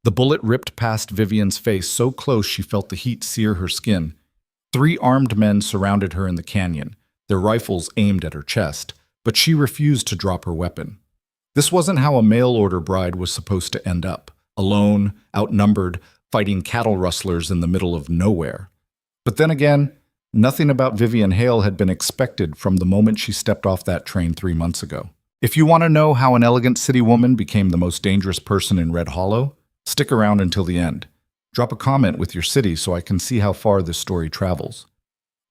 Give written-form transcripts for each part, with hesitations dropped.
The bullet ripped past Vivian's face so close she felt the heat sear her skin. 3 armed men surrounded her in the canyon, their rifles aimed at her chest, but she refused to drop her weapon. This wasn't how a mail-order bride was supposed to end up, alone, outnumbered, fighting cattle rustlers in the middle of nowhere. But then again, nothing about Vivian Hale had been expected from the moment she stepped off that train 3 months ago. If you want to know how an elegant city woman became the most dangerous person in Red Hollow, stick around until the end. Drop a comment with your city so I can see how far this story travels.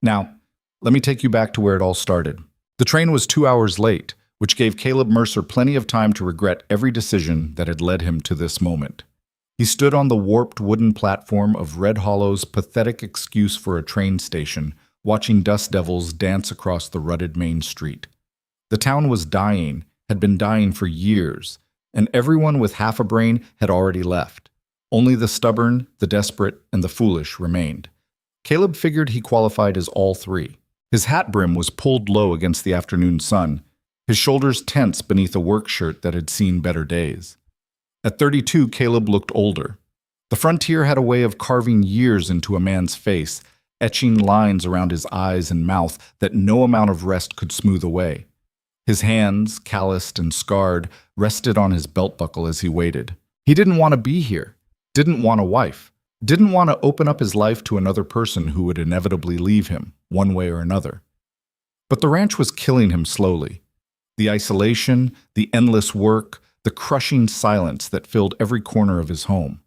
Now, let me take you back to where it all started. The train was 2 hours late, which gave Caleb Mercer plenty of time to regret every decision that had led him to this moment. He stood on the warped wooden platform of Red Hollow's pathetic excuse for a train station, watching dust devils dance across the rutted main street. The town was dying, had been dying for years, and everyone with half a brain had already left. Only the stubborn, the desperate, and the foolish remained. Caleb figured he qualified as all 3. His hat brim was pulled low against the afternoon sun, his shoulders tense beneath a work shirt that had seen better days. At 32, Caleb looked older. The frontier had a way of carving years into a man's face, etching lines around his eyes and mouth that no amount of rest could smooth away. His hands, calloused and scarred, rested on his belt buckle as he waited. He didn't want to be here, didn't want a wife, didn't want to open up his life to another person who would inevitably leave him, one way or another. But the ranch was killing him slowly. The isolation, the endless work, the crushing silence that filled every corner of his home.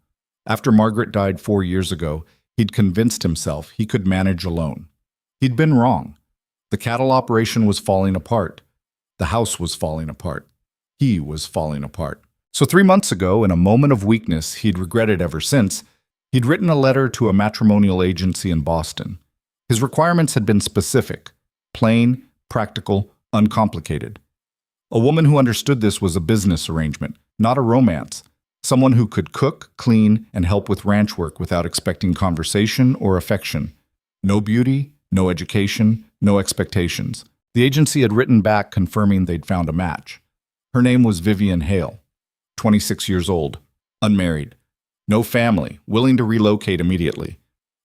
After Margaret died 4 years ago, he'd convinced himself he could manage alone. He'd been wrong. The cattle operation was falling apart. The house was falling apart. He was falling apart. So 3 months ago, in a moment of weakness he'd regretted ever since, he'd written a letter to a matrimonial agency in Boston. His requirements had been specific, plain, practical, uncomplicated. A woman who understood this was a business arrangement, not a romance. Someone who could cook, clean, and help with ranch work without expecting conversation or affection. No beauty, no education, no expectations. The agency had written back confirming they'd found a match. Her name was Vivian Hale, 26 years old, unmarried, no family, willing to relocate immediately.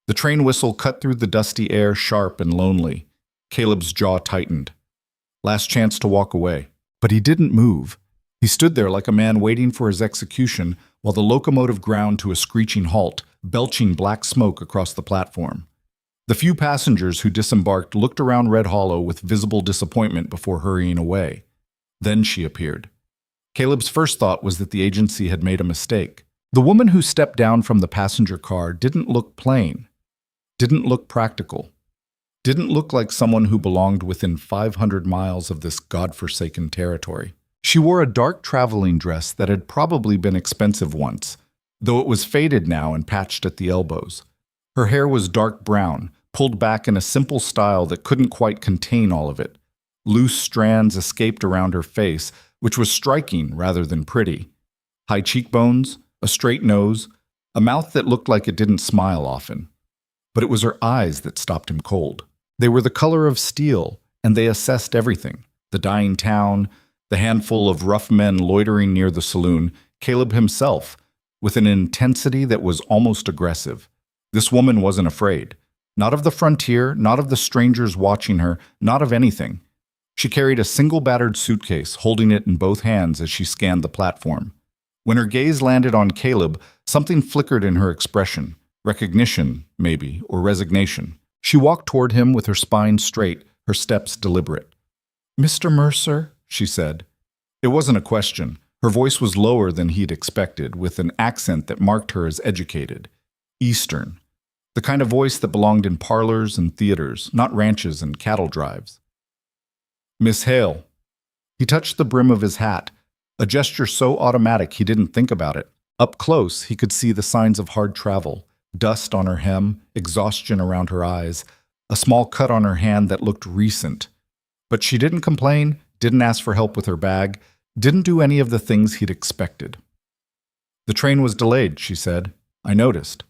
The train whistle cut through the dusty air, sharp and lonely. Caleb's jaw tightened. Last chance to walk away. But he didn't move. He stood there like a man waiting for his execution while the locomotive ground to a screeching halt, belching black smoke across the platform. The few passengers who disembarked looked around Red Hollow with visible disappointment before hurrying away. Then she appeared. Caleb's first thought was that the agency had made a mistake. The woman who stepped down from the passenger car didn't look plain, didn't look practical, didn't look like someone who belonged within 500 miles of this godforsaken territory. She wore a dark traveling dress that had probably been expensive once, though it was faded now and patched at the elbows. Her hair was dark brown, pulled back in a simple style that couldn't quite contain all of it. Loose strands escaped around her face, which was striking rather than pretty. High cheekbones, a straight nose, a mouth that looked like it didn't smile often. But it was her eyes that stopped him cold. They were the color of steel, and they assessed everything. The dying town, the handful of rough men loitering near the saloon, Caleb himself, with an intensity that was almost aggressive. This woman wasn't afraid. Not of the frontier, not of the strangers watching her, not of anything. She carried a single battered suitcase, holding it in both hands as she scanned the platform. When her gaze landed on Caleb, something flickered in her expression. Recognition, maybe, or resignation. She walked toward him with her spine straight, her steps deliberate. "Mr. Mercer," she said. It wasn't a question. Her voice was lower than he'd expected, with an accent that marked her as educated. Eastern. The kind of voice that belonged in parlors and theaters, not ranches and cattle drives. "Miss Hale." He touched the brim of his hat, a gesture so automatic he didn't think about it. Up close, he could see the signs of hard travel. Dust on her hem, exhaustion around her eyes, a small cut on her hand that looked recent. But she didn't complain, didn't ask for help with her bag, didn't do any of the things he'd expected. "The train was delayed," she said. "I noticed."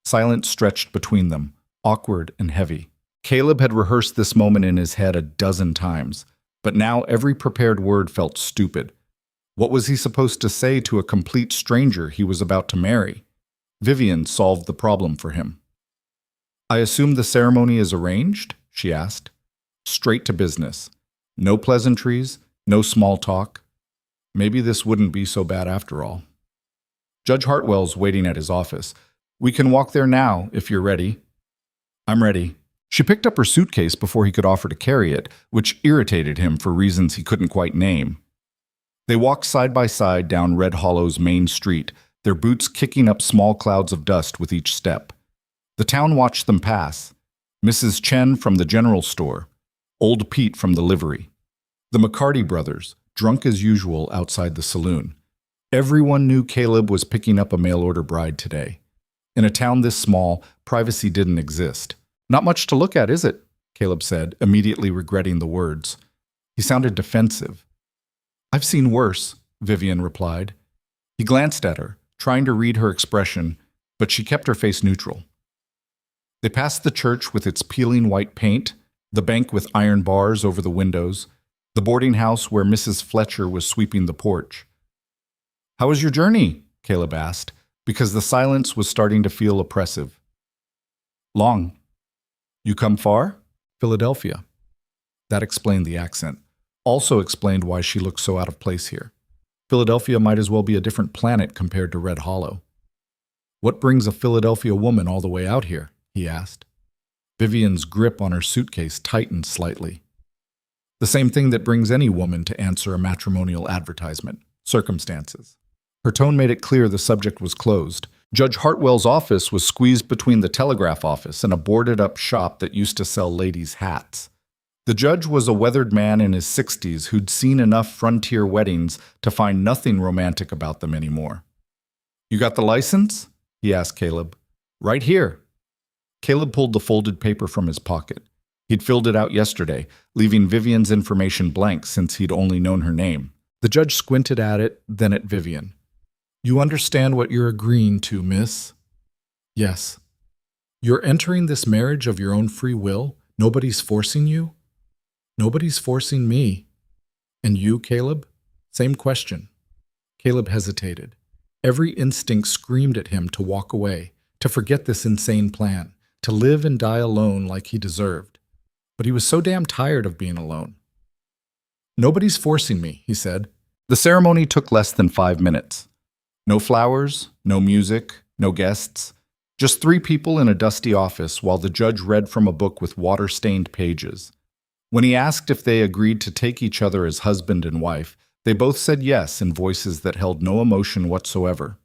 Silence stretched between them, awkward and heavy. Caleb had rehearsed this moment in his head a dozen times, but now every prepared word felt stupid. What was he supposed to say to a complete stranger he was about to marry? Vivian solved the problem for him. "I assume the ceremony is arranged?" she asked. Straight to business. No pleasantries, no small talk. Maybe this wouldn't be so bad after all. Judge Hartwell's waiting at his office. "We can walk there now, if you're ready." "I'm ready." She picked up her suitcase before he could offer to carry it, which irritated him for reasons he couldn't quite name. They walked side by side down Red Hollow's main street, their boots kicking up small clouds of dust with each step. The town watched them pass. Mrs. Chen from the general store, Old Pete from the livery, the McCarty brothers, drunk as usual outside the saloon. Everyone knew Caleb was picking up a mail-order bride today. In a town this small, privacy didn't exist. "Not much to look at, is it?" Caleb said, immediately regretting the words. He sounded defensive. "I've seen worse," Vivian replied. He glanced at her, trying to read her expression, but she kept her face neutral. They passed the church with its peeling white paint, the bank with iron bars over the windows, the boarding house where Mrs. Fletcher was sweeping the porch. "How was your journey?" Caleb asked, because the silence was starting to feel oppressive. "Long." "You come far?" "Philadelphia." That explained the accent. Also explained why she looked so out of place here. Philadelphia might as well be a different planet compared to Red Hollow. "What brings a Philadelphia woman all the way out here?" he asked. Vivian's grip on her suitcase tightened slightly. "The same thing that brings any woman to answer a matrimonial advertisement: circumstances." Her tone made it clear the subject was closed. Judge Hartwell's office was squeezed between the telegraph office and a boarded-up shop that used to sell ladies' hats. The judge was a weathered man in his 60s who'd seen enough frontier weddings to find nothing romantic about them anymore. "You got the license?" he asked Caleb. "Right here." Caleb pulled the folded paper from his pocket. He'd filled it out yesterday, leaving Vivian's information blank since he'd only known her name. The judge squinted at it, then at Vivian. "You understand what you're agreeing to, miss?" "Yes." "You're entering this marriage of your own free will? Nobody's forcing you?" "Nobody's forcing me." "And you, Caleb?" Same question. Caleb hesitated. Every instinct screamed at him to walk away, to forget this insane plan, to live and die alone like he deserved. But he was so damn tired of being alone. "Nobody's forcing me," he said. The ceremony took less than 5 minutes. No flowers, no music, no guests. Just 3 people in a dusty office while the judge read from a book with water-stained pages. When he asked if they agreed to take each other as husband and wife, they both said yes in voices that held no emotion whatsoever.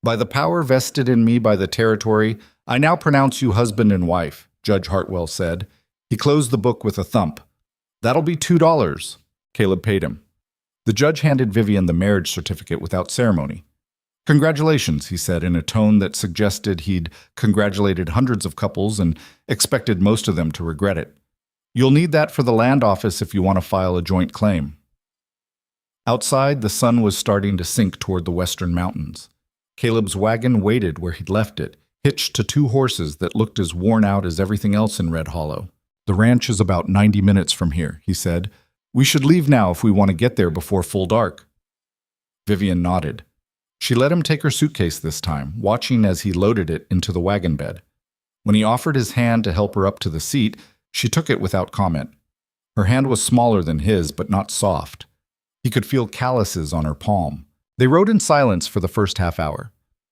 "By the power vested in me by the territory, I now pronounce you husband and wife," Judge Hartwell said. He closed the book with a thump. "That'll be $2. Caleb paid him. The judge handed Vivian the marriage certificate without ceremony. "Congratulations," he said in a tone that suggested he'd congratulated hundreds of couples and expected most of them to regret it. "You'll need that for the land office if you want to file a joint claim." Outside, the sun was starting to sink toward the western mountains. Caleb's wagon waited where he'd left it, hitched to 2 horses that looked as worn out as everything else in Red Hollow. "The ranch is about 90 minutes from here," he said. "We should leave now if we want to get there before full dark." Vivian nodded. She let him take her suitcase this time, watching as he loaded it into the wagon bed. When he offered his hand to help her up to the seat, she took it without comment. Her hand was smaller than his, but not soft. He could feel calluses on her palm. They rode in silence for the first half hour.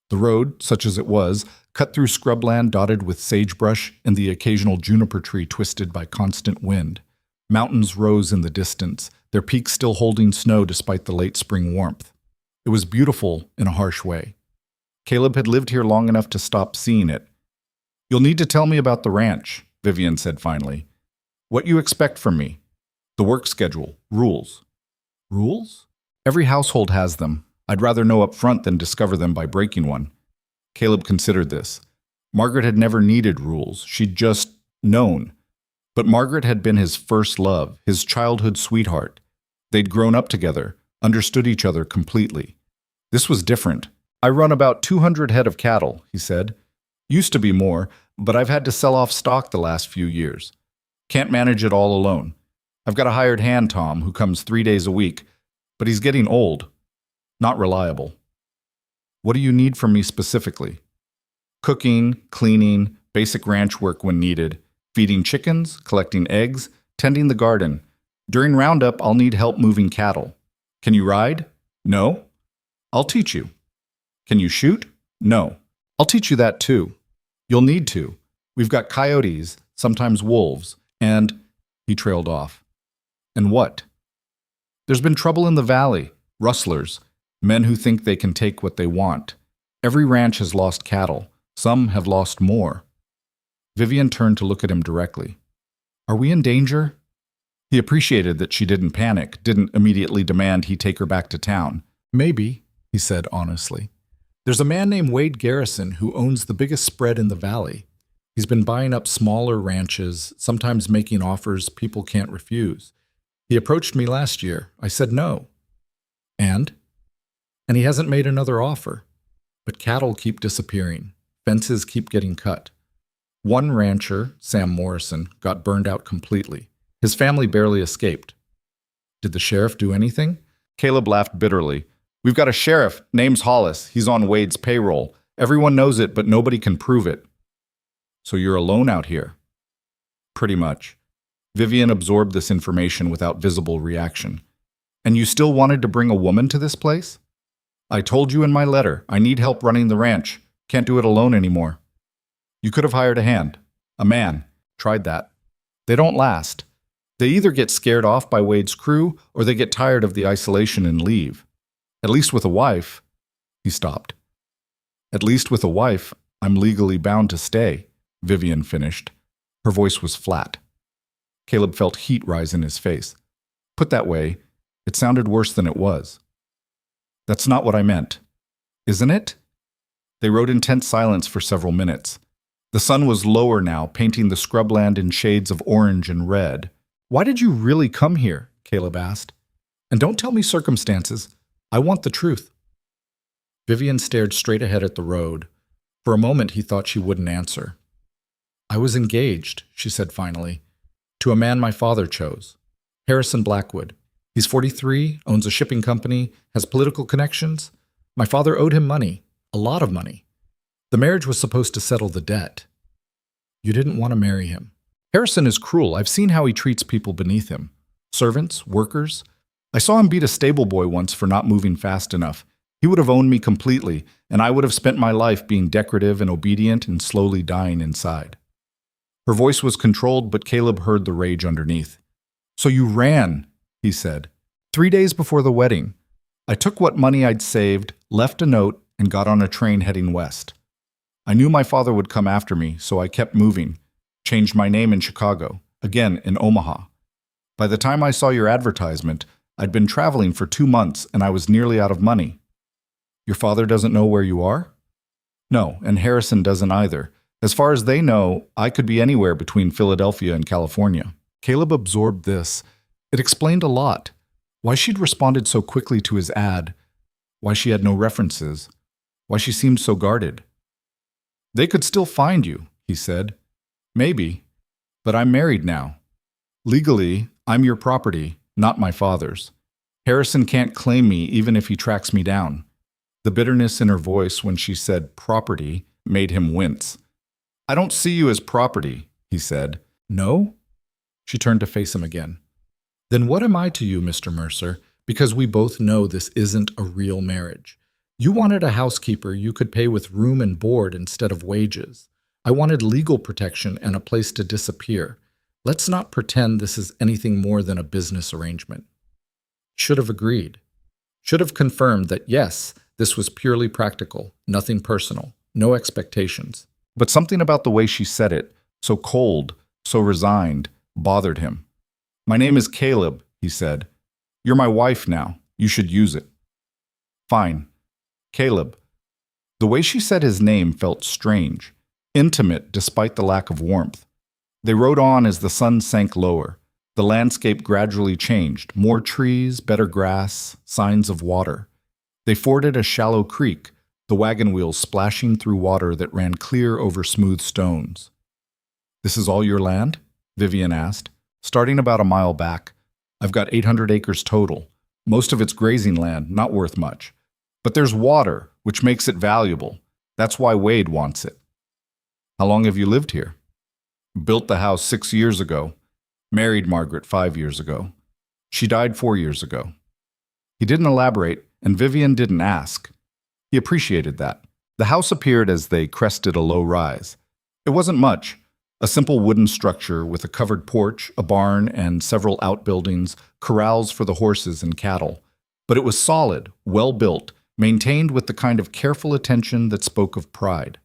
The road, such as it was, cut through scrubland dotted with sagebrush and the occasional juniper tree twisted by constant wind. Mountains rose in the distance, their peaks still holding snow despite the late spring warmth. It was beautiful in a harsh way. Caleb had lived here long enough to stop seeing it. "You'll need to tell me about the ranch," Vivian said finally. "What you expect from me. The work schedule, rules." "Rules?" "Every household has them. I'd rather know up front than discover them by breaking one." Caleb considered this. Margaret had never needed rules. She'd just known. But Margaret had been his first love, his childhood sweetheart. They'd grown up together, understood each other completely. This was different. "I run about 200 head of cattle," he said. "Used to be more, but I've had to sell off stock the last few years. Can't manage it all alone. I've got a hired hand, Tom, who comes 3 days a week. But he's getting old, not reliable. What do you need from me specifically? Cooking, cleaning, basic ranch work when needed, feeding chickens, collecting eggs, tending the garden. During roundup, I'll need help moving cattle. Can you ride? No? I'll teach you. Can you shoot? No. I'll teach you that too. You'll need to. We've got coyotes, sometimes wolves, and… He trailed off. And what? There's been trouble in the valley. Rustlers. Men who think they can take what they want. Every ranch has lost cattle. Some have lost more. Vivian turned to look at him directly. Are we in danger? He appreciated that she didn't panic, didn't immediately demand he take her back to town. Maybe, he said honestly. There's a man named Wade Garrison who owns the biggest spread in the valley. He's been buying up smaller ranches, sometimes making offers people can't refuse. He approached me last year. I said no. And he hasn't made another offer. But cattle keep disappearing. Fences keep getting cut. One rancher, Sam Morrison, got burned out completely. His family barely escaped. Did the sheriff do anything? Caleb laughed bitterly. We've got a sheriff, name's Hollis. He's on Wade's payroll. Everyone knows it, but nobody can prove it. So you're alone out here? Pretty much. Vivian absorbed this information without visible reaction. And you still wanted to bring a woman to this place? I told you in my letter, I need help running the ranch. Can't do it alone anymore. You could have hired a hand. A man. Tried that. They don't last. They either get scared off by Wade's crew, or they get tired of the isolation and leave. At least with a wife. He stopped. At least with a wife, I'm legally bound to stay, Vivian finished. Her voice was flat. Caleb felt heat rise in his face. Put that way, it sounded worse than it was. That's not what I meant. Isn't it? They rode in tense silence for several minutes. The sun was lower now, painting the scrubland in shades of orange and red. Why did you really come here? Caleb asked. And don't tell me circumstances. I want the truth. Vivian stared straight ahead at the road. For a moment he thought she wouldn't answer. I was engaged, she said finally, to a man my father chose. Harrison Blackwood. He's 43, owns a shipping company, has political connections. My father owed him money, a lot of money. The marriage was supposed to settle the debt. You didn't want to marry him. Harrison is cruel. I've seen how he treats people beneath him. Servants, workers. I saw him beat a stable boy once for not moving fast enough. He would have owned me completely, and I would have spent my life being decorative and obedient and slowly dying inside. Her voice was controlled, but Caleb heard the rage underneath. So you ran, he said. 3 days before the wedding. I took what money I'd saved, left a note, and got on a train heading west. I knew my father would come after me, so I kept moving. Changed my name in Chicago, again in Omaha. By the time I saw your advertisement, I'd been traveling for 2 months and I was nearly out of money. Your father doesn't know where you are? No, and Harrison doesn't either. As far as they know, I could be anywhere between Philadelphia and California. Caleb absorbed this. It explained a lot. Why she'd responded so quickly to his ad. Why she had no references. Why she seemed so guarded. They could still find you, he said. Maybe. But I'm married now. Legally, I'm your property, not my father's. Harrison can't claim me even if he tracks me down. The bitterness in her voice when she said property made him wince. I don't see you as property, he said. No? She turned to face him again. Then what am I to you, Mr. Mercer? Because we both know this isn't a real marriage. You wanted a housekeeper you could pay with room and board instead of wages. I wanted legal protection and a place to disappear. Let's not pretend this is anything more than a business arrangement. Should have agreed. Should have confirmed that yes, this was purely practical, nothing personal, no expectations. But something about the way she said it, so cold, so resigned, bothered him. My name is Caleb, he said. You're my wife now. You should use it. Fine. Caleb. The way she said his name felt strange, intimate despite the lack of warmth. They rode on as the sun sank lower. The landscape gradually changed, more trees, better grass, signs of water. They forded a shallow creek, the wagon wheels splashing through water that ran clear over smooth stones. This is all your land? Vivian asked. Starting about a mile back. I've got 800 acres total. Most of it's grazing land, not worth much. But there's water, which makes it valuable. That's why Wade wants it. How long have you lived here? Built the house 6 years ago. Married Margaret 5 years ago. She died 4 years ago. He didn't elaborate, and Vivian didn't ask. He appreciated that. The house appeared as they crested a low rise. It wasn't much. A simple wooden structure with a covered porch, a barn, and several outbuildings, corrals for the horses and cattle. But it was solid, well built, maintained with the kind of careful attention that spoke of pride.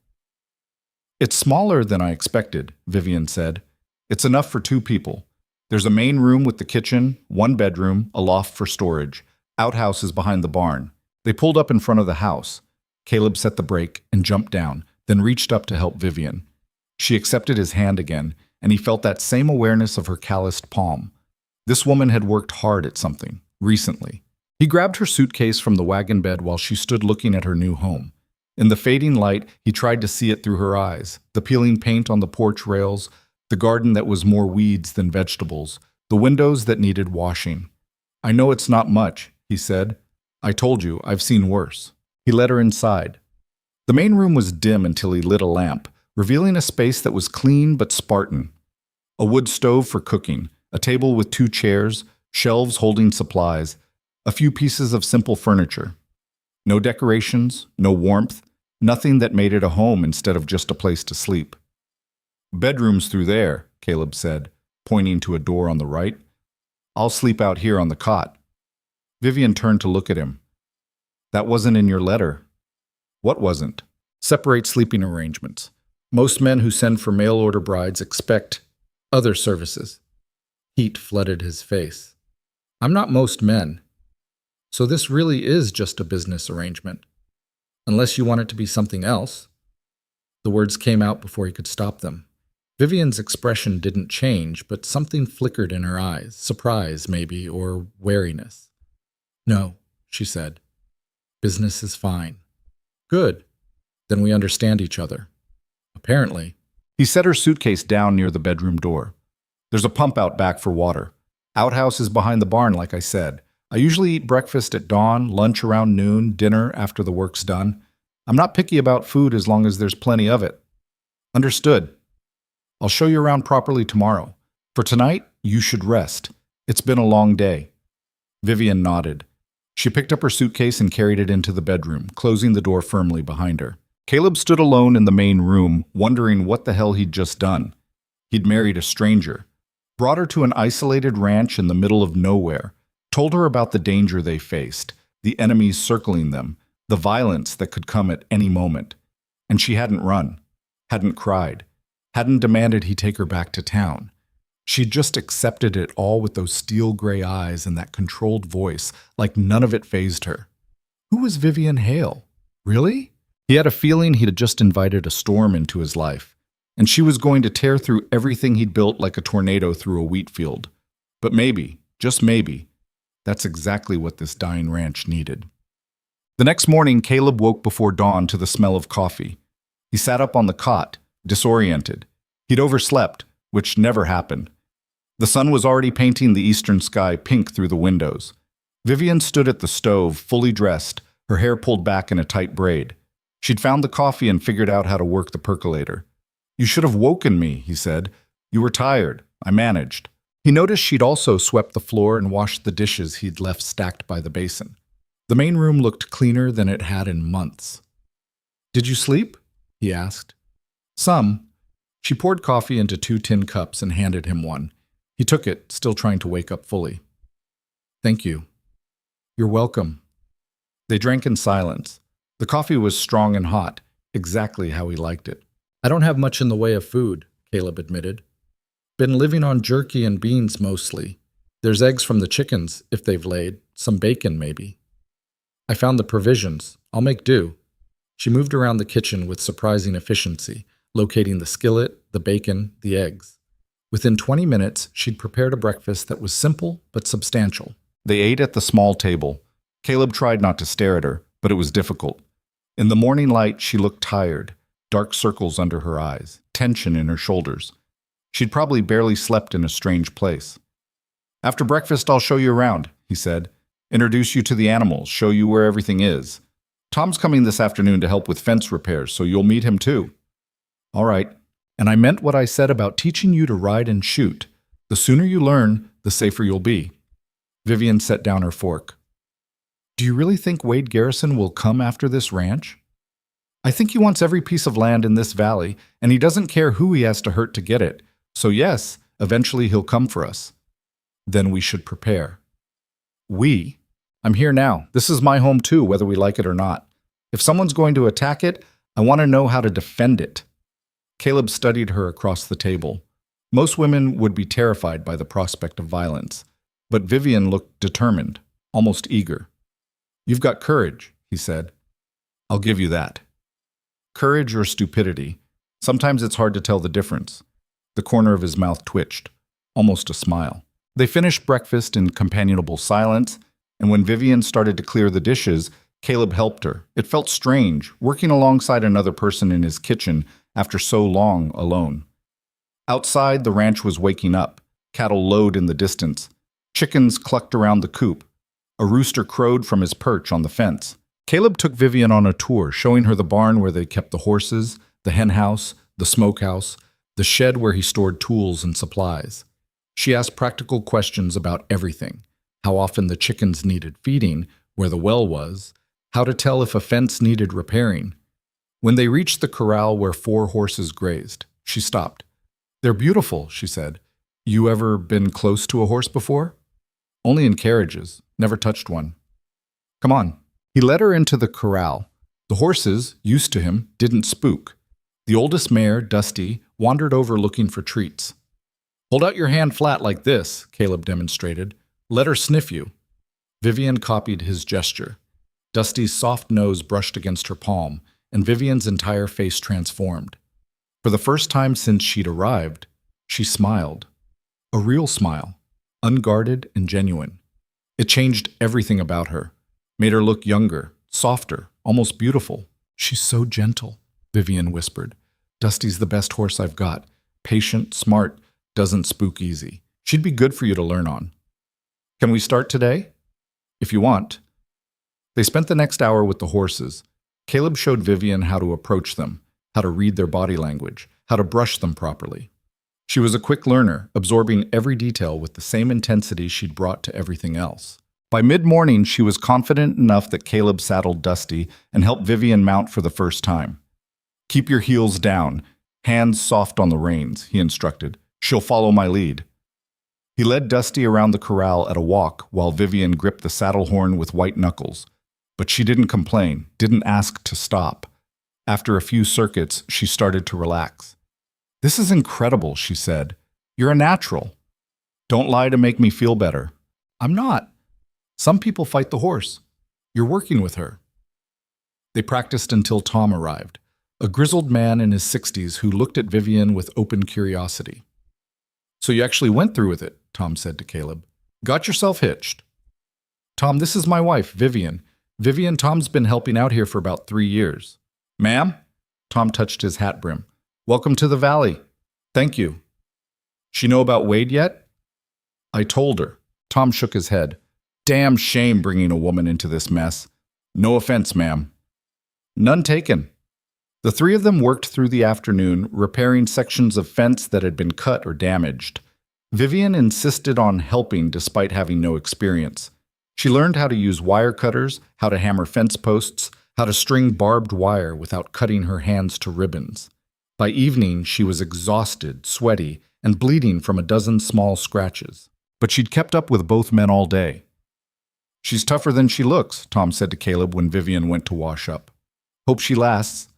It's smaller than I expected, Vivian said. It's enough for 2 people. There's a main room with the kitchen, 1 bedroom, a loft for storage. Outhouse is behind the barn. They pulled up in front of the house. Caleb set the brake and jumped down, then reached up to help Vivian. She accepted his hand again, and he felt that same awareness of her calloused palm. This woman had worked hard at something, recently. He grabbed her suitcase from the wagon bed while she stood looking at her new home. In the fading light, he tried to see it through her eyes, the peeling paint on the porch rails, the garden that was more weeds than vegetables, the windows that needed washing. I know it's not much, he said. I told you, I've seen worse. He led her inside. The main room was dim until he lit a lamp, revealing a space that was clean but Spartan. A wood stove for cooking, a table with 2 chairs, shelves holding supplies, a few pieces of simple furniture. No decorations, no warmth, nothing that made it a home instead of just a place to sleep. Bedrooms through there, Caleb said, pointing to a door on the right. I'll sleep out here on the cot. Vivian turned to look at him. That wasn't in your letter. What wasn't? Separate sleeping arrangements. Most men who send for mail-order brides expect other services. Heat flooded his face. I'm not most men. So this really is just a business arrangement. Unless you want it to be something else. The words came out before he could stop them. Vivian's expression didn't change, but something flickered in her eyes, surprise maybe, or wariness. No, she said. Business is fine. Good. Then we understand each other. Apparently. He set her suitcase down near the bedroom door. There's a pump out back for water. Outhouse is behind the barn, like I said. I usually eat breakfast at dawn, lunch around noon, dinner after the work's done. I'm not picky about food as long as there's plenty of it. Understood. I'll show you around properly tomorrow. For tonight, you should rest. It's been a long day. Vivian nodded. She picked up her suitcase and carried it into the bedroom, closing the door firmly behind her. Caleb stood alone in the main room, wondering what the hell he'd just done. He'd married a stranger, brought her to an isolated ranch in the middle of nowhere, told her about the danger they faced, the enemies circling them, the violence that could come at any moment. And she hadn't run, hadn't cried, hadn't demanded he take her back to town. She'd just accepted it all with those steel gray eyes and that controlled voice, like none of it fazed her. Who was Vivian Hale? Really? He had a feeling he'd just invited a storm into his life, and she was going to tear through everything he'd built like a tornado through a wheat field. But maybe, just maybe, that's exactly what this dying ranch needed. The next morning, Caleb woke before dawn to the smell of coffee. He sat up on the cot, disoriented. He'd overslept, which never happened. The sun was already painting the eastern sky pink through the windows. Vivian stood at the stove, fully dressed, her hair pulled back in a tight braid. She'd found the coffee and figured out how to work the percolator. You should have woken me, he said. You were tired. I managed. He noticed she'd also swept the floor and washed the dishes he'd left stacked by the basin. The main room looked cleaner than it had in months. Did you sleep? He asked. Some. She poured coffee into 2 tin cups and handed him one. He took it, still trying to wake up fully. Thank you. You're welcome. They drank in silence. The coffee was strong and hot, exactly how he liked it. I don't have much in the way of food, Caleb admitted. Been living on jerky and beans mostly. There's eggs from the chickens, if they've laid, some bacon maybe. I found the provisions. I'll make do. She moved around the kitchen with surprising efficiency, locating the skillet, the bacon, the eggs. Within 20 minutes, she'd prepared a breakfast that was simple but substantial. They ate at the small table. Caleb tried not to stare at her, but it was difficult. In the morning light, she looked tired, dark circles under her eyes, tension in her shoulders. She'd probably barely slept in a strange place. After breakfast, I'll show you around, he said. introduce you to the animals, show you where everything is. Tom's coming this afternoon to help with fence repairs, so you'll meet him too. All right. And I meant what I said about teaching you to ride and shoot. The sooner you learn, the safer you'll be. Vivian set down her fork. Do you really think Wade Garrison will come after this ranch? I think he wants every piece of land in this valley, and he doesn't care who he has to hurt to get it. So yes, eventually he'll come for us. Then we should prepare. We? I'm here now. This is my home too, whether we like it or not. If someone's going to attack it, I want to know how to defend it. Caleb studied her across the table. Most women would be terrified by the prospect of violence, but Vivian looked determined, almost eager. You've got courage, he said. I'll give you that. Courage or stupidity. Sometimes it's hard to tell the difference. The corner of his mouth twitched, almost a smile. They finished breakfast in companionable silence, and when Vivian started to clear the dishes, Caleb helped her. It felt strange, working alongside another person in his kitchen after so long alone. Outside, the ranch was waking up. Cattle lowed in the distance. Chickens clucked around the coop. A rooster crowed from his perch on the fence. Caleb took Vivian on a tour, showing her the barn where they kept the horses, the hen house, the smokehouse, the shed where he stored tools and supplies. She asked practical questions about everything: how often the chickens needed feeding, where the well was, how to tell if a fence needed repairing. When they reached the corral where 4 horses grazed, she stopped. They're beautiful, she said. You ever been close to a horse before? Only in carriages, never touched one. Come on. He led her into the corral. The horses, used to him, didn't spook. The oldest mare, Dusty, wandered over looking for treats. Hold out your hand flat like this, Caleb demonstrated. Let her sniff you. Vivian copied his gesture. Dusty's soft nose brushed against her palm, and Vivian's entire face transformed. For the first time since she'd arrived, she smiled. A real smile, unguarded and genuine. It changed everything about her, made her look younger, softer, almost beautiful. She's so gentle, Vivian whispered. Dusty's the best horse I've got. Patient, smart, doesn't spook easy. She'd be good for you to learn on. Can we start today? If you want. They spent the next hour with the horses. Caleb showed Vivian how to approach them, how to read their body language, how to brush them properly. She was a quick learner, absorbing every detail with the same intensity she'd brought to everything else. By mid-morning, she was confident enough that Caleb saddled Dusty and helped Vivian mount for the first time. Keep your heels down, hands soft on the reins, he instructed. She'll follow my lead. He led Dusty around the corral at a walk while Vivian gripped the saddle horn with white knuckles. But she didn't complain, didn't ask to stop. After a few circuits, she started to relax. This is incredible, she said. You're a natural. Don't lie to make me feel better. I'm not. Some people fight the horse. You're working with her. They practiced until Tom arrived, a grizzled man in his 60s who looked at Vivian with open curiosity. So you actually went through with it, Tom said to Caleb. Got yourself hitched. Tom, this is my wife, Vivian. Vivian, Tom's been helping out here for about 3 years. Ma'am? Tom touched his hat brim. Welcome to the valley. Thank you. She know about Wade yet? I told her. Tom shook his head. Damn shame bringing a woman into this mess. No offense, ma'am. None taken. The 3 of them worked through the afternoon, repairing sections of fence that had been cut or damaged. Vivian insisted on helping despite having no experience. She learned how to use wire cutters, how to hammer fence posts, how to string barbed wire without cutting her hands to ribbons. By evening, she was exhausted, sweaty, and bleeding from a dozen small scratches. But she'd kept up with both men all day. She's tougher than she looks, Tom said to Caleb when Vivian went to wash up. Hope she lasts.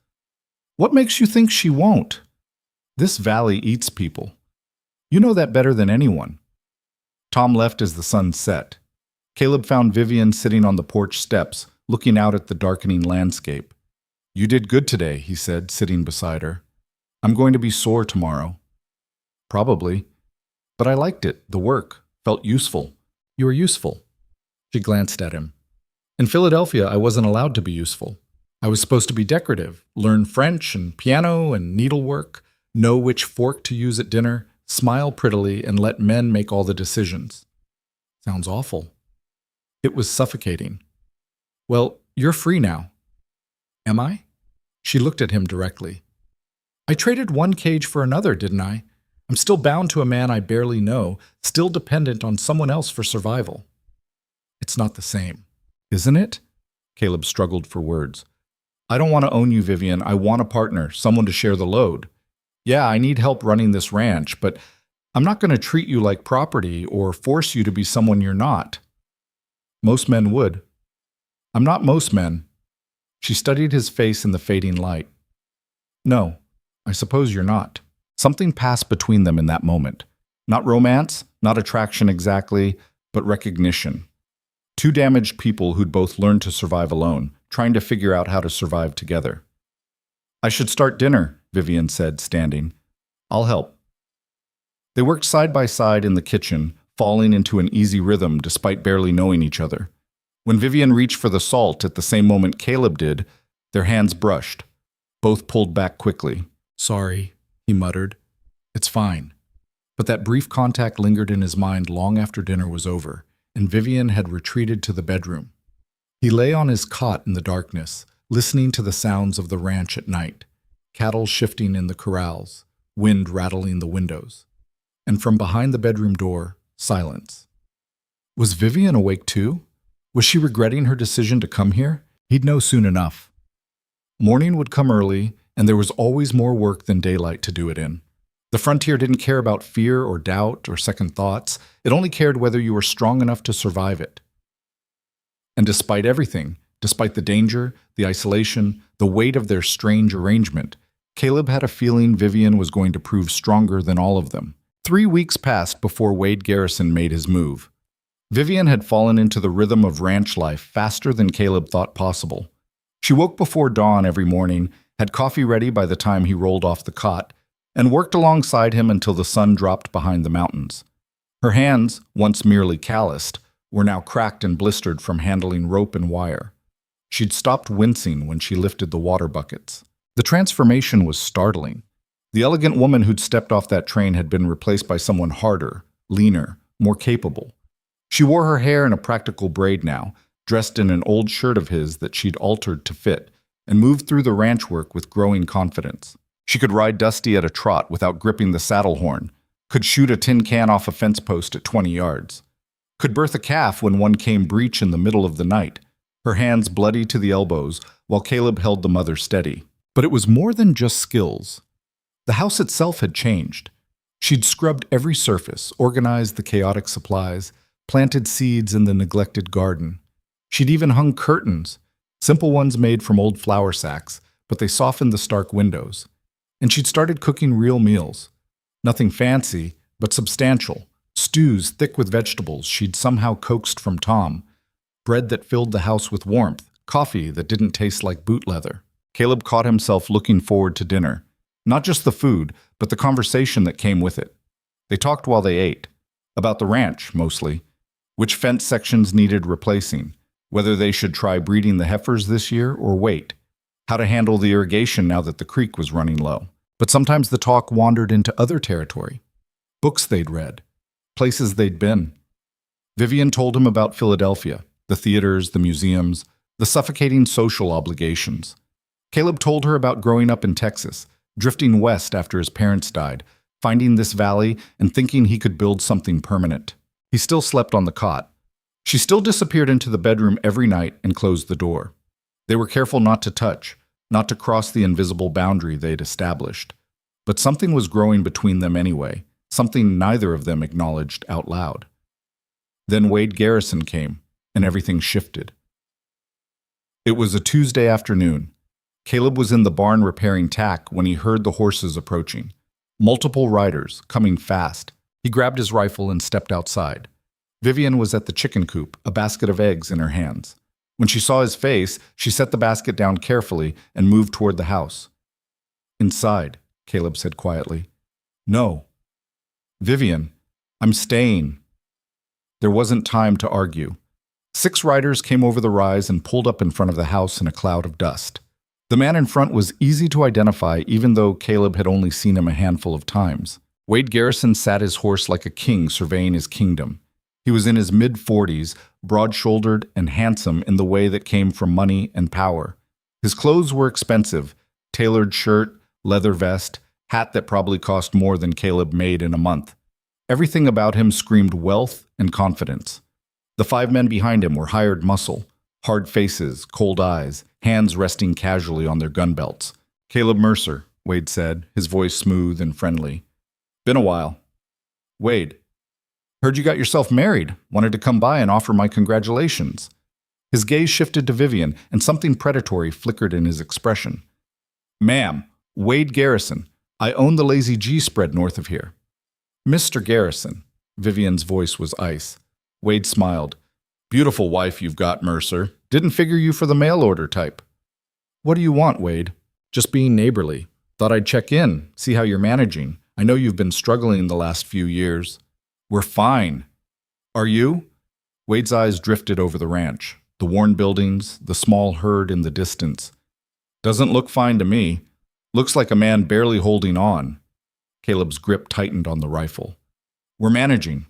What makes you think she won't? This valley eats people. You know that better than anyone. Tom left as the sun set. Caleb found Vivian sitting on the porch steps, looking out at the darkening landscape. You did good today, he said, sitting beside her. I'm going to be sore tomorrow. Probably. But I liked it, the work, felt useful. You were useful. She glanced at him. In Philadelphia, I wasn't allowed to be useful. I was supposed to be decorative, learn French and piano and needlework, know which fork to use at dinner, smile prettily, and let men make all the decisions. Sounds awful. It was suffocating. Well, you're free now. Am I? She looked at him directly. I traded one cage for another, didn't I? I'm still bound to a man I barely know, still dependent on someone else for survival. It's not the same, isn't it? Caleb struggled for words. I don't want to own you, Vivian. I want a partner, someone to share the load. Yeah, I need help running this ranch, but I'm not going to treat you like property or force you to be someone you're not. Most men would. I'm not most men. She studied his face in the fading light. No, I suppose you're not. Something passed between them in that moment. Not romance, not attraction exactly, but recognition. Two damaged people who'd both learned to survive alone, trying to figure out how to survive together. I should start dinner, Vivian said, standing. I'll help. They worked side by side in the kitchen, falling into an easy rhythm despite barely knowing each other. When Vivian reached for the salt at the same moment Caleb did, their hands brushed. Both pulled back quickly. Sorry, he muttered. It's fine. But that brief contact lingered in his mind long after dinner was over, and Vivian had retreated to the bedroom. He lay on his cot in the darkness, listening to the sounds of the ranch at night, cattle shifting in the corrals, wind rattling the windows. And from behind the bedroom door, silence. Was Vivian awake too? Was she regretting her decision to come here? He'd know soon enough. Morning would come early, and there was always more work than daylight to do it in. The frontier didn't care about fear or doubt or second thoughts. It only cared whether you were strong enough to survive it. And despite everything, despite the danger, the isolation, the weight of their strange arrangement, Caleb had a feeling Vivian was going to prove stronger than all of them. 3 weeks passed before Wade Garrison made his move. Vivian had fallen into the rhythm of ranch life faster than Caleb thought possible. She woke before dawn every morning, had coffee ready by the time he rolled off the cot, and worked alongside him until the sun dropped behind the mountains. Her hands, once merely calloused, were now cracked and blistered from handling rope and wire. She'd stopped wincing when she lifted the water buckets. The transformation was startling. The elegant woman who'd stepped off that train had been replaced by someone harder, leaner, more capable. She wore her hair in a practical braid now, dressed in an old shirt of his that she'd altered to fit, and moved through the ranch work with growing confidence. She could ride Dusty at a trot without gripping the saddle horn, could shoot a tin can off a fence post at 20 yards, could birth a calf when one came breech in the middle of the night, her hands bloody to the elbows while Caleb held the mother steady. But it was more than just skills. The house itself had changed. She'd scrubbed every surface, organized the chaotic supplies, planted seeds in the neglected garden. She'd even hung curtains, simple ones made from old flour sacks, but they softened the stark windows. And she'd started cooking real meals. Nothing fancy, but substantial. Stews thick with vegetables she'd somehow coaxed from Tom. Bread that filled the house with warmth. Coffee that didn't taste like boot leather. Caleb caught himself looking forward to dinner. Not just the food, but the conversation that came with it. They talked while they ate. About the ranch, mostly. Which fence sections needed replacing. Whether they should try breeding the heifers this year or wait. How to handle the irrigation now that the creek was running low. But sometimes the talk wandered into other territory. Books they'd read. Places they'd been. Vivian told him about Philadelphia, the theaters, the museums, the suffocating social obligations. Caleb told her about growing up in Texas, drifting west after his parents died, finding this valley and thinking he could build something permanent. He still slept on the cot. She still disappeared into the bedroom every night and closed the door. They were careful not to touch, not to cross the invisible boundary they'd established. But something was growing between them anyway, something neither of them acknowledged out loud. Then Wade Garrison came, and everything shifted. It was a Tuesday afternoon. Caleb was in the barn repairing tack when he heard the horses approaching. Multiple riders, coming fast. He grabbed his rifle and stepped outside. Vivian was at the chicken coop, a basket of eggs in her hands. When she saw his face, she set the basket down carefully and moved toward the house. Inside, Caleb said quietly. No. Vivian, I'm staying. There wasn't time to argue. 6 riders came over the rise and pulled up in front of the house in a cloud of dust. The man in front was easy to identify even though Caleb had only seen him a handful of times. Wade Garrison sat his horse like a king surveying his kingdom. He was in his mid-40s, broad-shouldered and handsome in the way that came from money and power. His clothes were expensive: tailored shirt, leather vest, hat that probably cost more than Caleb made in a month. Everything about him screamed wealth and confidence. The 5 men behind him were hired muscle, hard faces, cold eyes, hands resting casually on their gun belts. "Caleb Mercer," Wade said, his voice smooth and friendly. "Been a while." "Wade, heard you got yourself married. Wanted to come by and offer my congratulations." His gaze shifted to Vivian, and something predatory flickered in his expression. "Ma'am, Wade Garrison. I own the Lazy G spread north of here." "Mr. Garrison." Vivian's voice was ice. Wade smiled. "Beautiful wife you've got, Mercer. Didn't figure you for the mail order type." "What do you want, Wade?" "Just being neighborly. Thought I'd check in, see how you're managing. I know you've been struggling the last few years." "We're fine." "Are you?" Wade's eyes drifted over the ranch, the worn buildings, the small herd in the distance. "Doesn't look fine to me. Looks like a man barely holding on." Caleb's grip tightened on the rifle. "We're managing."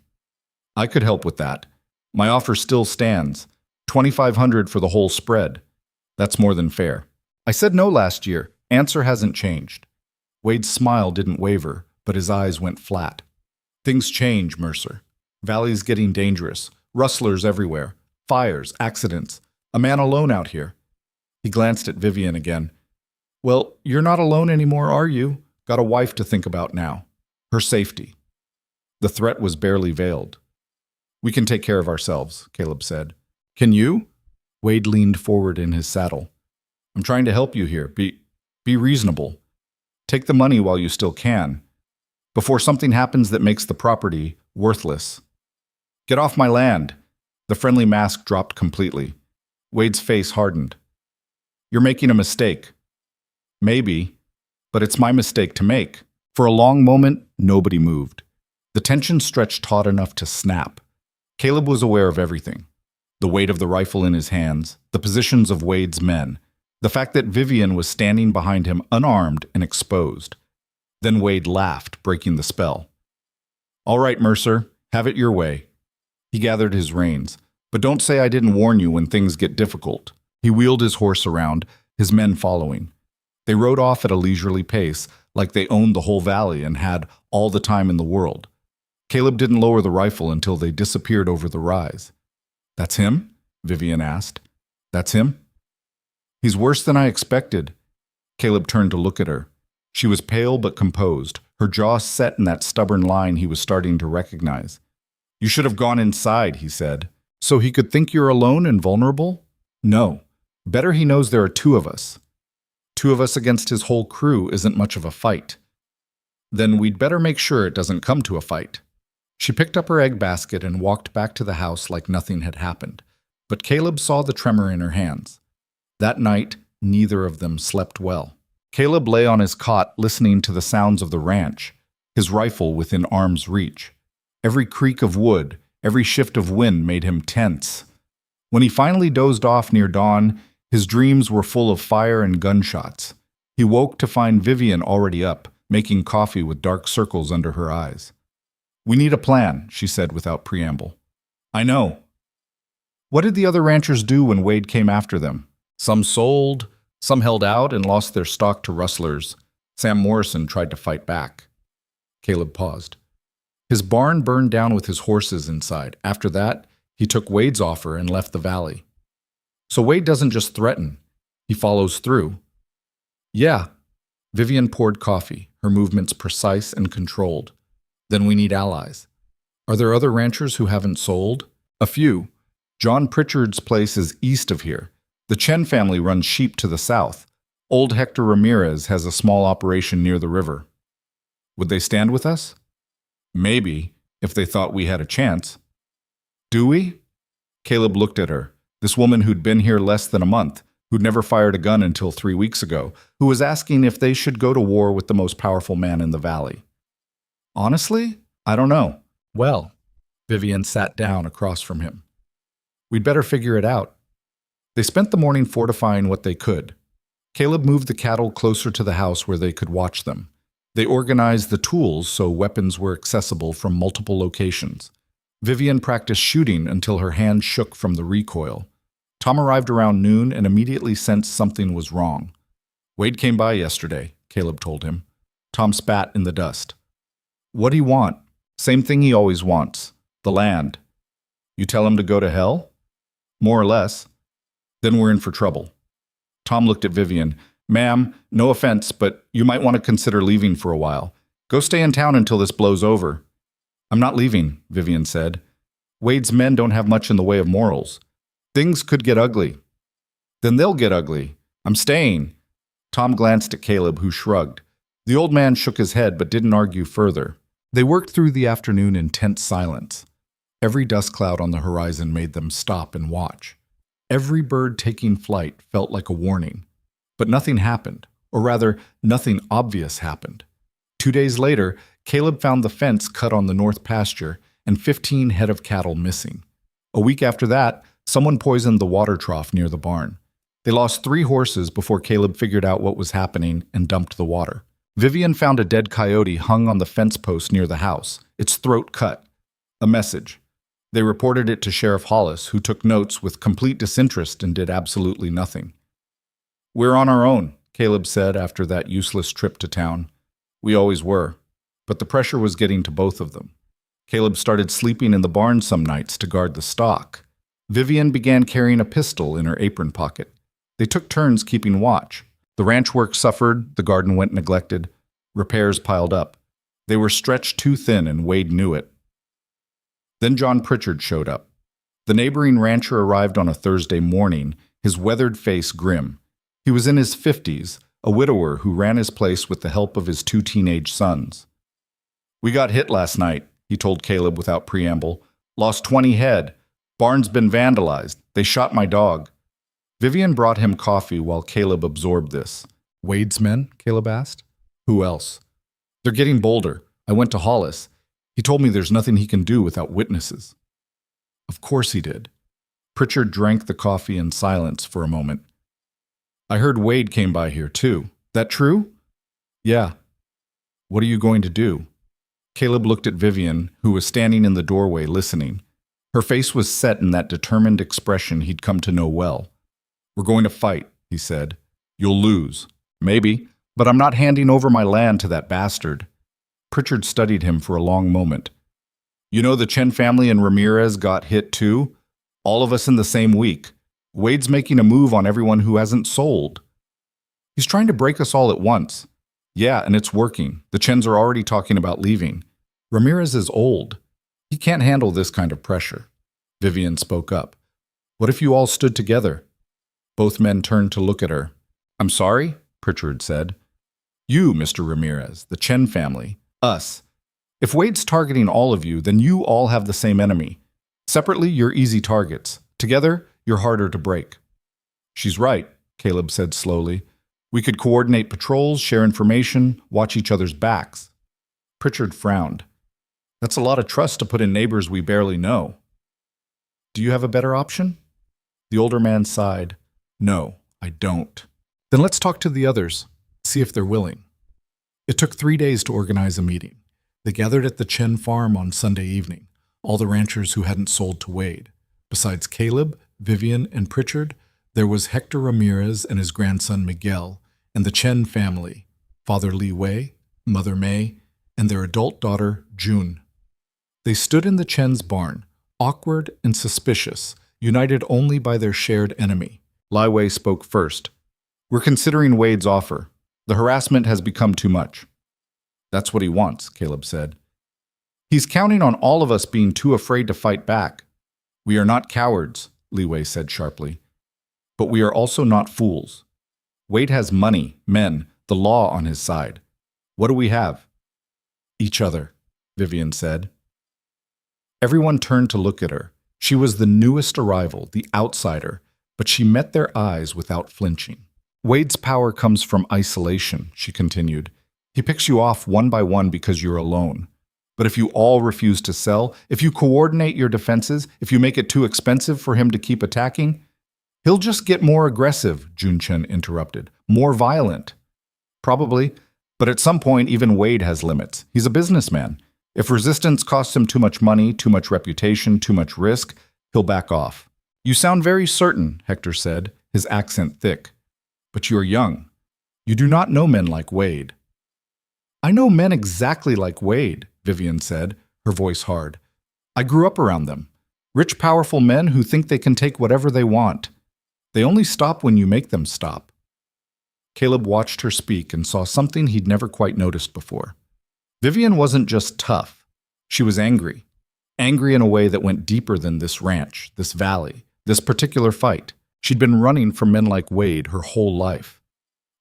"I could help with that. My offer still stands. $2,500 for the whole spread. That's more than fair." "I said no last year. Answer hasn't changed." Wade's smile didn't waver, but his eyes went flat. "Things change, Mercer. Valley's getting dangerous. Rustlers everywhere. Fires, accidents. A man alone out here." He glanced at Vivian again. "Well, you're not alone anymore, are you? Got a wife to think about now. Her safety." The threat was barely veiled. "We can take care of ourselves," Caleb said. "Can you?" Wade leaned forward in his saddle. "I'm trying to help you here. Be reasonable. Take the money while you still can, before something happens that makes the property worthless." "Get off my land." The friendly mask dropped completely. Wade's face hardened. "You're making a mistake." "Maybe, but it's my mistake to make." For a long moment, nobody moved. The tension stretched taut enough to snap. Caleb was aware of everything. The weight of the rifle in his hands, the positions of Wade's men, the fact that Vivian was standing behind him unarmed and exposed. Then Wade laughed, breaking the spell. "All right, Mercer, have it your way." He gathered his reins. "But don't say I didn't warn you when things get difficult." He wheeled his horse around, his men following. They rode off at a leisurely pace, like they owned the whole valley and had all the time in the world. Caleb didn't lower the rifle until they disappeared over the rise. "That's him?" Vivian asked. "That's him?" "He's worse than I expected." Caleb turned to look at her. She was pale but composed, her jaw set in that stubborn line he was starting to recognize. "You should have gone inside," he said. "So he could think you're alone and vulnerable?" "No. Better he knows there are 2 of us. 2 of us against his whole crew isn't much of a fight." "Then we'd better make sure it doesn't come to a fight." She picked up her egg basket and walked back to the house like nothing had happened, but Caleb saw the tremor in her hands. That night, neither of them slept well. Caleb lay on his cot listening to the sounds of the ranch, his rifle within arm's reach. Every creak of wood, every shift of wind made him tense. When he finally dozed off near dawn, his dreams were full of fire and gunshots. He woke to find Vivian already up, making coffee with dark circles under her eyes. "We need a plan," she said without preamble. "I know." "What did the other ranchers do when Wade came after them?" "Some sold, some held out and lost their stock to rustlers. Sam Morrison tried to fight back." Caleb paused. "His barn burned down with his horses inside. After that, he took Wade's offer and left the valley." "So Wade doesn't just threaten, he follows through." "Yeah." Vivian poured coffee, her movements precise and controlled. "Then we need allies." "Are there other ranchers who haven't sold?" "A few. John Pritchard's place is east of here. The Chen family runs sheep to the south. Old Hector Ramirez has a small operation near the river." "Would they stand with us?" "Maybe, if they thought we had a chance." "Do we?" Caleb looked at her, this woman who'd been here less than a month, who'd never fired a gun until 3 weeks ago, who was asking if they should go to war with the most powerful man in the valley. "Honestly, I don't know." "Well," Vivian sat down across from him. "We'd better figure it out." They spent the morning fortifying what they could. Caleb moved the cattle closer to the house where they could watch them. They organized the tools so weapons were accessible from multiple locations. Vivian practiced shooting until her hand shook from the recoil. Tom arrived around noon and immediately sensed something was wrong. Wade came by yesterday, Caleb told him. Tom spat in the dust. What'd he want? Same thing he always wants. The land. You tell him to go to hell? More or less. Then we're in for trouble. Tom looked at Vivian. Ma'am, no offense, but you might want to consider leaving for a while. Go stay in town until this blows over. I'm not leaving, Vivian said. Wade's men don't have much in the way of morals. Things could get ugly. Then they'll get ugly. I'm staying. Tom glanced at Caleb, who shrugged. The old man shook his head but didn't argue further. They worked through the afternoon in tense silence. Every dust cloud on the horizon made them stop and watch. Every bird taking flight felt like a warning. But nothing happened, or rather, nothing obvious happened. 2 days later, Caleb found the fence cut on the north pasture and 15 head of cattle missing. A week after that, someone poisoned the water trough near the barn. They lost 3 horses before Caleb figured out what was happening and dumped the water. Vivian found a dead coyote hung on the fence post near the house, its throat cut. A message. They reported it to Sheriff Hollis, who took notes with complete disinterest and did absolutely nothing. We're on our own, Caleb said after that useless trip to town. We always were. But the pressure was getting to both of them. Caleb started sleeping in the barn some nights to guard the stock. Vivian began carrying a pistol in her apron pocket. They took turns keeping watch. The ranch work suffered, the garden went neglected. Repairs piled up. They were stretched too thin, and Wade knew it. Then John Pritchard showed up. The neighboring rancher arrived on a Thursday morning, his weathered face grim. He was in his 50s, a widower who ran his place with the help of his 2 teenage sons. We got hit last night, he told Caleb without preamble. Lost 20 head. Barn's been vandalized. They shot my dog. Vivian brought him coffee while Caleb absorbed this. Wade's men? Caleb asked. Who else? They're getting bolder. I went to Hollis. He told me there's nothing he can do without witnesses. Of course he did. Pritchard drank the coffee in silence for a moment. I heard Wade came by here too. That true? Yeah. What are you going to do? Caleb looked at Vivian, who was standing in the doorway listening. Her face was set in that determined expression he'd come to know well. We're going to fight, he said. You'll lose. Maybe, but I'm not handing over my land to that bastard. Pritchard studied him for a long moment. You know the Chen family and Ramirez got hit too? All of us in the same week. Wade's making a move on everyone who hasn't sold. He's trying to break us all at once. Yeah, and it's working. The Chens are already talking about leaving. Ramirez is old. He can't handle this kind of pressure. Vivian spoke up. What if you all stood together? Both men turned to look at her. I'm sorry, Pritchard said. You, Mr. Ramirez, the Chen family, us. If Wade's targeting all of you, then you all have the same enemy. Separately, you're easy targets. Together, you're harder to break. She's right, Caleb said slowly. We could coordinate patrols, share information, watch each other's backs. Pritchard frowned. That's a lot of trust to put in neighbors we barely know. Do you have a better option? The older man sighed. No, I don't. Then let's talk to the others, see if they're willing. It took 3 days to organize a meeting. They gathered at the Chen farm on Sunday evening, all the ranchers who hadn't sold to Wade. Besides Caleb, Vivian, and Pritchard, there was Hector Ramirez and his grandson Miguel, and the Chen family, Father Li Wei, Mother May, and their adult daughter, June. They stood in the Chen's barn, awkward and suspicious, united only by their shared enemy. Li Wei spoke first. We're considering Wade's offer. The harassment has become too much. That's what he wants, Caleb said. He's counting on all of us being too afraid to fight back. We are not cowards, Li Wei said sharply. But we are also not fools. Wade has money, men, the law on his side. What do we have? Each other, Vivian said. Everyone turned to look at her. She was the newest arrival, the outsider, but she met their eyes without flinching. Wade's power comes from isolation, she continued. He picks you off one by one because you're alone. But if you all refuse to sell, if you coordinate your defenses, if you make it too expensive for him to keep attacking, he'll just get more aggressive, Jun Chen interrupted. More violent. Probably, but at some point even Wade has limits. He's a businessman. If resistance costs him too much money, too much reputation, too much risk, he'll back off. You sound very certain, Hector said, his accent thick. But you are young. You do not know men like Wade. I know men exactly like Wade, Vivian said, her voice hard. I grew up around them. Rich, powerful men who think they can take whatever they want. They only stop when you make them stop. Caleb watched her speak and saw something he'd never quite noticed before. Vivian wasn't just tough. She was angry. Angry in a way that went deeper than this ranch, this valley, this particular fight. She'd been running from men like Wade her whole life.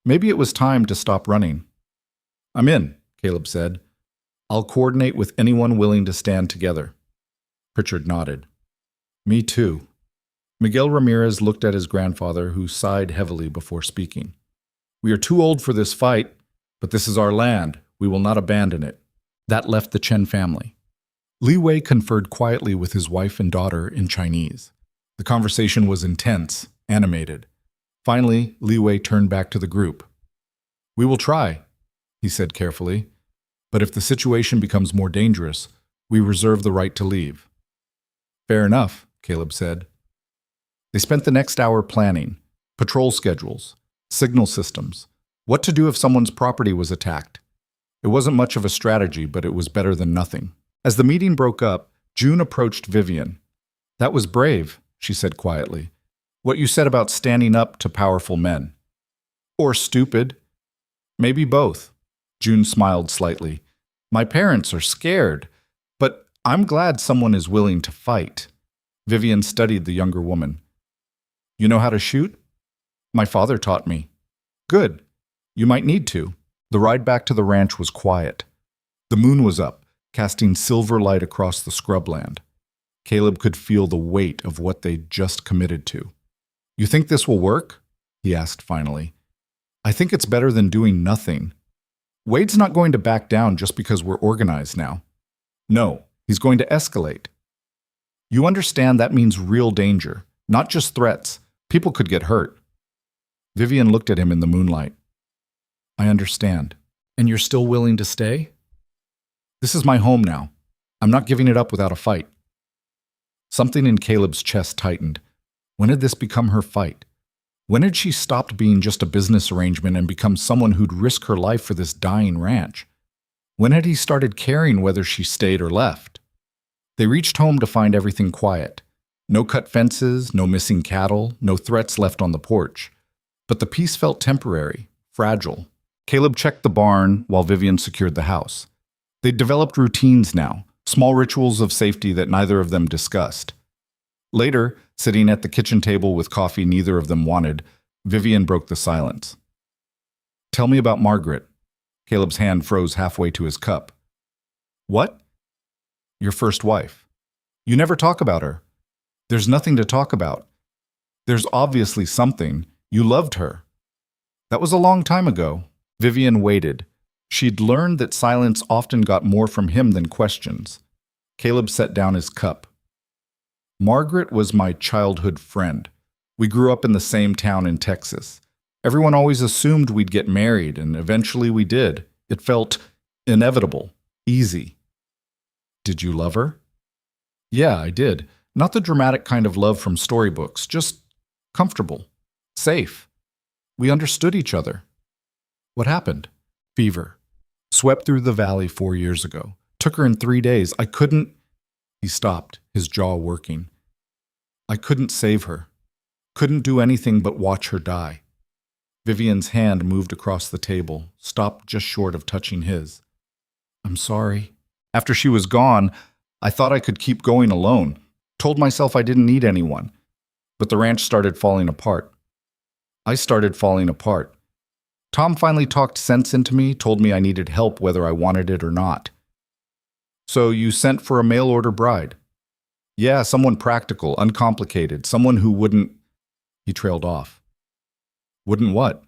Maybe it was time to stop running. I'm in, Caleb said. I'll coordinate with anyone willing to stand together. Pritchard nodded. Me too. Miguel Ramirez looked at his grandfather, who sighed heavily before speaking. We are too old for this fight, but this is our land. We will not abandon it. That left the Chen family. Li Wei conferred quietly with his wife and daughter in Chinese. The conversation was intense, animated. Finally, Li Wei turned back to the group. We will try, he said carefully, but if the situation becomes more dangerous, we reserve the right to leave. Fair enough, Caleb said. They spent the next hour planning, patrol schedules, signal systems, what to do if someone's property was attacked. It wasn't much of a strategy, but it was better than nothing. As the meeting broke up, June approached Vivian. That was brave, she said quietly. What you said about standing up to powerful men. Or stupid. Maybe both. June smiled slightly. My parents are scared, but I'm glad someone is willing to fight. Vivian studied the younger woman. You know how to shoot? My father taught me. Good. You might need to. The ride back to the ranch was quiet. The moon was up, casting silver light across the scrubland. Caleb could feel the weight of what they'd just committed to. You think this will work? He asked finally. I think it's better than doing nothing. Wade's not going to back down just because we're organized now. No, he's going to escalate. You understand that means real danger, not just threats. People could get hurt. Vivian looked at him in the moonlight. I understand. And you're still willing to stay? This is my home now. I'm not giving it up without a fight. Something in Caleb's chest tightened. When had this become her fight? When had she stopped being just a business arrangement and become someone who'd risk her life for this dying ranch? When had he started caring whether she stayed or left? They reached home to find everything quiet. No cut fences, no missing cattle, no threats left on the porch. But the peace felt temporary, fragile. Caleb checked the barn while Vivian secured the house. They'd developed routines now, small rituals of safety that neither of them discussed. Later, sitting at the kitchen table with coffee neither of them wanted, Vivian broke the silence. Tell me about Margaret. Caleb's hand froze halfway to his cup. What? Your first wife. You never talk about her. There's nothing to talk about. There's obviously something. You loved her. That was a long time ago. Vivian waited. She'd learned that silence often got more from him than questions. Caleb set down his cup. Margaret was my childhood friend. We grew up in the same town in Texas. Everyone always assumed we'd get married, and eventually we did. It felt inevitable, easy. Did you love her? Yeah, I did. Not the dramatic kind of love from storybooks, just comfortable, safe. We understood each other. What happened? Fever. Swept through the valley 4 years ago. Took her in 3 days. I couldn't... He stopped, his jaw working. I couldn't save her. Couldn't do anything but watch her die. Vivian's hand moved across the table, stopped just short of touching his. I'm sorry. After she was gone, I thought I could keep going alone. Told myself I didn't need anyone. But the ranch started falling apart. I started falling apart. Tom finally talked sense into me, told me I needed help whether I wanted it or not. So you sent for a mail-order bride? Yeah, someone practical, uncomplicated, someone who wouldn't... He trailed off. Wouldn't what?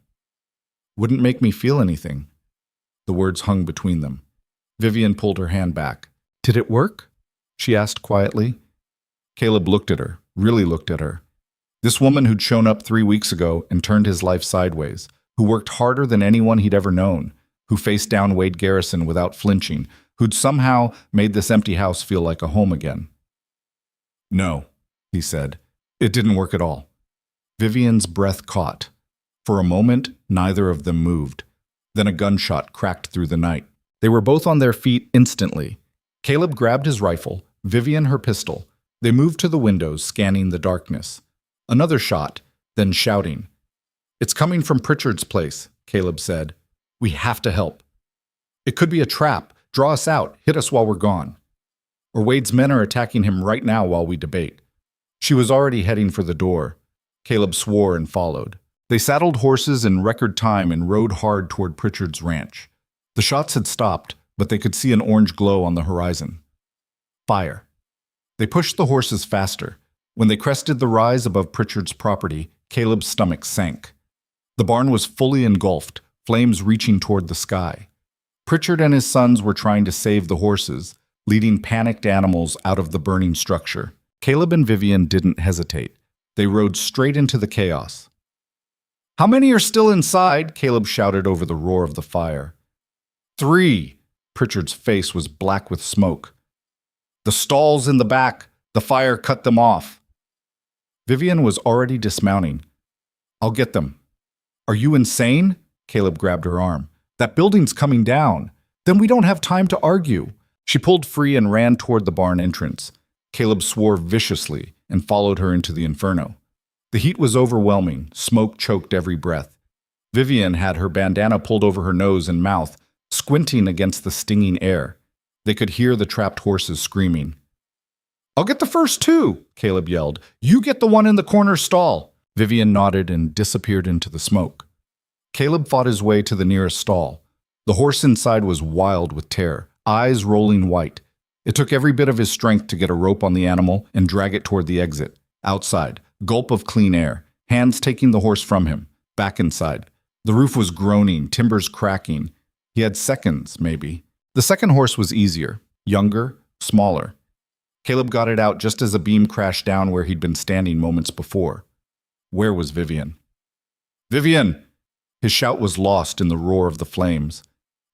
Wouldn't make me feel anything. The words hung between them. Vivian pulled her hand back. Did it work? She asked quietly. Caleb looked at her, really looked at her. This woman who'd shown up 3 weeks ago and turned his life sideways, who worked harder than anyone he'd ever known, who faced down Wade Garrison without flinching, who'd somehow made this empty house feel like a home again. "No," he said. "It didn't work at all." Vivian's breath caught. For a moment, neither of them moved. Then a gunshot cracked through the night. They were both on their feet instantly. Caleb grabbed his rifle, Vivian her pistol. They moved to the windows, scanning the darkness. Another shot, then shouting. "It's coming from Pritchard's place," Caleb said. "We have to help." "It could be a trap. Draw us out. Hit us while we're gone." "Or Wade's men are attacking him right now while we debate." She was already heading for the door. Caleb swore and followed. They saddled horses in record time and rode hard toward Pritchard's ranch. The shots had stopped, but they could see an orange glow on the horizon. Fire. They pushed the horses faster. When they crested the rise above Pritchard's property, Caleb's stomach sank. The barn was fully engulfed, flames reaching toward the sky. Pritchard and his sons were trying to save the horses, leading panicked animals out of the burning structure. Caleb and Vivian didn't hesitate. They rode straight into the chaos. "How many are still inside?" Caleb shouted over the roar of the fire. "3." Pritchard's face was black with smoke. "The stalls in the back. The fire cut them off." Vivian was already dismounting. "I'll get them." "Are you insane?" Caleb grabbed her arm. "That building's coming down. Then we don't have time to argue." She pulled free and ran toward the barn entrance. Caleb swore viciously and followed her into the inferno. The heat was overwhelming. Smoke choked every breath. Vivian had her bandana pulled over her nose and mouth, squinting against the stinging air. They could hear the trapped horses screaming. "I'll get the first two," Caleb yelled. "You get the one in the corner stall." Vivian nodded and disappeared into the smoke. Caleb fought his way to the nearest stall. The horse inside was wild with terror, eyes rolling white. It took every bit of his strength to get a rope on the animal and drag it toward the exit. Outside, gulp of clean air, hands taking the horse from him. Back inside. The roof was groaning, timbers cracking. He had seconds, maybe. The second horse was easier, younger, smaller. Caleb got it out just as a beam crashed down where he'd been standing moments before. Where was Vivian? "Vivian!" His shout was lost in the roar of the flames.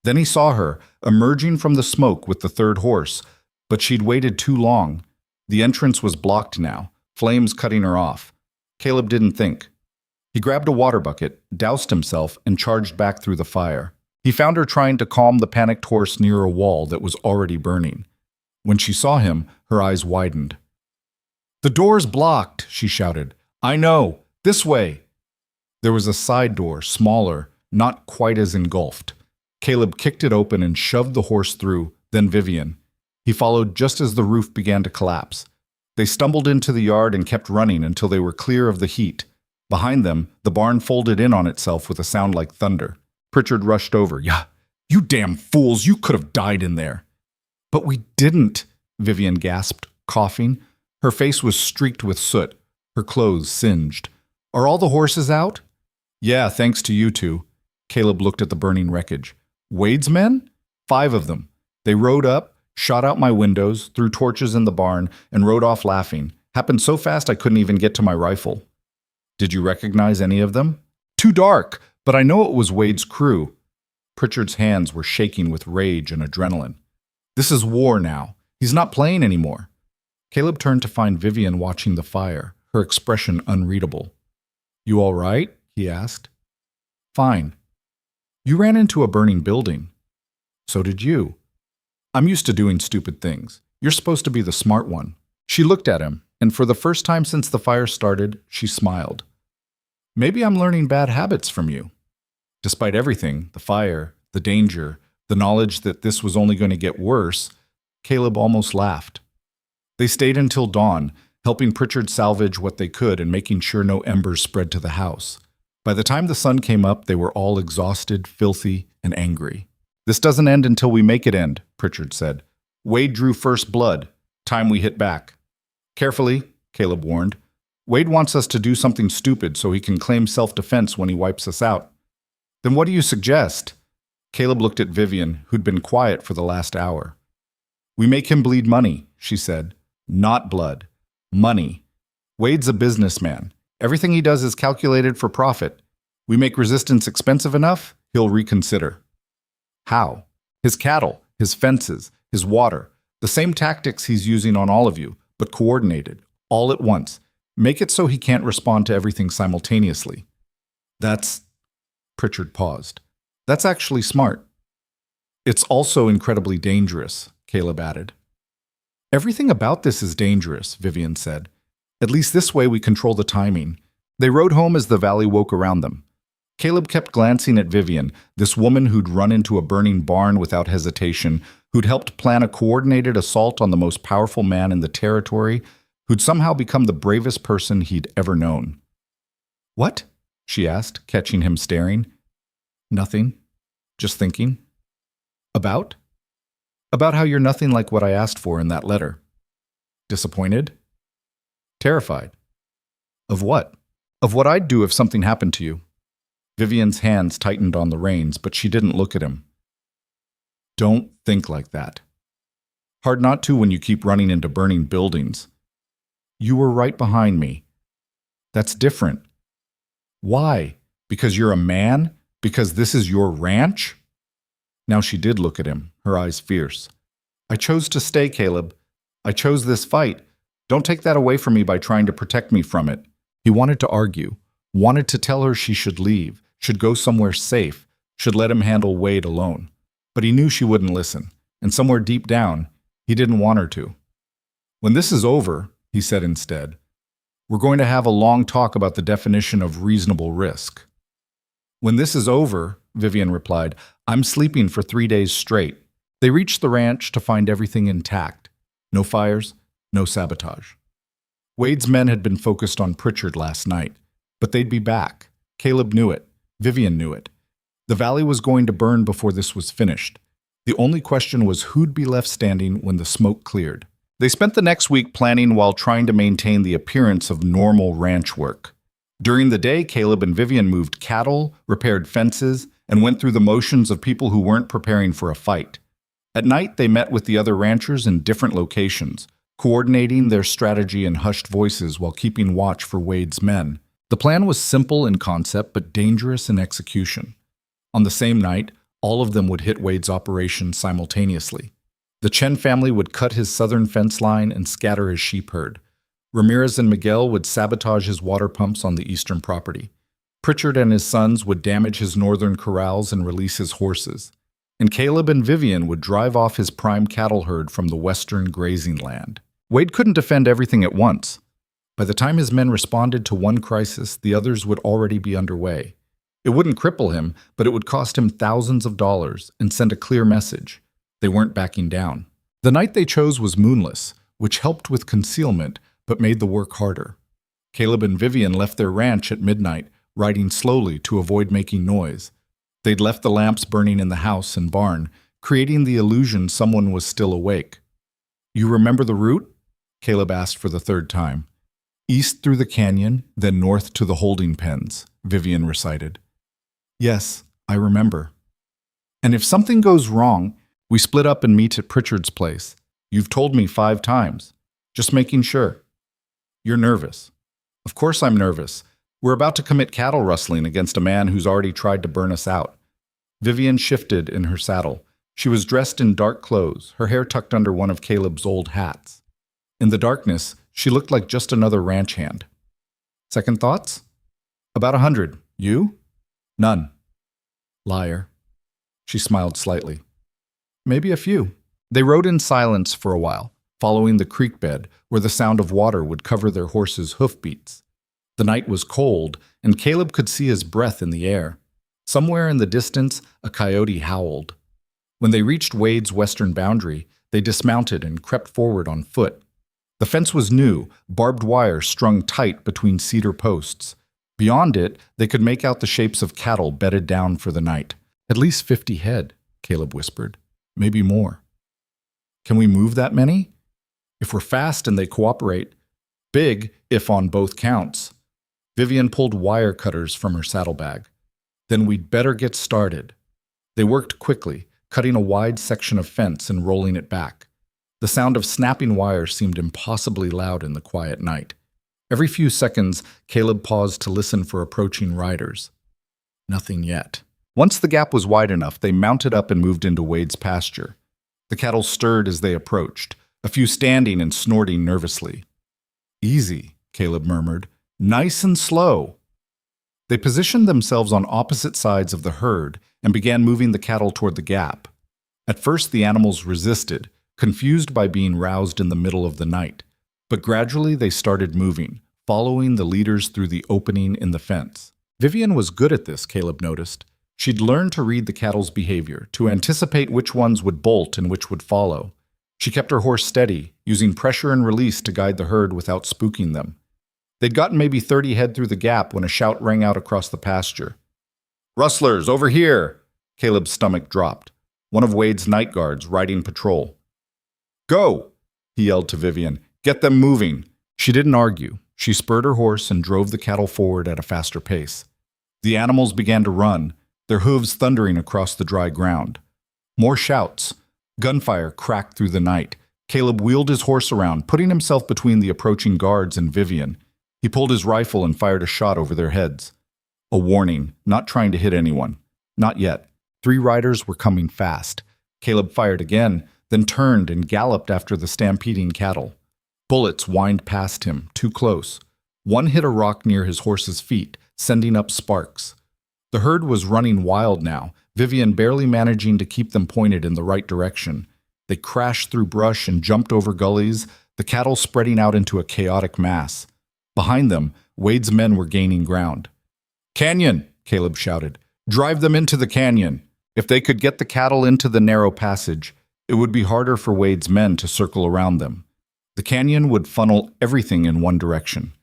Then he saw her, emerging from the smoke with the third horse, but she'd waited too long. The entrance was blocked now, flames cutting her off. Caleb didn't think. He grabbed a water bucket, doused himself, and charged back through the fire. He found her trying to calm the panicked horse near a wall that was already burning. When she saw him, her eyes widened. "The door's blocked," she shouted. "I know. This way." There was a side door, smaller, not quite as engulfed. Caleb kicked it open and shoved the horse through, then Vivian. He followed just as the roof began to collapse. They stumbled into the yard and kept running until they were clear of the heat. Behind them, the barn folded in on itself with a sound like thunder. Pritchard rushed over. "Yeah, you damn fools, you could have died in there." "But we didn't," Vivian gasped, coughing. Her face was streaked with soot, her clothes singed. "Are all the horses out?" "Yeah, thanks to you two." Caleb looked at the burning wreckage. "Wade's men?" "5 of them. They rode up, shot out my windows, threw torches in the barn, and rode off laughing. Happened so fast I couldn't even get to my rifle." "Did you recognize any of them?" "Too dark, but I know it was Wade's crew." Pritchard's hands were shaking with rage and adrenaline. "This is war now. He's not playing anymore." Caleb turned to find Vivian watching the fire, her expression unreadable. "You all right?" he asked. "Fine." "You ran into a burning building." "So did you." "I'm used to doing stupid things. You're supposed to be the smart one." She looked at him, and for the first time since the fire started, she smiled. "Maybe I'm learning bad habits from you." Despite everything, the fire, the danger, the knowledge that this was only going to get worse, Caleb almost laughed. They stayed until dawn, helping Pritchard salvage what they could and making sure no embers spread to the house. By the time the sun came up, they were all exhausted, filthy, and angry. "This doesn't end until we make it end," Pritchard said. "Wade drew first blood. Time we hit back." "Carefully," Caleb warned. "Wade wants us to do something stupid so he can claim self-defense when he wipes us out." "Then what do you suggest?" Caleb looked at Vivian, who'd been quiet for the last hour. "We make him bleed money," she said. "Not blood. Money. Wade's a businessman. Everything he does is calculated for profit. We make resistance expensive enough, he'll reconsider." "How?" "His cattle. his fences, his water. The same tactics he's using on all of you, but coordinated, all at once. Make it so he can't respond to everything simultaneously. That's... Pritchard paused. That's actually smart. It's also incredibly dangerous, Caleb added. Everything about this is dangerous, Vivian said. At least this way we control the timing. They rode home as the valley woke around them. Caleb kept glancing at Vivian, this woman who'd run into a burning barn without hesitation, who'd helped plan a coordinated assault on the most powerful man in the territory, who'd somehow become the bravest person he'd ever known. What? She asked, catching him staring. Nothing. Just thinking. About? About how you're nothing like what I asked for in that letter. Disappointed? Terrified. Of what? Of what I'd do if something happened to you. Vivian's hands tightened on the reins, but she didn't look at him. Don't think like that. Hard not to when you keep running into burning buildings. You were right behind me. That's different. Why? Because you're a man? Because this is your ranch? Now she did look at him, her eyes fierce. I chose to stay, Caleb. I chose this fight. Don't take that away from me by trying to protect me from it. He wanted to argue, wanted to tell her she should leave, should go somewhere safe, should let him handle Wade alone. But he knew she wouldn't listen, and somewhere deep down, he didn't want her to. When this is over, he said instead, we're going to have a long talk about the definition of reasonable risk. When this is over, Vivian replied, I'm sleeping for 3 days straight. They reached the ranch to find everything intact. No fires, no sabotage. Wade's men had been focused on Pritchard last night, but they'd be back. Caleb knew it. Vivian knew it. The valley was going to burn before this was finished. The only question was who'd be left standing when the smoke cleared. They spent the next week planning while trying to maintain the appearance of normal ranch work. During the day, Caleb and Vivian moved cattle, repaired fences, and went through the motions of people who weren't preparing for a fight. At night, they met with the other ranchers in different locations, coordinating their strategy in hushed voices while keeping watch for Wade's men. The plan was simple in concept but dangerous in execution. On the same night, all of them would hit Wade's operation simultaneously. The Chen family would cut his southern fence line and scatter his sheep herd. Ramirez and Miguel would sabotage his water pumps on the eastern property. Pritchard and his sons would damage his northern corrals and release his horses. And Caleb and Vivian would drive off his prime cattle herd from the western grazing land. Wade couldn't defend everything at once. By the time his men responded to one crisis, the others would already be underway. It wouldn't cripple him, but it would cost him thousands of dollars and send a clear message. They weren't backing down. The night they chose was moonless, which helped with concealment, but made the work harder. Caleb and Vivian left their ranch at midnight, riding slowly to avoid making noise. They'd left the lamps burning in the house and barn, creating the illusion someone was still awake. You remember the route? Caleb asked for the third time. East through the canyon, then north to the holding pens, Vivian recited. Yes, I remember. And if something goes wrong, we split up and meet at Pritchard's place. You've told me 5 times. Just making sure. You're nervous. Of course I'm nervous. We're about to commit cattle rustling against a man who's already tried to burn us out. Vivian shifted in her saddle. She was dressed in dark clothes, her hair tucked under one of Caleb's old hats. In the darkness, she looked like just another ranch hand. Second thoughts? About 100. You? None. Liar. She smiled slightly. Maybe a few. They rode in silence for a while, following the creek bed where the sound of water would cover their horses' hoofbeats. The night was cold, and Caleb could see his breath in the air. Somewhere in the distance, a coyote howled. When they reached Wade's western boundary, they dismounted and crept forward on foot. The fence was new, barbed wire strung tight between cedar posts. Beyond it, they could make out the shapes of cattle bedded down for the night. At least 50 head, Caleb whispered. Maybe more. Can we move that many? If we're fast and they cooperate. Big, if on both counts. Vivian pulled wire cutters from her saddlebag. Then we'd better get started. They worked quickly, cutting a wide section of fence and rolling it back. The sound of snapping wire seemed impossibly loud in the quiet night. Every few seconds, Caleb paused to listen for approaching riders. Nothing yet. Once the gap was wide enough, they mounted up and moved into Wade's pasture. The cattle stirred as they approached, a few standing and snorting nervously. "Easy," Caleb murmured. "Nice and slow." They positioned themselves on opposite sides of the herd and began moving the cattle toward the gap. At first the animals resisted, confused by being roused in the middle of the night, but gradually they started moving, following the leaders through the opening in the fence. Vivian was good at this, Caleb noticed. She'd learned to read the cattle's behavior, to anticipate which ones would bolt and which would follow. She kept her horse steady, using pressure and release to guide the herd without spooking them. They'd gotten maybe 30 head through the gap when a shout rang out across the pasture. "Rustlers, over here!" Caleb's stomach dropped. One of Wade's night guards riding patrol. "Go!" he yelled to Vivian. "Get them moving!" She didn't argue. She spurred her horse and drove the cattle forward at a faster pace. The animals began to run, their hooves thundering across the dry ground. More shouts. Gunfire cracked through the night. Caleb wheeled his horse around, putting himself between the approaching guards and Vivian. He pulled his rifle and fired a shot over their heads. A warning, not trying to hit anyone. Not yet. 3 riders were coming fast. Caleb fired again, then turned and galloped after the stampeding cattle. Bullets whined past him, too close. One hit a rock near his horse's feet, sending up sparks. The herd was running wild now, Vivian barely managing to keep them pointed in the right direction. They crashed through brush and jumped over gullies, the cattle spreading out into a chaotic mass. Behind them, Wade's men were gaining ground. "Canyon!" Caleb shouted. "Drive them into the canyon!" If they could get the cattle into the narrow passage, it would be harder for Wade's men to circle around them. The canyon would funnel everything in one direction.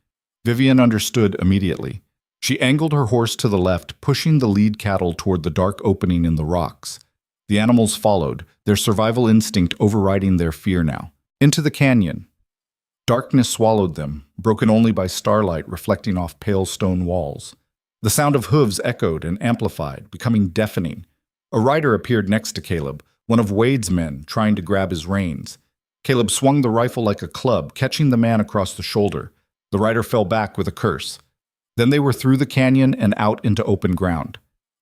Vivian understood immediately. She angled her horse to the left, pushing the lead cattle toward the dark opening in the rocks. The animals followed, their survival instinct overriding their fear now. Into the canyon. Darkness swallowed them, broken only by starlight reflecting off pale stone walls. The sound of hooves echoed and amplified, becoming deafening. A rider appeared next to Caleb, one of Wade's men, trying to grab his reins. Caleb swung the rifle like a club, catching the man across the shoulder. The rider fell back with a curse. Then they were through the canyon and out into open ground.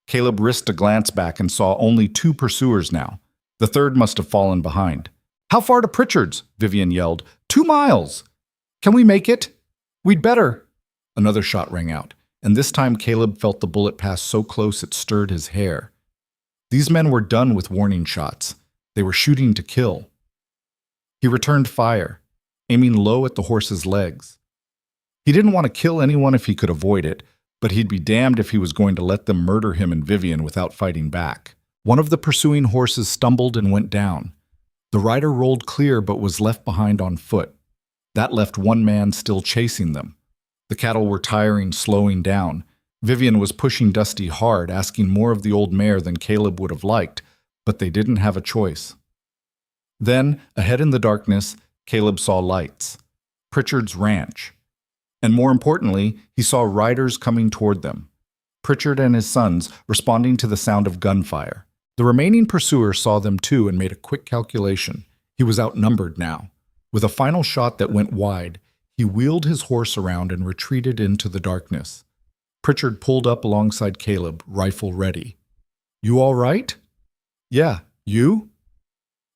Caleb risked a glance back and saw only 2 pursuers now. The third must have fallen behind. "How far to Pritchard's?" Vivian yelled. 2 miles! Can we make it? We'd better. Another shot rang out, and this time Caleb felt the bullet pass so close it stirred his hair. These men were done with warning shots. They were shooting to kill. He returned fire, aiming low at the horse's legs. He didn't want to kill anyone if he could avoid it, but he'd be damned if he was going to let them murder him and Vivian without fighting back. One of the pursuing horses stumbled and went down. The rider rolled clear but was left behind on foot. That left one man still chasing them. The cattle were tiring, slowing down. Vivian was pushing Dusty hard, asking more of the old mare than Caleb would have liked, but they didn't have a choice. Then, ahead in the darkness, Caleb saw lights. Pritchard's ranch. And more importantly, he saw riders coming toward them. Pritchard and his sons responding to the sound of gunfire. The remaining pursuer saw them too and made a quick calculation. He was outnumbered now. With a final shot that went wide, he wheeled his horse around and retreated into the darkness. Pritchard pulled up alongside Caleb, rifle ready. "You all right?" "Yeah, you?"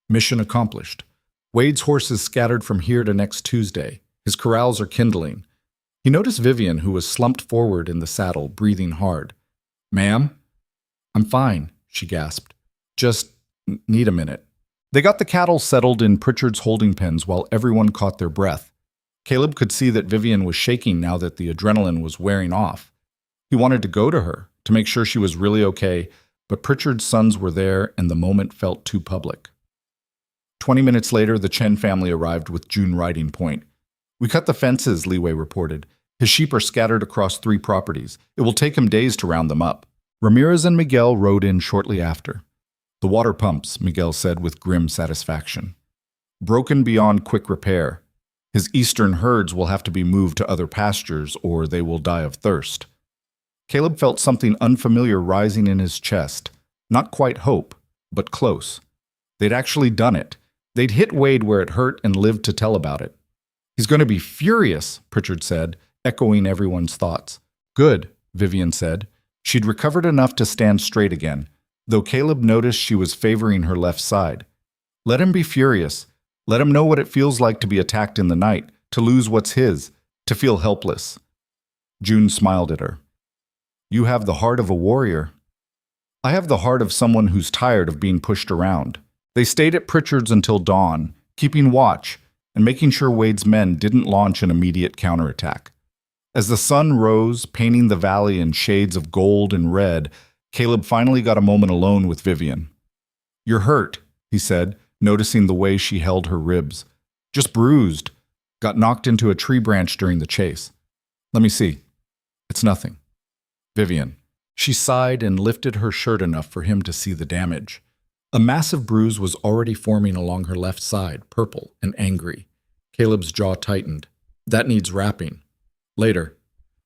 Mission accomplished. Wade's horses scattered from here to next Tuesday. His corrals are kindling. He noticed Vivian, who was slumped forward in the saddle, breathing hard. "Ma'am?" "I'm fine," she gasped. "Just need a minute." They got the cattle settled in Pritchard's holding pens while everyone caught their breath. Caleb could see that Vivian was shaking now that the adrenaline was wearing off. He wanted to go to her, to make sure she was really okay, but Pritchard's sons were there and the moment felt too public. 20 minutes later, the Chen family arrived with June riding point. "We cut the fences," Liwei reported. "His sheep are scattered across 3 properties. It will take him days to round them up." Ramirez and Miguel rode in shortly after. "The water pumps," Miguel said with grim satisfaction. "Broken beyond quick repair. His eastern herds will have to be moved to other pastures or they will die of thirst." Caleb felt something unfamiliar rising in his chest. Not quite hope, but close. They'd actually done it. They'd hit Wade where it hurt and lived to tell about it. "He's going to be furious," Pritchard said, echoing everyone's thoughts. "Good," Vivian said. She'd recovered enough to stand straight again, though Caleb noticed she was favoring her left side. Let him be furious. Let him know what it feels like to be attacked in the night, to lose what's his, to feel helpless. June smiled at her. You have the heart of a warrior. I have the heart of someone who's tired of being pushed around. They stayed at Pritchard's until dawn, keeping watch and making sure Wade's men didn't launch an immediate counterattack. As the sun rose, painting the valley in shades of gold and red, Caleb finally got a moment alone with Vivian. You're hurt, he said, noticing the way she held her ribs. Just bruised. Got knocked into a tree branch during the chase. Let me see. It's nothing. Vivian. She sighed and lifted her shirt enough for him to see the damage. A massive bruise was already forming along her left side, purple and angry. Caleb's jaw tightened. That needs wrapping. Later.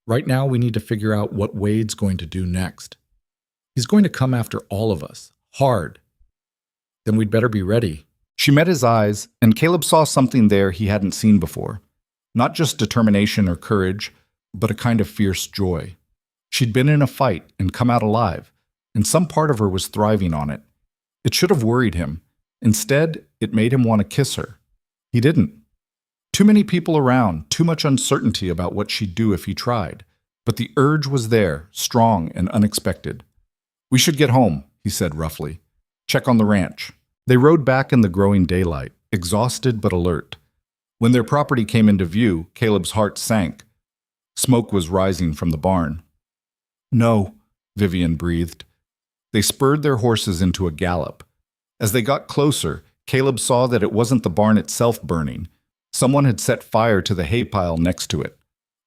Right now we need to figure out what Wade's going to do next. He's going to come after all of us. Hard. Then we'd better be ready. She met his eyes, and Caleb saw something there he hadn't seen before. Not just determination or courage, but a kind of fierce joy. She'd been in a fight and come out alive, and some part of her was thriving on it. It should have worried him. Instead, it made him want to kiss her. He didn't. Too many people around, too much uncertainty about what she'd do if he tried. But the urge was there, strong and unexpected. We should get home, he said roughly. Check on the ranch. They rode back in the growing daylight, exhausted but alert. When their property came into view, Caleb's heart sank. Smoke was rising from the barn. No, Vivian breathed. They spurred their horses into a gallop. As they got closer, Caleb saw that it wasn't the barn itself burning. Someone had set fire to the hay pile next to it.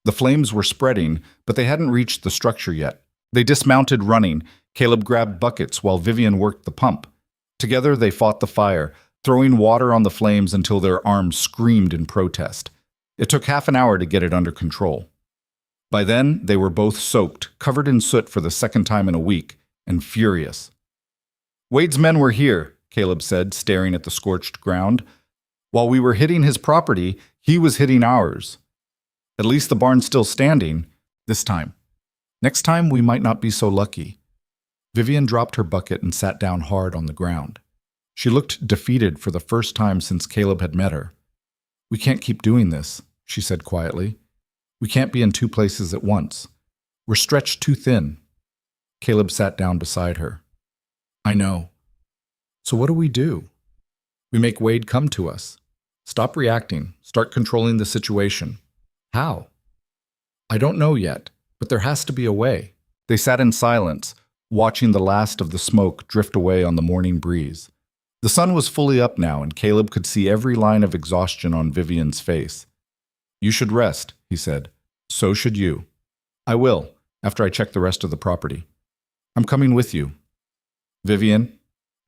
The flames were spreading, but they hadn't reached the structure yet. They dismounted running. Caleb grabbed buckets while Vivian worked the pump. Together they fought the fire, throwing water on the flames until their arms screamed in protest. It took half an hour to get it under control. By then, they were both soaked, covered in soot for the second time in a week, and furious. Wade's men were here, Caleb said, staring at the scorched ground. While we were hitting his property, he was hitting ours. At least the barn's still standing, this time. Next time, we might not be so lucky. Vivian dropped her bucket and sat down hard on the ground. She looked defeated for the first time since Caleb had met her. We can't keep doing this, she said quietly. We can't be in two places at once. We're stretched too thin. Caleb sat down beside her. I know. So what do? We make Wade come to us. Stop reacting. Start controlling the situation. How? I don't know yet, but there has to be a way. They sat in silence, watching the last of the smoke drift away on the morning breeze. The sun was fully up now, and Caleb could see every line of exhaustion on Vivian's face. You should rest, he said. So should you. I will, after I check the rest of the property. I'm coming with you. Vivian,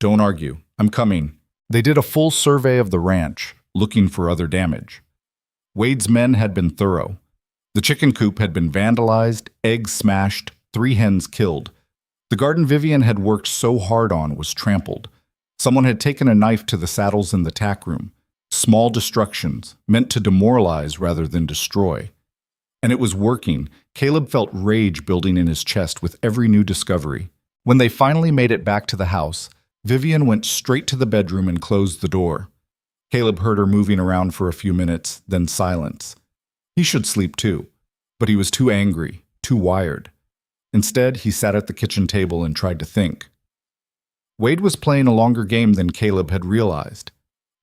don't argue. I'm coming. They did a full survey of the ranch, looking for other damage. Wade's men had been thorough. The chicken coop had been vandalized, eggs smashed, 3 hens killed. The garden Vivian had worked so hard on was trampled. Someone had taken a knife to the saddles in the tack room. Small destructions, meant to demoralize rather than destroy. And it was working. Caleb felt rage building in his chest with every new discovery. When they finally made it back to the house, Vivian went straight to the bedroom and closed the door. Caleb heard her moving around for a few minutes, then silence. He should sleep too, but he was too angry, too wired. Instead, he sat at the kitchen table and tried to think. Wade was playing a longer game than Caleb had realized.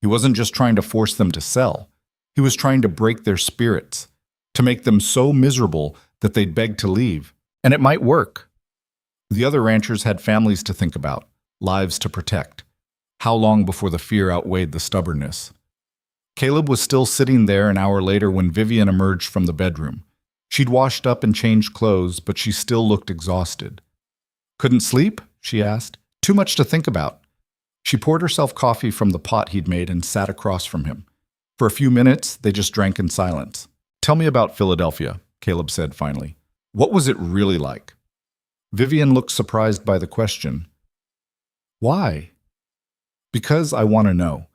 He wasn't just trying to force them to sell. He was trying to break their spirits, to make them so miserable that they'd beg to leave. And it might work. The other ranchers had families to think about, lives to protect. How long before the fear outweighed the stubbornness? Caleb was still sitting there an hour later when Vivian emerged from the bedroom. She'd washed up and changed clothes, but she still looked exhausted. Couldn't sleep? She asked. Too much to think about. She poured herself coffee from the pot he'd made and sat across from him. For a few minutes, they just drank in silence. Tell me about Philadelphia, Caleb said finally. What was it really like? Vivian looked surprised by the question. Why? Because I want to know.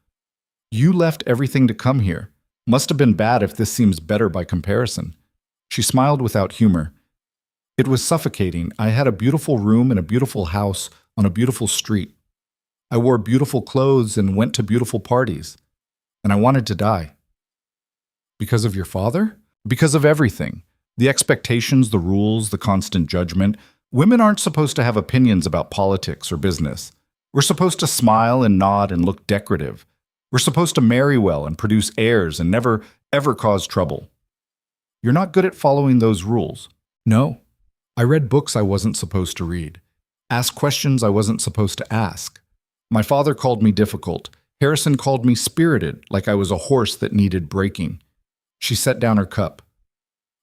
You left everything to come here. Must have been bad if this seems better by comparison. She smiled without humor. It was suffocating. I had a beautiful room in a beautiful house on a beautiful street. I wore beautiful clothes and went to beautiful parties. And I wanted to die. Because of your father? Because of everything. The expectations, the rules, the constant judgment. Women aren't supposed to have opinions about politics or business. We're supposed to smile and nod and look decorative. We're supposed to marry well and produce heirs and never, ever cause trouble. You're not good at following those rules. No. I read books I wasn't supposed to read. Asked questions I wasn't supposed to ask. My father called me difficult. Harrison called me spirited, like I was a horse that needed breaking. She set down her cup.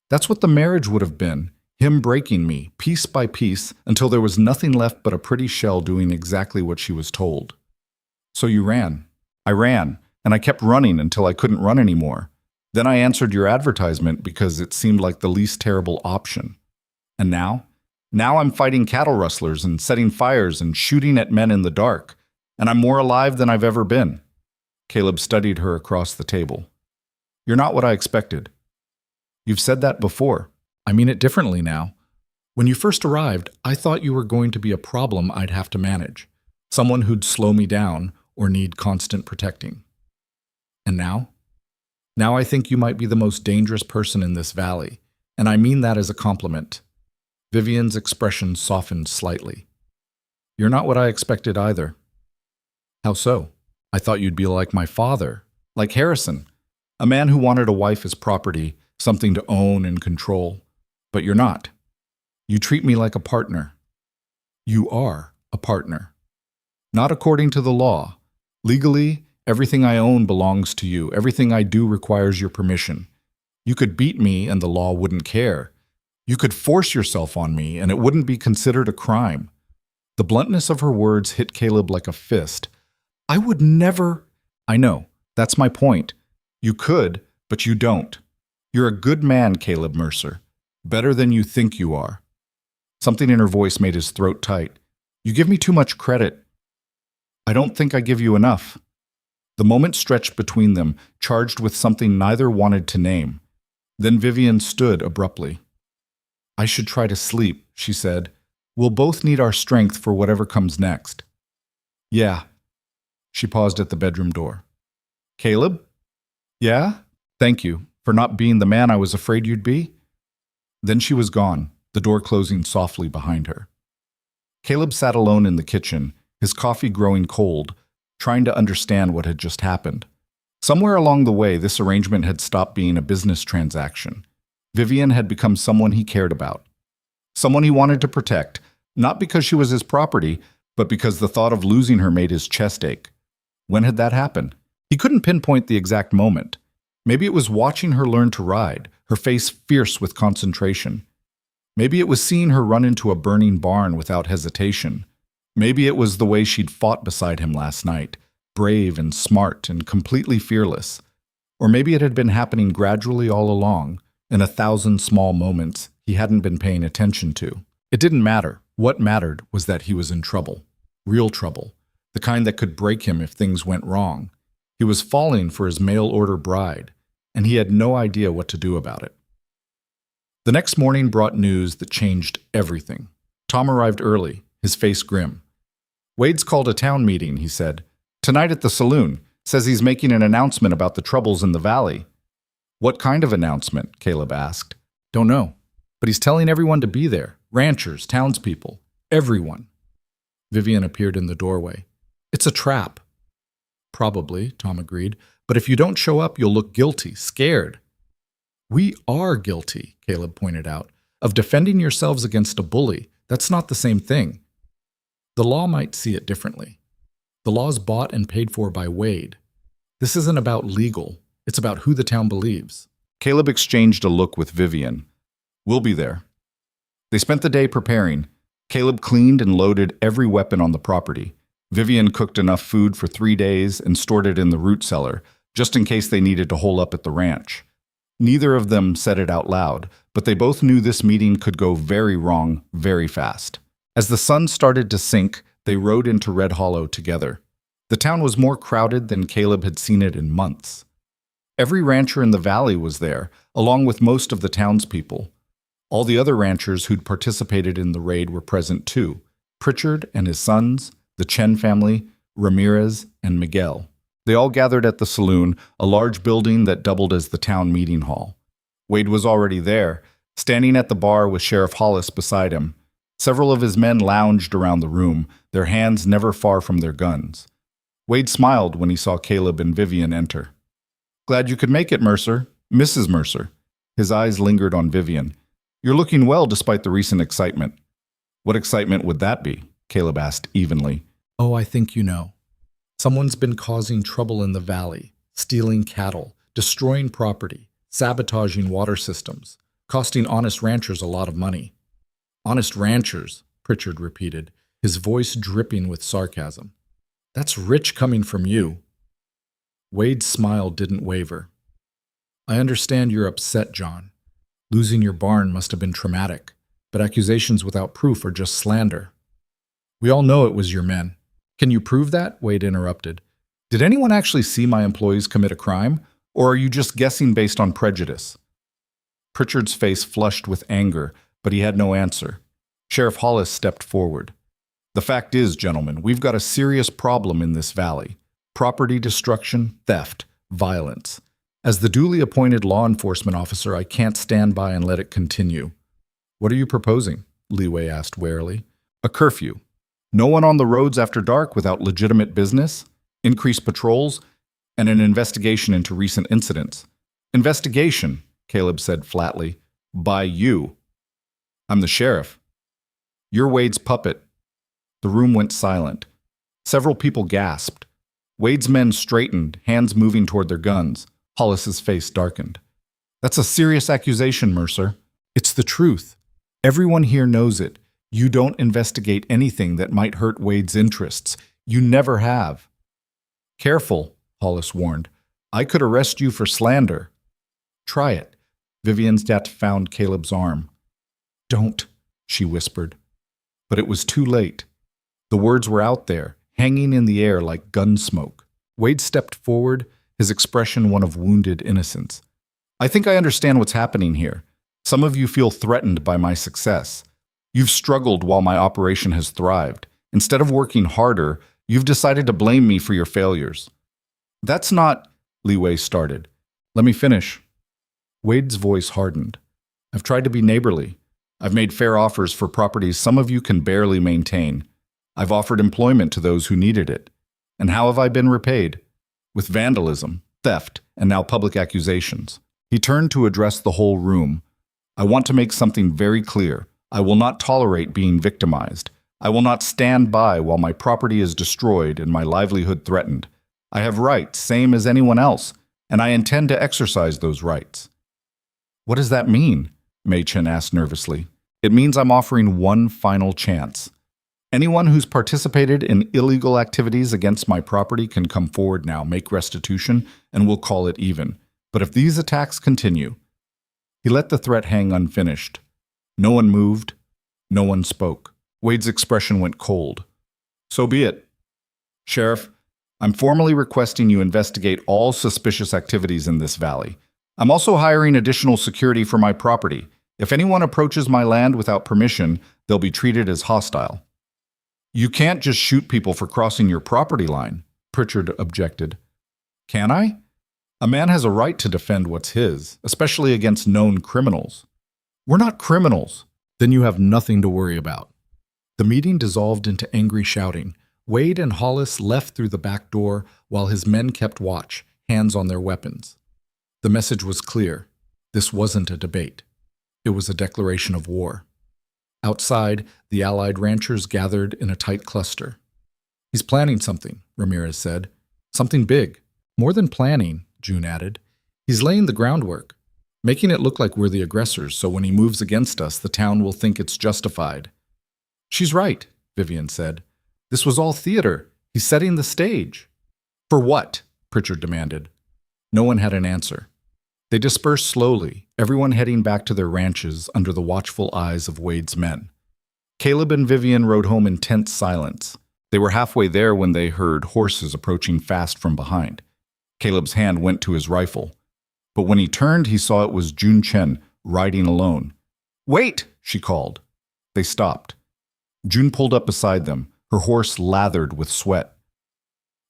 That's what the marriage would have been, him breaking me, piece by piece, until there was nothing left but a pretty shell doing exactly what she was told. So you ran. I ran, and I kept running until I couldn't run anymore. Then I answered your advertisement because it seemed like the least terrible option. And now? Now I'm fighting cattle rustlers and setting fires and shooting at men in the dark. And I'm more alive than I've ever been. Caleb studied her across the table. You're not what I expected. You've said that before. I mean it differently now. When you first arrived, I thought you were going to be a problem I'd have to manage. Someone who'd slow me down or need constant protecting. And now? Now I think you might be the most dangerous person in this valley. And I mean that as a compliment. Vivian's expression softened slightly. You're not what I expected either. How so? I thought you'd be like my father, like Harrison, a man who wanted a wife as property, something to own and control. But you're not. You treat me like a partner. You are a partner. Not according to the law. Legally, everything I own belongs to you. Everything I do requires your permission. You could beat me and the law wouldn't care. You could force yourself on me and it wouldn't be considered a crime. The bluntness of her words hit Caleb like a fist. I would never. I know. That's my point. You could, but you don't. You're a good man, Caleb Mercer. Better than you think you are. Something in her voice made his throat tight. You give me too much credit. I don't think I give you enough. The moment stretched between them, charged with something neither wanted to name. Then Vivian stood abruptly. I should try to sleep, she said. We'll both need our strength for whatever comes next. Yeah. She paused at the bedroom door. Caleb? Yeah? Thank you for not being the man I was afraid you'd be. Then she was gone, the door closing softly behind her. Caleb sat alone in the kitchen, his coffee growing cold, trying to understand what had just happened. Somewhere along the way, this arrangement had stopped being a business transaction. Vivian had become someone he cared about. Someone he wanted to protect, not because she was his property, but because the thought of losing her made his chest ache. When had that happened? He couldn't pinpoint the exact moment. Maybe it was watching her learn to ride, her face fierce with concentration. Maybe it was seeing her run into a burning barn without hesitation. Maybe it was the way she'd fought beside him last night, brave and smart and completely fearless. Or maybe it had been happening gradually all along, in 1,000 small moments he hadn't been paying attention to. It didn't matter. What mattered was that he was in trouble. Real trouble. The kind that could break him if things went wrong. He was falling for his mail-order bride, and he had no idea what to do about it. The next morning brought news that changed everything. Tom arrived early, his face grim. Wade's called a town meeting, he said. Tonight at the saloon. Says he's making an announcement about the troubles in the valley. What kind of announcement? Caleb asked. Don't know. But he's telling everyone to be there. Ranchers, townspeople, everyone. Vivian appeared in the doorway. It's a trap. Probably, Tom agreed. But if you don't show up, you'll look guilty, scared. We are guilty, Caleb pointed out, of defending yourselves against a bully. That's not the same thing. The law might see it differently. The law's bought and paid for by Wade. This isn't about legal. It's about who the town believes. Caleb exchanged a look with Vivian. We'll be there. They spent the day preparing. Caleb cleaned and loaded every weapon on the property. Vivian cooked enough food for 3 days and stored it in the root cellar, just in case they needed to hole up at the ranch. Neither of them said it out loud, but they both knew this meeting could go very wrong very fast. As the sun started to sink, they rode into Red Hollow together. The town was more crowded than Caleb had seen it in months. Every rancher in the valley was there, along with most of the townspeople. All the other ranchers who'd participated in the raid were present too. Pritchard and his sons, the Chen family, Ramirez, and Miguel. They all gathered at the saloon, a large building that doubled as the town meeting hall. Wade was already there, standing at the bar with Sheriff Hollis beside him. Several of his men lounged around the room, their hands never far from their guns. Wade smiled when he saw Caleb and Vivian enter. "Glad you could make it, Mercer. Mrs. Mercer." His eyes lingered on Vivian. "You're looking well despite the recent excitement." "What excitement would that be?" Caleb asked evenly. "Oh, I think you know. Someone's been causing trouble in the valley, stealing cattle, destroying property, sabotaging water systems, costing honest ranchers a lot of money." "Honest ranchers," Pritchard repeated, his voice dripping with sarcasm. "That's rich coming from you." Wade's smile didn't waver. "I understand you're upset, John. Losing your barn must have been traumatic, but accusations without proof are just slander. We all know it was your men. Can you prove that?" Wade interrupted. "Did anyone actually see my employees commit a crime, or are you just guessing based on prejudice?" Pritchard's face flushed with anger, but he had no answer. Sheriff Hollis stepped forward. "The fact is, gentlemen, we've got a serious problem in this valley. Property destruction, theft, violence. As the duly appointed law enforcement officer, I can't stand by and let it continue." "What are you proposing?" Leeway asked warily. "A curfew. No one on the roads after dark without legitimate business, increased patrols, and an investigation into recent incidents." "Investigation," Caleb said flatly, "by you. I'm the sheriff. You're Wade's puppet." The room went silent. Several people gasped. Wade's men straightened, hands moving toward their guns. Hollis's face darkened. "That's a serious accusation, Mercer." "It's the truth. Everyone here knows it. You don't investigate anything that might hurt Wade's interests. You never have." "Careful," Hollis warned. "I could arrest you for slander." "Try it." Vivian's dad found Caleb's arm. "Don't," she whispered. But it was too late. The words were out there, hanging in the air like gun smoke. Wade stepped forward, his expression one of wounded innocence. "I think I understand what's happening here. Some of you feel threatened by my success. You've struggled while my operation has thrived. Instead of working harder, you've decided to blame me for your failures." "That's not," Leeway started. "Let me finish." Wade's voice hardened. "I've tried to be neighborly. I've made fair offers for properties some of you can barely maintain. I've offered employment to those who needed it. And how have I been repaid? With vandalism, theft, and now public accusations." He turned to address the whole room. "I want to make something very clear. I will not tolerate being victimized. I will not stand by while my property is destroyed and my livelihood threatened. I have rights, same as anyone else, and I intend to exercise those rights." "What does that mean?" Machen asked nervously. "It means I'm offering one final chance. Anyone who's participated in illegal activities against my property can come forward now, make restitution, and we'll call it even. But if these attacks continue..." He let the threat hang unfinished. No one moved. No one spoke. Wade's expression went cold. "So be it. Sheriff, I'm formally requesting you investigate all suspicious activities in this valley. I'm also hiring additional security for my property. If anyone approaches my land without permission, they'll be treated as hostile." "You can't just shoot people for crossing your property line," Pritchard objected. "Can I? A man has a right to defend what's his, especially against known criminals." "We're not criminals." "Then you have nothing to worry about." The meeting dissolved into angry shouting. Wade and Hollis left through the back door while his men kept watch, hands on their weapons. The message was clear. This wasn't a debate. It was a declaration of war. Outside, the Allied ranchers gathered in a tight cluster. "He's planning something," Ramirez said. "Something big. More than planning," June added. "He's laying the groundwork, making it look like we're the aggressors, so when he moves against us, the town will think it's justified." "She's right," Vivian said. "This was all theater. He's setting the stage." "For what?" Pritchard demanded. No one had an answer. They dispersed slowly, everyone heading back to their ranches under the watchful eyes of Wade's men. Caleb and Vivian rode home in tense silence. They were halfway there when they heard horses approaching fast from behind. Caleb's hand went to his rifle. But when he turned, he saw it was June Chen, riding alone. "Wait!" she called. They stopped. June pulled up beside them, her horse lathered with sweat.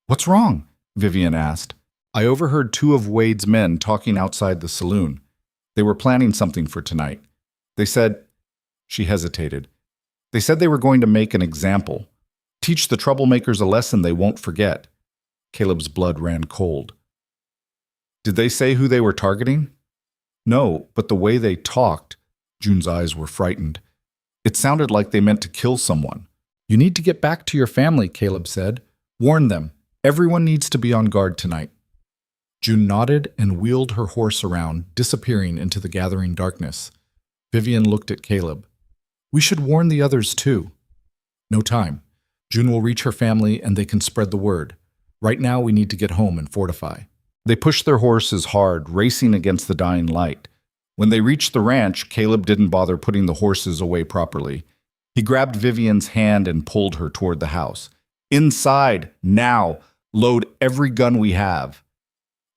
What's wrong? Vivian asked. I overheard two of Wade's men talking outside the saloon. They were planning something for tonight. They said, she hesitated. They said they were going to make an example. Teach the troublemakers a lesson they won't forget. Caleb's blood ran cold. Did they say who they were targeting? No, but the way they talked, June's eyes were frightened. It sounded like they meant to kill someone. You need to get back to your family, Caleb said. Warn them. Everyone needs to be on guard tonight. June nodded and wheeled her horse around, disappearing into the gathering darkness. Vivian looked at Caleb. We should warn the others too. No time. June will reach her family and they can spread the word. Right now we need to get home and fortify. They pushed their horses hard, racing against the dying light. When they reached the ranch, Caleb didn't bother putting the horses away properly. He grabbed Vivian's hand and pulled her toward the house. Inside, now! Load every gun we have.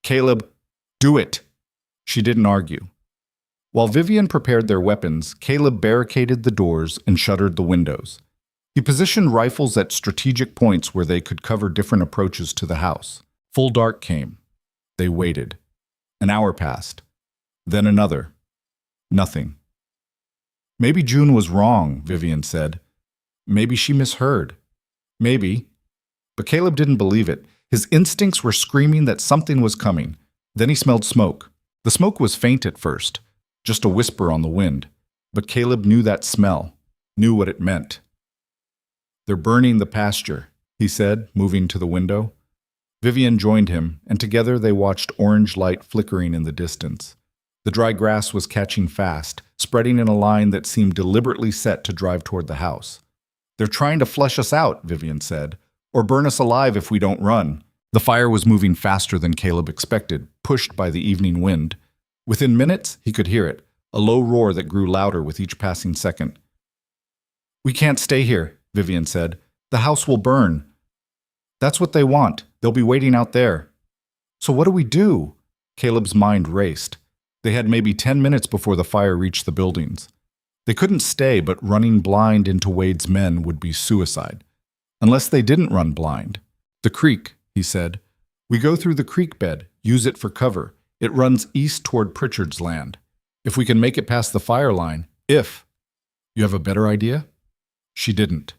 Caleb, do it! She didn't argue. While Vivian prepared their weapons, Caleb barricaded the doors and shuttered the windows. He positioned rifles at strategic points where they could cover different approaches to the house. Full dark came. They waited. An hour passed. Then another. Nothing. Maybe June was wrong, Vivian said. Maybe she misheard. Maybe. But Caleb didn't believe it. His instincts were screaming that something was coming. Then he smelled smoke. The smoke was faint at first, just a whisper on the wind. But Caleb knew that smell, knew what it meant. They're burning the pasture, he said, moving to the window. Vivian joined him, and together they watched orange light flickering in the distance. The dry grass was catching fast, spreading in a line that seemed deliberately set to drive toward the house. They're trying to flush us out, Vivian said, or burn us alive if we don't run. The fire was moving faster than Caleb expected, pushed by the evening wind. Within minutes, he could hear it, a low roar that grew louder with each passing second. We can't stay here, Vivian said. The house will burn. That's what they want. They'll be waiting out there. So what do we do? Caleb's mind raced. They had maybe 10 minutes before the fire reached the buildings. They couldn't stay, but running blind into Wade's men would be suicide. Unless they didn't run blind. The creek, he said. We go through the creek bed, use it for cover. It runs east toward Pritchard's land. If we can make it past the fire line, if. You have a better idea? She didn't.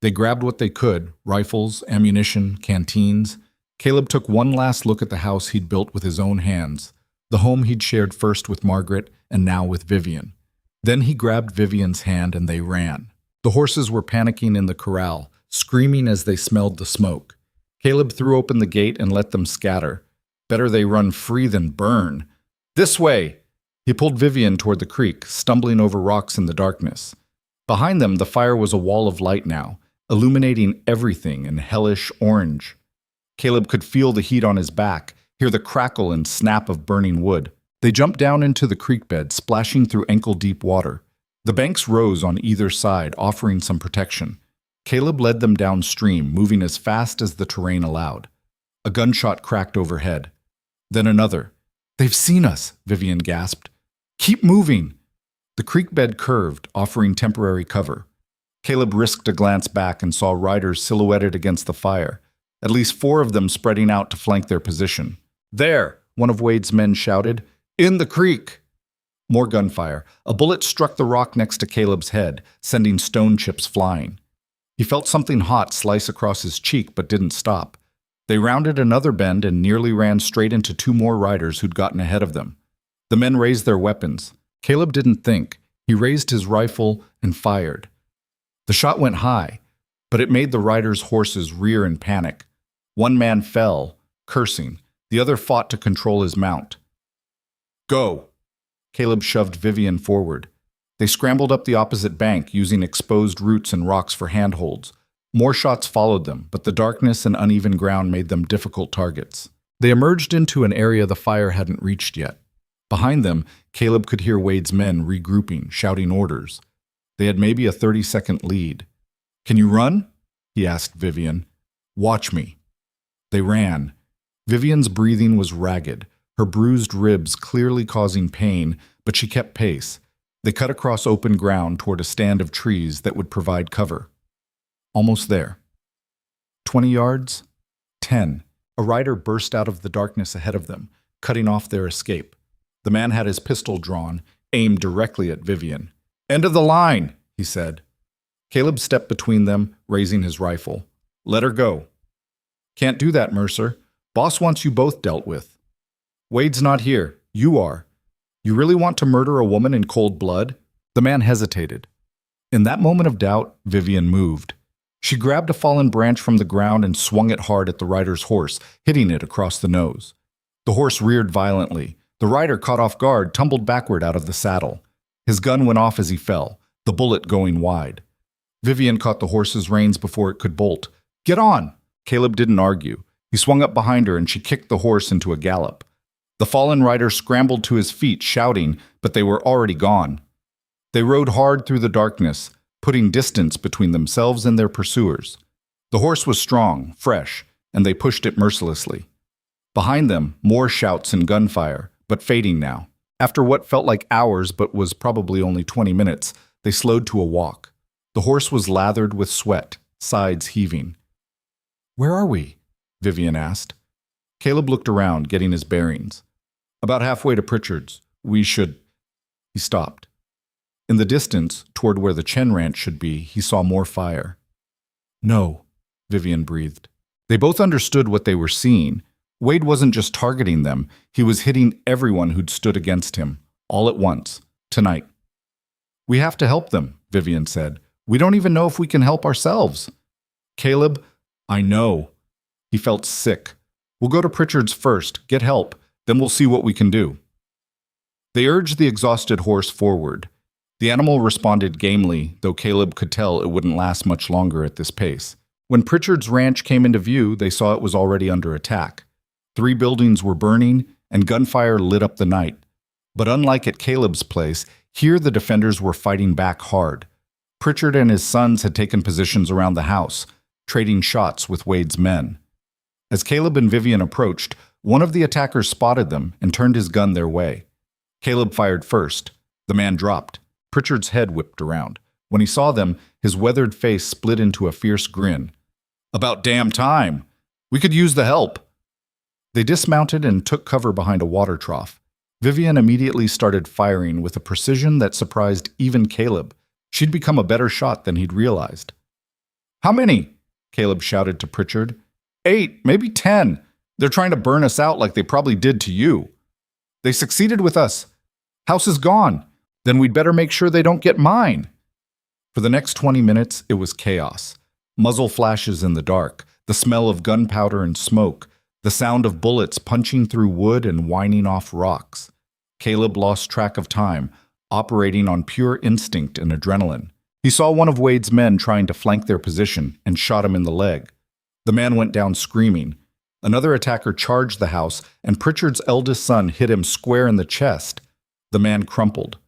They grabbed what they could, rifles, ammunition, canteens. Caleb took one last look at the house he'd built with his own hands, the home he'd shared first with Margaret and now with Vivian. Then he grabbed Vivian's hand and they ran. The horses were panicking in the corral, screaming as they smelled the smoke. Caleb threw open the gate and let them scatter. Better they run free than burn. This way! He pulled Vivian toward the creek, stumbling over rocks in the darkness. Behind them, the fire was a wall of light now, illuminating everything in hellish orange. Caleb could feel the heat on his back, hear the crackle and snap of burning wood. They jumped down into the creek bed, splashing through ankle-deep water. The banks rose on either side, offering some protection. Caleb led them downstream, moving as fast as the terrain allowed. A gunshot cracked overhead. Then another. They've seen us, Vivian gasped. Keep moving. The creek bed curved, offering temporary cover. Caleb risked a glance back and saw riders silhouetted against the fire, at least 4 of them spreading out to flank their position. There, one of Wade's men shouted. In the creek! More gunfire. A bullet struck the rock next to Caleb's head, sending stone chips flying. He felt something hot slice across his cheek, but didn't stop. They rounded another bend and nearly ran straight into 2 more riders who'd gotten ahead of them. The men raised their weapons. Caleb didn't think. He raised his rifle and fired. The shot went high, but it made the riders' horses rear in panic. One man fell, cursing. The other fought to control his mount. Go! Caleb shoved Vivian forward. They scrambled up the opposite bank, using exposed roots and rocks for handholds. More shots followed them, but the darkness and uneven ground made them difficult targets. They emerged into an area the fire hadn't reached yet. Behind them, Caleb could hear Wade's men regrouping, shouting orders. They had maybe a 30-second lead. Can you run? He asked Vivian. Watch me. They ran. Vivian's breathing was ragged, her bruised ribs clearly causing pain, but she kept pace. They cut across open ground toward a stand of trees that would provide cover. Almost there. 20 yards? 10. A rider burst out of the darkness ahead of them, cutting off their escape. The man had his pistol drawn, aimed directly at Vivian. "End of the line," he said. Caleb stepped between them, raising his rifle. "Let her go." "Can't do that, Mercer. Boss wants you both dealt with." "Wade's not here. You are. You really want to murder a woman in cold blood?" The man hesitated. In that moment of doubt, Vivian moved. She grabbed a fallen branch from the ground and swung it hard at the rider's horse, hitting it across the nose. The horse reared violently. The rider, caught off guard, tumbled backward out of the saddle. His gun went off as he fell, the bullet going wide. Vivian caught the horse's reins before it could bolt. "Get on!" Caleb didn't argue. He swung up behind her and she kicked the horse into a gallop. The fallen rider scrambled to his feet, shouting, but they were already gone. They rode hard through the darkness, putting distance between themselves and their pursuers. The horse was strong, fresh, and they pushed it mercilessly. Behind them, more shouts and gunfire, but fading now. After what felt like hours but was probably only 20 minutes, they slowed to a walk. The horse was lathered with sweat, sides heaving. "Where are we?" Vivian asked. Caleb looked around, getting his bearings. "About halfway to Pritchard's. We should—" He stopped. In the distance, toward where the Chen ranch should be, he saw more fire. "No," Vivian breathed. They both understood what they were seeing. Wade wasn't just targeting them, he was hitting everyone who'd stood against him, all at once, tonight. "We have to help them," Vivian said. "We don't even know if we can help ourselves." "Caleb, I know." He felt sick. "We'll go to Pritchard's first, get help, then we'll see what we can do." They urged the exhausted horse forward. The animal responded gamely, though Caleb could tell it wouldn't last much longer at this pace. When Pritchard's ranch came into view, they saw it was already under attack. 3 buildings were burning, and gunfire lit up the night. But unlike at Caleb's place, here the defenders were fighting back hard. Pritchard and his sons had taken positions around the house, trading shots with Wade's men. As Caleb and Vivian approached, one of the attackers spotted them and turned his gun their way. Caleb fired first. The man dropped. Pritchard's head whipped around. When he saw them, his weathered face split into a fierce grin. "About damn time! We could use the help!" They dismounted and took cover behind a water trough. Vivian immediately started firing with a precision that surprised even Caleb. She'd become a better shot than he'd realized. "How many?" Caleb shouted to Pritchard. 8, maybe 10. They're trying to burn us out like they probably did to you." "They succeeded with us. House is gone. Then we'd better make sure they don't get mine." For the next 20 minutes, it was chaos. Muzzle flashes in the dark, the smell of gunpowder and smoke, the sound of bullets punching through wood and whining off rocks. Caleb lost track of time, operating on pure instinct and adrenaline. He saw one of Wade's men trying to flank their position and shot him in the leg. The man went down screaming. Another attacker charged the house, and Pritchard's eldest son hit him square in the chest. The man crumpled.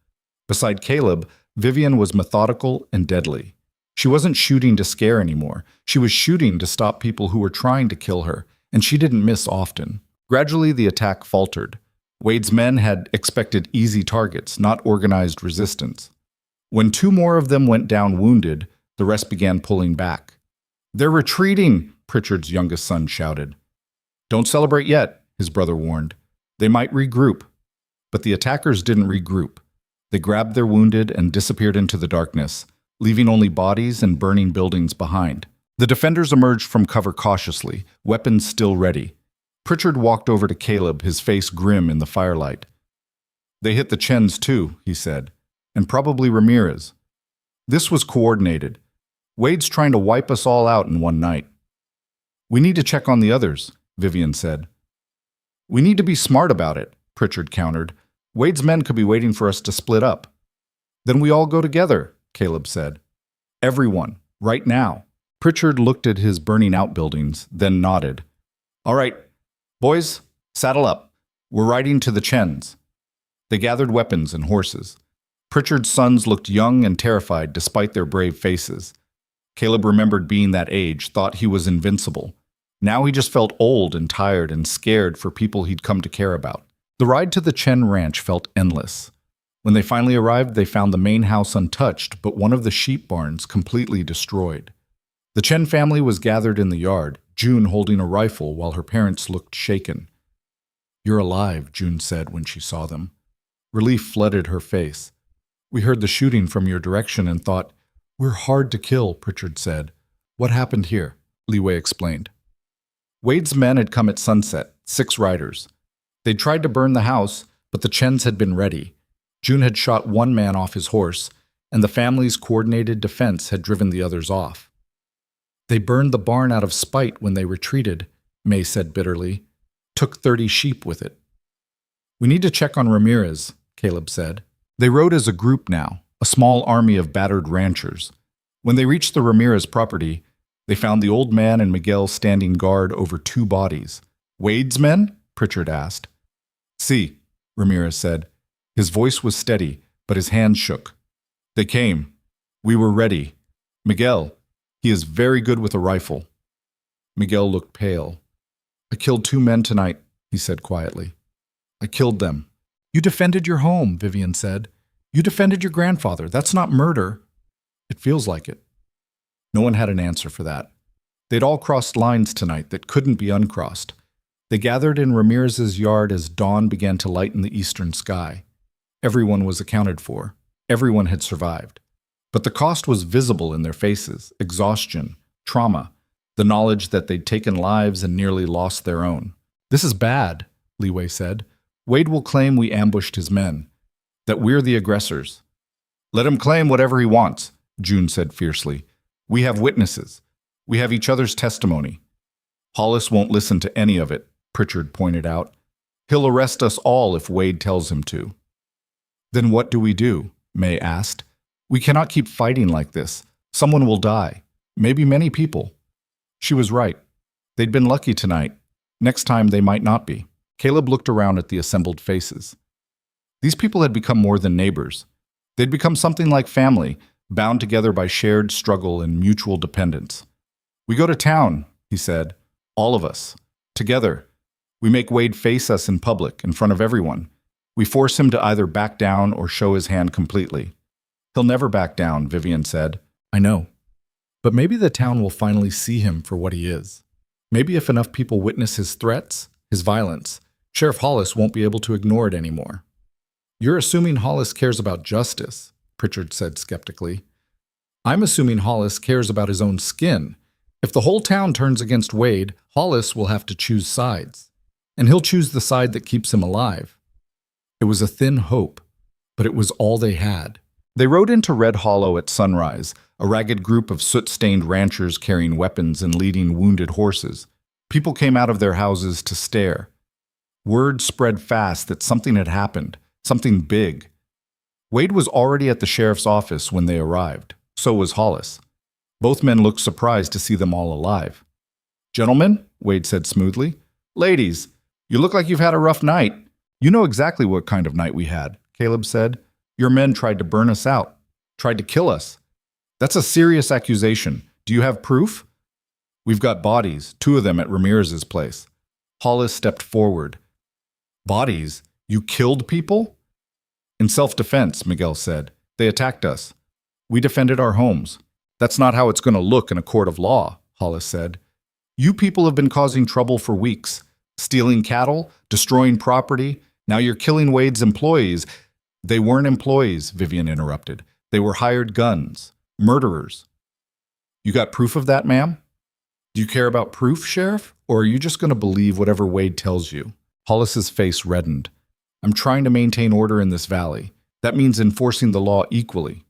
Beside Caleb, Vivian was methodical and deadly. She wasn't shooting to scare anymore. She was shooting to stop people who were trying to kill her, and she didn't miss often. Gradually, the attack faltered. Wade's men had expected easy targets, not organized resistance. When 2 more of them went down wounded, the rest began pulling back. "They're retreating," Pritchard's youngest son shouted. "Don't celebrate yet," his brother warned. "They might regroup." But the attackers didn't regroup. They grabbed their wounded and disappeared into the darkness, leaving only bodies and burning buildings behind. The defenders emerged from cover cautiously, weapons still ready. Pritchard walked over to Caleb, his face grim in the firelight. "They hit the Chens too," he said, "and probably Ramirez. This was coordinated. Wade's trying to wipe us all out in one night." "We need to check on the others," Vivian said. "We need to be smart about it," Pritchard countered. "Wade's men could be waiting for us to split up." "Then we all go together," Caleb said. "Everyone, right now." Pritchard looked at his burning outbuildings, then nodded. "All right, boys, saddle up. We're riding to the Chens." They gathered weapons and horses. Pritchard's sons looked young and terrified despite their brave faces. Caleb remembered being that age, thought he was invincible. Now he just felt old and tired and scared for people he'd come to care about. The ride to the Chen ranch felt endless. When they finally arrived, they found the main house untouched, but one of the sheep barns completely destroyed. The Chen family was gathered in the yard, June holding a rifle while her parents looked shaken. "You're alive," June said when she saw them. Relief flooded her face. "We heard the shooting from your direction and thought, 'We're hard to kill,'" Pritchard said. "What happened here?" Li Wei explained. Wade's men had come at sunset, 6 riders. They'd tried to burn the house, but the Chens had been ready. June had shot one man off his horse, and the family's coordinated defense had driven the others off. "They burned the barn out of spite when they retreated," May said bitterly. "Took 30 sheep with it." "We need to check on Ramirez," Caleb said. They rode as a group now, a small army of battered ranchers. When they reached the Ramirez property, they found the old man and Miguel standing guard over 2 bodies. "Wade's men?" Pritchard asked. "Si," Ramirez said. His voice was steady, but his hands shook. "They came. We were ready. Miguel, he is very good with a rifle." Miguel looked pale. "I killed 2 men tonight," he said quietly. "I killed them." "You defended your home," Vivian said. "You defended your grandfather. That's not murder." "It feels like it." No one had an answer for that. They'd all crossed lines tonight that couldn't be uncrossed. They gathered in Ramirez's yard as dawn began to lighten the eastern sky. Everyone was accounted for. Everyone had survived. But the cost was visible in their faces: exhaustion, trauma, the knowledge that they'd taken lives and nearly lost their own. "This is bad," Li Wei said. "Wade will claim we ambushed his men, that we're the aggressors." "Let him claim whatever he wants," June said fiercely. "We have witnesses. We have each other's testimony." "Hollis won't listen to any of it," Pritchard pointed out. "He'll arrest us all if Wade tells him to." "Then what do we do?" May asked. "We cannot keep fighting like this. Someone will die. Maybe many people." She was right. They'd been lucky tonight. Next time they might not be. Caleb looked around at the assembled faces. These people had become more than neighbors. They'd become something like family, bound together by shared struggle and mutual dependence. "We go to town," he said. "All of us. Together. We make Wade face us in public, in front of everyone. We force him to either back down or show his hand completely." "He'll never back down," Vivian said. "I know. But maybe the town will finally see him for what he is. Maybe if enough people witness his threats, his violence, Sheriff Hollis won't be able to ignore it anymore." "You're assuming Hollis cares about justice," Pritchard said skeptically. "I'm assuming Hollis cares about his own skin. If the whole town turns against Wade, Hollis will have to choose sides. And he'll choose the side that keeps him alive." It was a thin hope, but it was all they had. They rode into Red Hollow at sunrise, a ragged group of soot-stained ranchers carrying weapons and leading wounded horses. People came out of their houses to stare. Word spread fast that something had happened, something big. Wade was already at the sheriff's office when they arrived. So was Hollis. Both men looked surprised to see them all alive. "Gentlemen," Wade said smoothly. "Ladies, you look like you've had a rough night." "You know exactly what kind of night we had," Caleb said. "Your men tried to burn us out, tried to kill us. That's a serious accusation. Do you have proof?" "We've got bodies, 2 of them at Ramirez's place." Hollis stepped forward. "Bodies? You killed people?" "In self-defense," Miguel said. "They attacked us. We defended our homes." "That's not how it's going to look in a court of law," Hollis said. "You people have been causing trouble for weeks, stealing cattle, destroying property. Now you're killing Wade's employees." "They weren't employees," Vivian interrupted. "They were hired guns, murderers." "You got proof of that, ma'am?" "Do you care about proof, Sheriff? Or are you just going to believe whatever Wade tells you?" Hollis's face reddened. "I'm trying to maintain order in this valley. That means enforcing the law equally."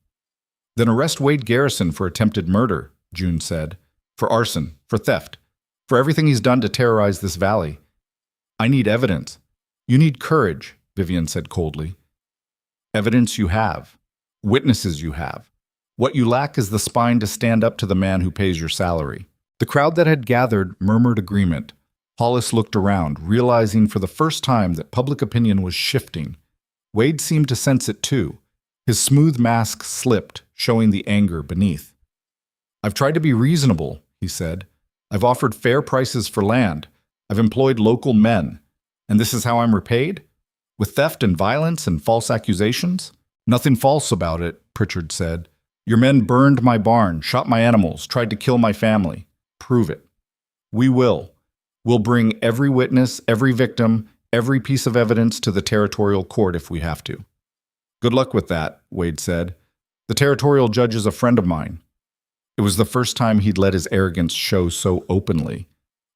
"Then arrest Wade Garrison for attempted murder," June said. "For arson, for theft, for everything he's done to terrorize this valley." "I need evidence." "You need courage," Vivian said coldly. "Evidence you have. Witnesses you have. What you lack is the spine to stand up to the man who pays your salary." The crowd that had gathered murmured agreement. Hollis looked around, realizing for the first time that public opinion was shifting. Wade seemed to sense it too. His smooth mask slipped, showing the anger beneath. "I've tried to be reasonable," he said. "I've offered fair prices for land. I've employed local men. And this is how I'm repaid? With theft and violence and false accusations?" "Nothing false about it," Pritchard said. Your men burned my barn, shot my animals, tried to kill my family. Prove it. We will. We'll bring every witness, every victim, every piece of evidence to the territorial court if we have to. Good luck with that, Wade said. The territorial judge is a friend of mine. It was the first time he'd let his arrogance show so openly.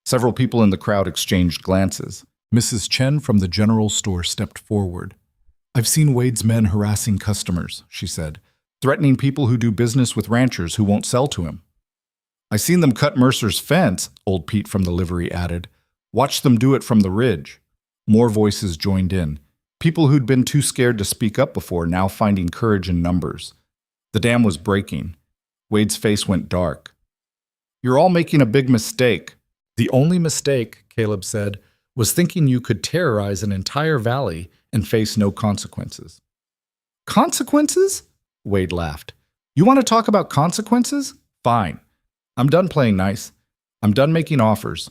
Several people in the crowd exchanged glances. Mrs. Chen from the general store stepped forward. I've seen Wade's men harassing customers, she said, threatening people who do business with ranchers who won't sell to him. I seen them cut Mercer's fence, old Pete from the livery added. Watched them do it from the ridge. More voices joined in. People who'd been too scared to speak up before now finding courage in numbers. The dam was breaking. Wade's face went dark. You're all making a big mistake. The only mistake, Caleb said, was thinking you could terrorize an entire valley and face no consequences. Consequences? Wade laughed. You want to talk about consequences? Fine. I'm done playing nice. I'm done making offers.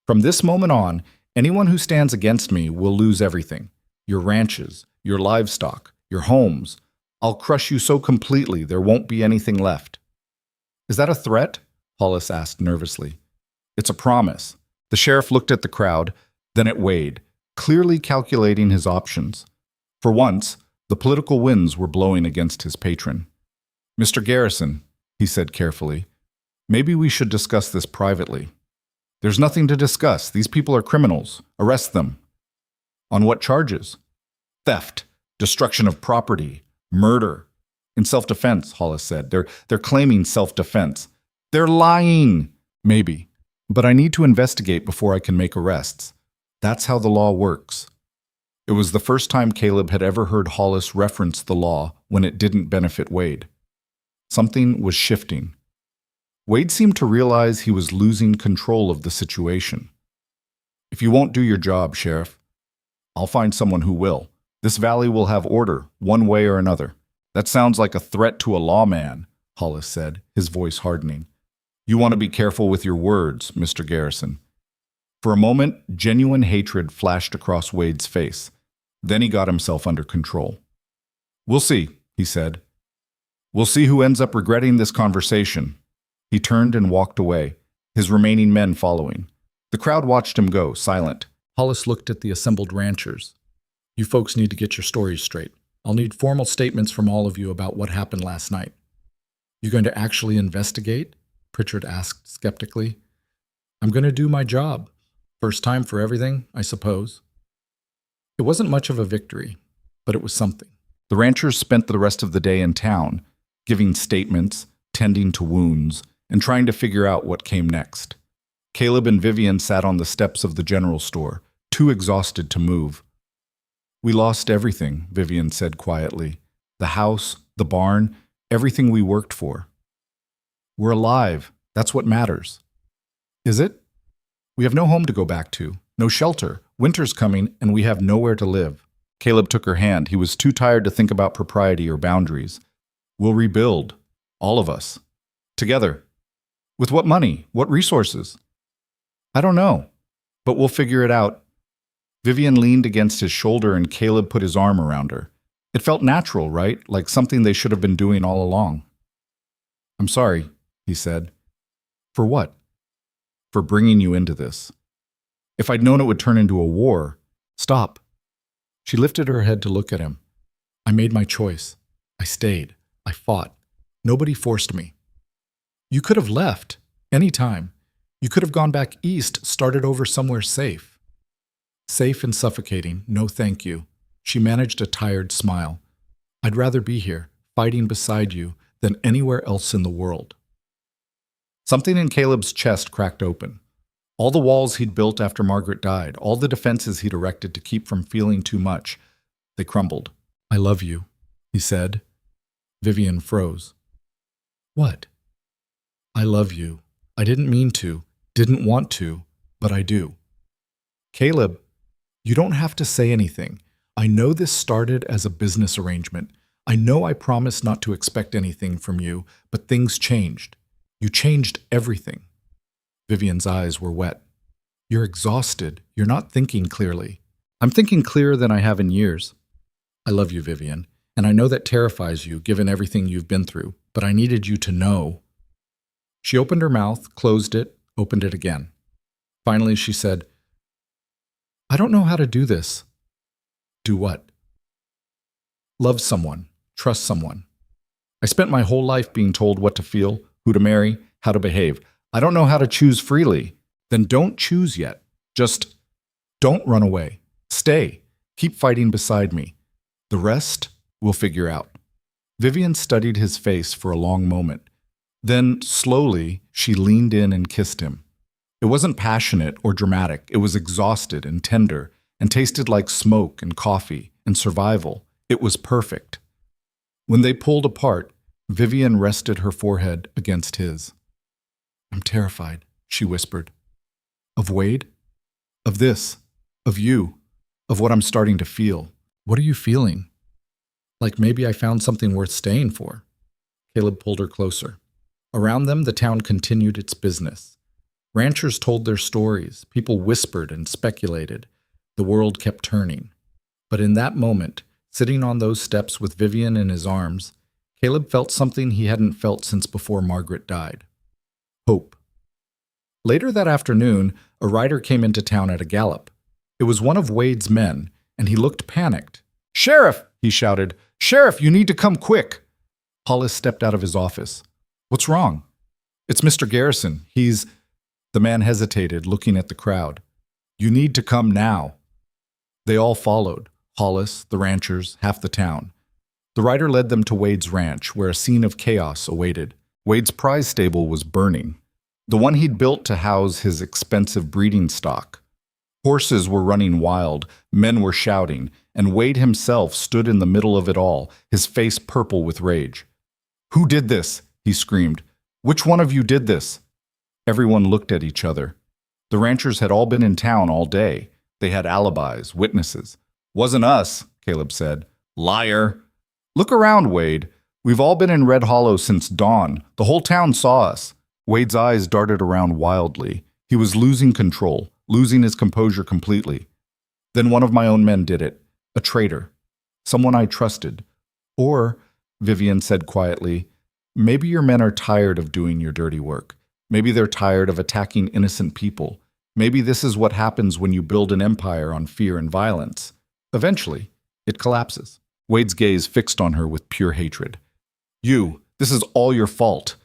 From this moment on, anyone who stands against me will lose everything. Your ranches, your livestock, your homes. I'll crush you so completely there won't be anything left. Is that a threat? Hollis asked nervously. It's a promise. The sheriff looked at the crowd, then at Wade, clearly calculating his options. For once, the political winds were blowing against his patron. Mr. Garrison, he said carefully, maybe we should discuss this privately. There's nothing to discuss. These people are criminals. Arrest them. On what charges? Theft, destruction of property, murder. In self-defense, Hollis said. They're claiming self-defense. They're lying. Maybe. But I need to investigate before I can make arrests. That's how the law works. It was the first time Caleb had ever heard Hollis reference the law when it didn't benefit Wade. Something was shifting. Wade seemed to realize he was losing control of the situation. If you won't do your job, Sheriff, I'll find someone who will. This valley will have order, one way or another. That sounds like a threat to a lawman, Hollis said, his voice hardening. You want to be careful with your words, Mr. Garrison. For a moment, genuine hatred flashed across Wade's face. Then he got himself under control. We'll see, he said. We'll see who ends up regretting this conversation. He turned and walked away, his remaining men following. The crowd watched him go, silent. Hollis looked at the assembled ranchers. You folks need to get your stories straight. I'll need formal statements from all of you about what happened last night. You going to actually investigate? Pritchard asked skeptically. I'm going to do my job. First time for everything, I suppose. It wasn't much of a victory, but it was something. The ranchers spent the rest of the day in town, giving statements, tending to wounds, and trying to figure out what came next. Caleb and Vivian sat on the steps of the general store, too exhausted to move. We lost everything, Vivian said quietly. The house, the barn, everything we worked for. We're alive. That's what matters. Is it? We have no home to go back to, no shelter. Winter's coming, and we have nowhere to live. Caleb took her hand. He was too tired to think about propriety or boundaries. We'll rebuild. All of us. Together. With what money? What resources? I don't know, but we'll figure it out. Vivian leaned against his shoulder and Caleb put his arm around her. It felt natural, right? Like something they should have been doing all along. I'm sorry, he said. For what? For bringing you into this. If I'd known it would turn into a war. Stop. She lifted her head to look at him. I made my choice. I stayed. I fought. Nobody forced me. You could have left. Any time. You could have gone back east, started over somewhere safe. Safe and suffocating. No thank you. She managed a tired smile. I'd rather be here, fighting beside you, than anywhere else in the world. Something in Caleb's chest cracked open. All the walls he'd built after Margaret died, all the defenses he'd erected to keep from feeling too much, they crumbled. I love you, he said. Vivian froze. What? I love you. I didn't mean to, didn't want to, but I do. Caleb, you don't have to say anything. I know this started as a business arrangement. I know I promised not to expect anything from you, but things changed. You changed everything. Vivian's eyes were wet. You're exhausted. You're not thinking clearly. I'm thinking clearer than I have in years. I love you, Vivian, and I know that terrifies you given everything you've been through, but I needed you to know." She opened her mouth, closed it, opened it again. Finally, she said, "I don't know how to do this." "Do what?" "Love someone, trust someone. I spent my whole life being told what to feel, who to marry, how to behave. I don't know how to choose freely." "Then don't choose yet. Just don't run away. Stay. Keep fighting beside me. The rest we'll figure out." Vivian studied his face for a long moment. Then, slowly, she leaned in and kissed him. It wasn't passionate or dramatic. It was exhausted and tender and tasted like smoke and coffee and survival. It was perfect. When they pulled apart, Vivian rested her forehead against his. "I'm terrified," she whispered. "Of Wade? Of this? Of you? Of what I'm starting to feel? What are you feeling?" "Like maybe I found something worth staying for." Caleb pulled her closer. Around them, the town continued its business. Ranchers told their stories. People whispered and speculated. The world kept turning. But in that moment, sitting on those steps with Vivian in his arms, Caleb felt something he hadn't felt since before Margaret died. Hope. Later that afternoon, a rider came into town at a gallop. It was one of Wade's men, and he looked panicked. "Sheriff!" he shouted. "Sheriff, you need to come quick!" Hollis stepped out of his office. "What's wrong?" "It's Mr. Garrison. He's—" The man hesitated, looking at the crowd. "You need to come now." They all followed. Hollis, the ranchers, half the town. The rider led them to Wade's ranch, where a scene of chaos awaited. Wade's prize stable was burning, the one he'd built to house his expensive breeding stock. Horses were running wild, men were shouting, and Wade himself stood in the middle of it all, his face purple with rage. "Who did this?" he screamed. "Which one of you did this?" Everyone looked at each other. The ranchers had all been in town all day. They had alibis, witnesses. "Wasn't us," Caleb said. "Liar." "Look around, Wade. We've all been in Red Hollow since dawn. The whole town saw us." Wade's eyes darted around wildly. He was losing control, losing his composure completely. "Then one of my own men did it. A traitor. Someone I trusted. Or," Vivian said quietly, "maybe your men are tired of doing your dirty work. Maybe they're tired of attacking innocent people. Maybe this is what happens when you build an empire on fear and violence. Eventually, it collapses." Wade's gaze fixed on her with pure hatred. This is all your fault.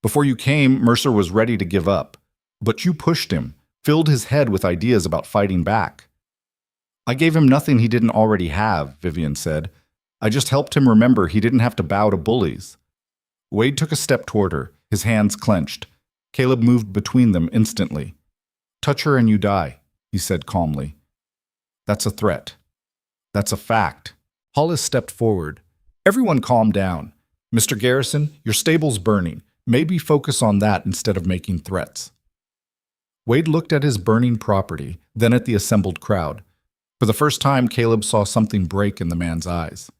Before you came, Mercer was ready to give up. But you pushed him, filled his head with ideas about fighting back." "I gave him nothing he didn't already have," Vivian said. "I just helped him remember he didn't have to bow to bullies." Wade took a step toward her, his hands clenched. Caleb moved between them instantly. "Touch her and you die," he said calmly. "That's a threat. That's a fact." Hollis stepped forward. "Everyone calm down. Mr. Garrison, your stable's burning. Maybe focus on that instead of making threats." Wade looked at his burning property, then at the assembled crowd. For the first time, Caleb saw something break in the man's eyes.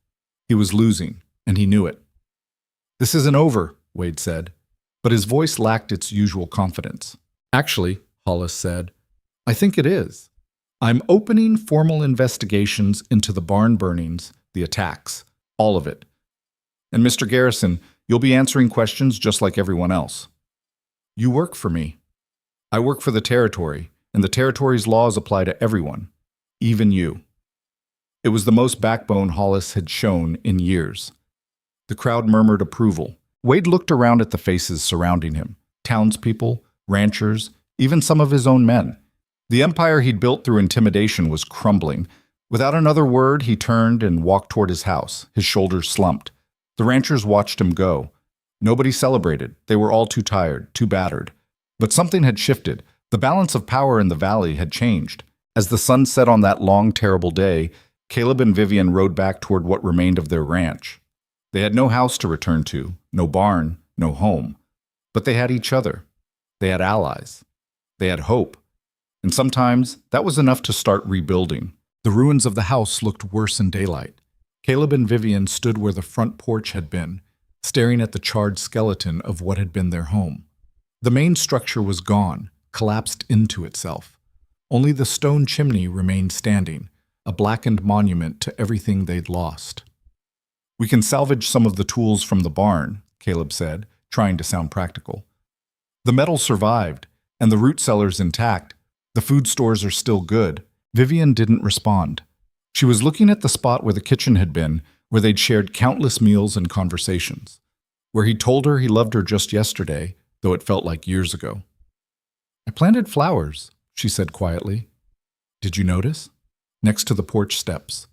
He was losing, and he knew it. "This isn't over," Wade said, but his voice lacked its usual confidence. "Actually," Hollis said, "I think it is. I'm opening formal investigations into the barn burnings, the attacks, all of it. And Mr. Garrison, you'll be answering questions just like everyone else. You work for me. I work for the territory, and the territory's laws apply to everyone, even you." It was the most backbone Hollis had shown in years. The crowd murmured approval. Wade looked around at the faces surrounding him, townspeople, ranchers, even some of his own men. The empire he'd built through intimidation was crumbling. Without another word, he turned and walked toward his house, his shoulders slumped. The ranchers watched him go. Nobody celebrated. They were all too tired, too battered. But something had shifted. The balance of power in the valley had changed. As the sun set on that long, terrible day, Caleb and Vivian rode back toward what remained of their ranch. They had no house to return to, no barn, no home. But they had each other. They had allies. They had hope. And sometimes that was enough to start rebuilding. The ruins of the house looked worse in daylight. Caleb and Vivian stood where the front porch had been, staring at the charred skeleton of what had been their home. The main structure was gone, collapsed into itself. Only the stone chimney remained standing, a blackened monument to everything they'd lost. "We can salvage some of the tools from the barn," Caleb said, trying to sound practical. The metal survived, and the root cellar's intact. The food stores are still good. Vivian didn't respond. She was looking at the spot where the kitchen had been, where they'd shared countless meals and conversations, where he told her he loved her just yesterday, though it felt like years ago. I planted flowers, she said quietly. Did you notice? Next to the porch steps.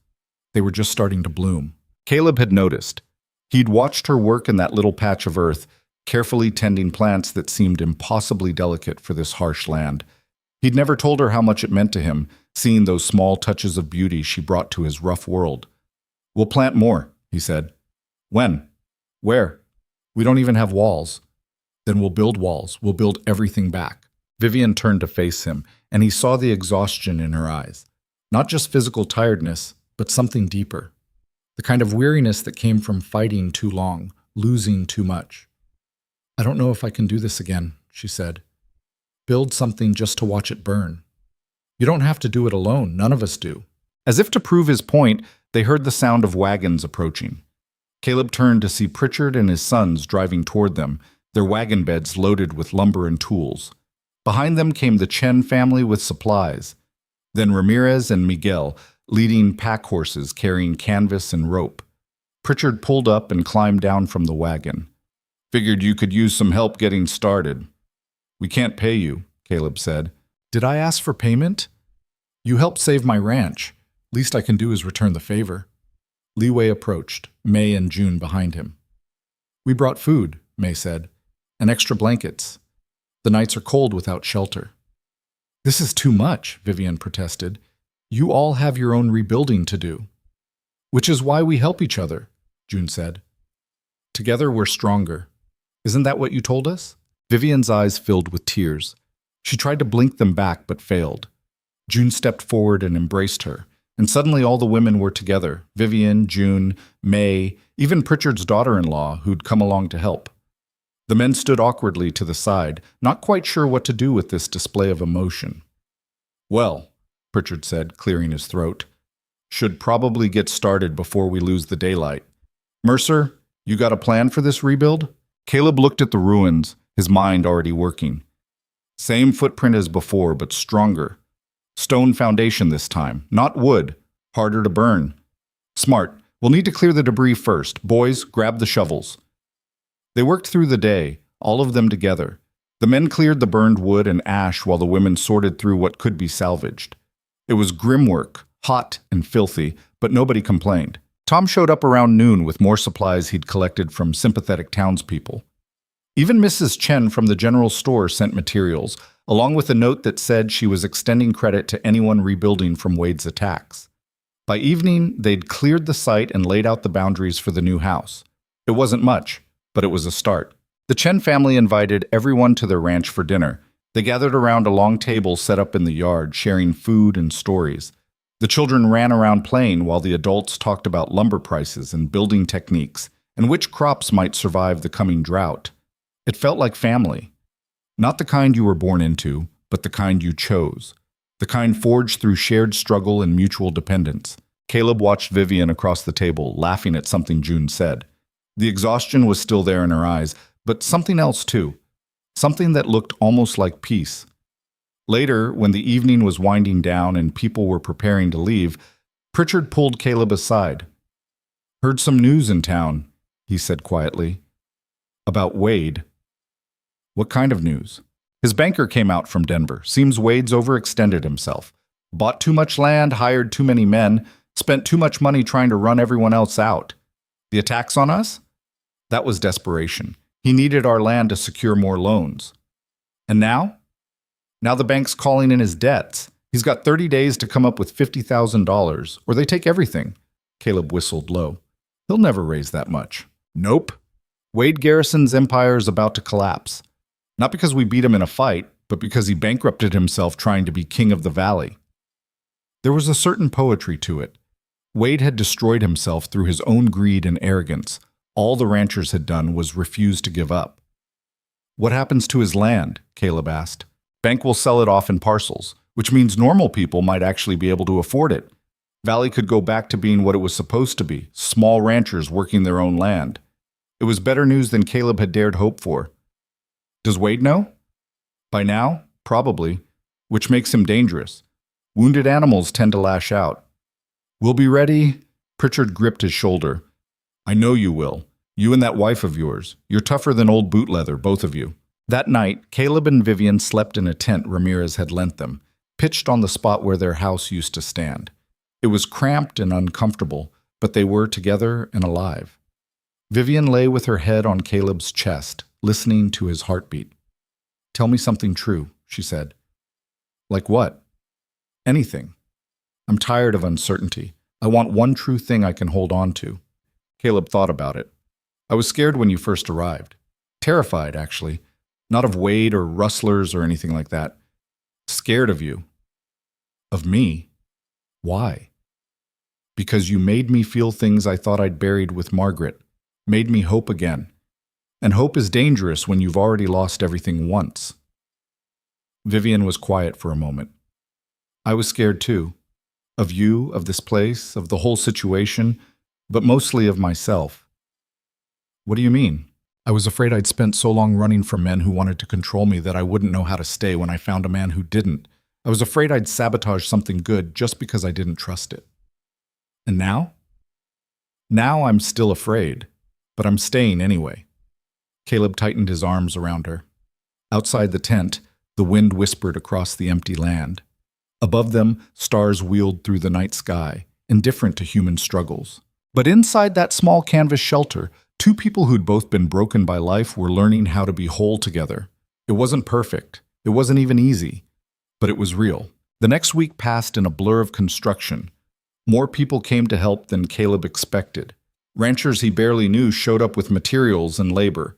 They were just starting to bloom. Caleb had noticed. He'd watched her work in that little patch of earth, carefully tending plants that seemed impossibly delicate for this harsh land. He'd never told her how much it meant to him, seeing those small touches of beauty she brought to his rough world. We'll plant more, he said. When? Where? We don't even have walls. Then we'll build walls. We'll build everything back. Vivian turned to face him, and he saw the exhaustion in her eyes. Not just physical tiredness, but something deeper. The kind of weariness that came from fighting too long, losing too much. I don't know if I can do this again, she said. Build something just to watch it burn. You don't have to do it alone. None of us do. As if to prove his point, they heard the sound of wagons approaching. Caleb turned to see Pritchard and his sons driving toward them, their wagon beds loaded with lumber and tools. Behind them came the Chen family with supplies. Then Ramirez and Miguel, leading pack horses carrying canvas and rope. Pritchard pulled up and climbed down from the wagon. Figured you could use some help getting started. We can't pay you, Caleb said. Did I ask for payment? You helped save my ranch. Least I can do is return the favor. Li Wei approached, May and June behind him. We brought food, May said, and extra blankets. The nights are cold without shelter. This is too much, Vivian protested. You all have your own rebuilding to do. Which is why we help each other, June said. Together we're stronger. Isn't that what you told us? Vivian's eyes filled with tears. She tried to blink them back but failed. June stepped forward and embraced her, and suddenly all the women were together. Vivian, June, May, even Pritchard's daughter-in-law, who'd come along to help. The men stood awkwardly to the side, not quite sure what to do with this display of emotion. Well, Pritchard said, clearing his throat, should probably get started before we lose the daylight. Mercer, you got a plan for this rebuild? Caleb looked at the ruins, his mind already working. Same footprint as before, but stronger. Stone foundation this time, not wood, harder to burn. Smart. We'll need to clear the debris first. Boys, grab the shovels. They worked through the day, all of them together. The men cleared the burned wood and ash while the women sorted through what could be salvaged. It was grim work, hot and filthy, but nobody complained. Tom showed up around noon with more supplies he'd collected from sympathetic townspeople. Even Mrs. Chen from the general store sent materials, along with a note that said she was extending credit to anyone rebuilding from Wade's attacks. By evening, they'd cleared the site and laid out the boundaries for the new house. It wasn't much, but it was a start. The Chen family invited everyone to their ranch for dinner. They gathered around a long table set up in the yard, sharing food and stories. The children ran around playing while the adults talked about lumber prices and building techniques and which crops might survive the coming drought. It felt like family. Not the kind you were born into, but the kind you chose. The kind forged through shared struggle and mutual dependence. Caleb watched Vivian across the table, laughing at something June said. The exhaustion was still there in her eyes, but something else too. Something that looked almost like peace. Later, when the evening was winding down and people were preparing to leave, Pritchard pulled Caleb aside. Heard some news in town, he said quietly. About Wade. What kind of news? His banker came out from Denver. Seems Wade's overextended himself. Bought too much land, hired too many men, spent too much money trying to run everyone else out. The attacks on us? That was desperation. He needed our land to secure more loans. And now? Now the bank's calling in his debts. He's got 30 days to come up with $50,000, or they take everything. Caleb whistled low. He'll never raise that much. Nope. Wade Garrison's empire is about to collapse. Not because we beat him in a fight, but because he bankrupted himself trying to be king of the valley. There was a certain poetry to it. Wade had destroyed himself through his own greed and arrogance. All the ranchers had done was refuse to give up. What happens to his land? Caleb asked. Bank will sell it off in parcels, which means normal people might actually be able to afford it. Valley could go back to being what it was supposed to be, small ranchers working their own land. It was better news than Caleb had dared hope for. Does Wade know? By now, probably, which makes him dangerous. Wounded animals tend to lash out. We'll be ready. Pritchard gripped his shoulder. I know you will. You and that wife of yours. You're tougher than old boot leather, both of you. That night, Caleb and Vivian slept in a tent Ramirez had lent them, pitched on the spot where their house used to stand. It was cramped and uncomfortable, but they were together and alive. Vivian lay with her head on Caleb's chest, listening to his heartbeat. Tell me something true, she said. Like what? Anything. I'm tired of uncertainty. I want one true thing I can hold on to. Caleb thought about it. I was scared when you first arrived. Terrified, actually. Not of Wade or rustlers or anything like that. Scared of you. Of me? Why? Because you made me feel things I thought I'd buried with Margaret. Made me hope again. And hope is dangerous when you've already lost everything once. Vivian was quiet for a moment. I was scared too. Of you, of this place, of the whole situation, but mostly of myself. What do you mean? I was afraid I'd spent so long running from men who wanted to control me that I wouldn't know how to stay when I found a man who didn't. I was afraid I'd sabotage something good just because I didn't trust it. And now? Now I'm still afraid, but I'm staying anyway. Caleb tightened his arms around her. Outside the tent, the wind whispered across the empty land. Above them, stars wheeled through the night sky, indifferent to human struggles. But inside that small canvas shelter, two people who'd both been broken by life were learning how to be whole together. It wasn't perfect. It wasn't even easy. But it was real. The next week passed in a blur of construction. More people came to help than Caleb expected. Ranchers he barely knew showed up with materials and labor.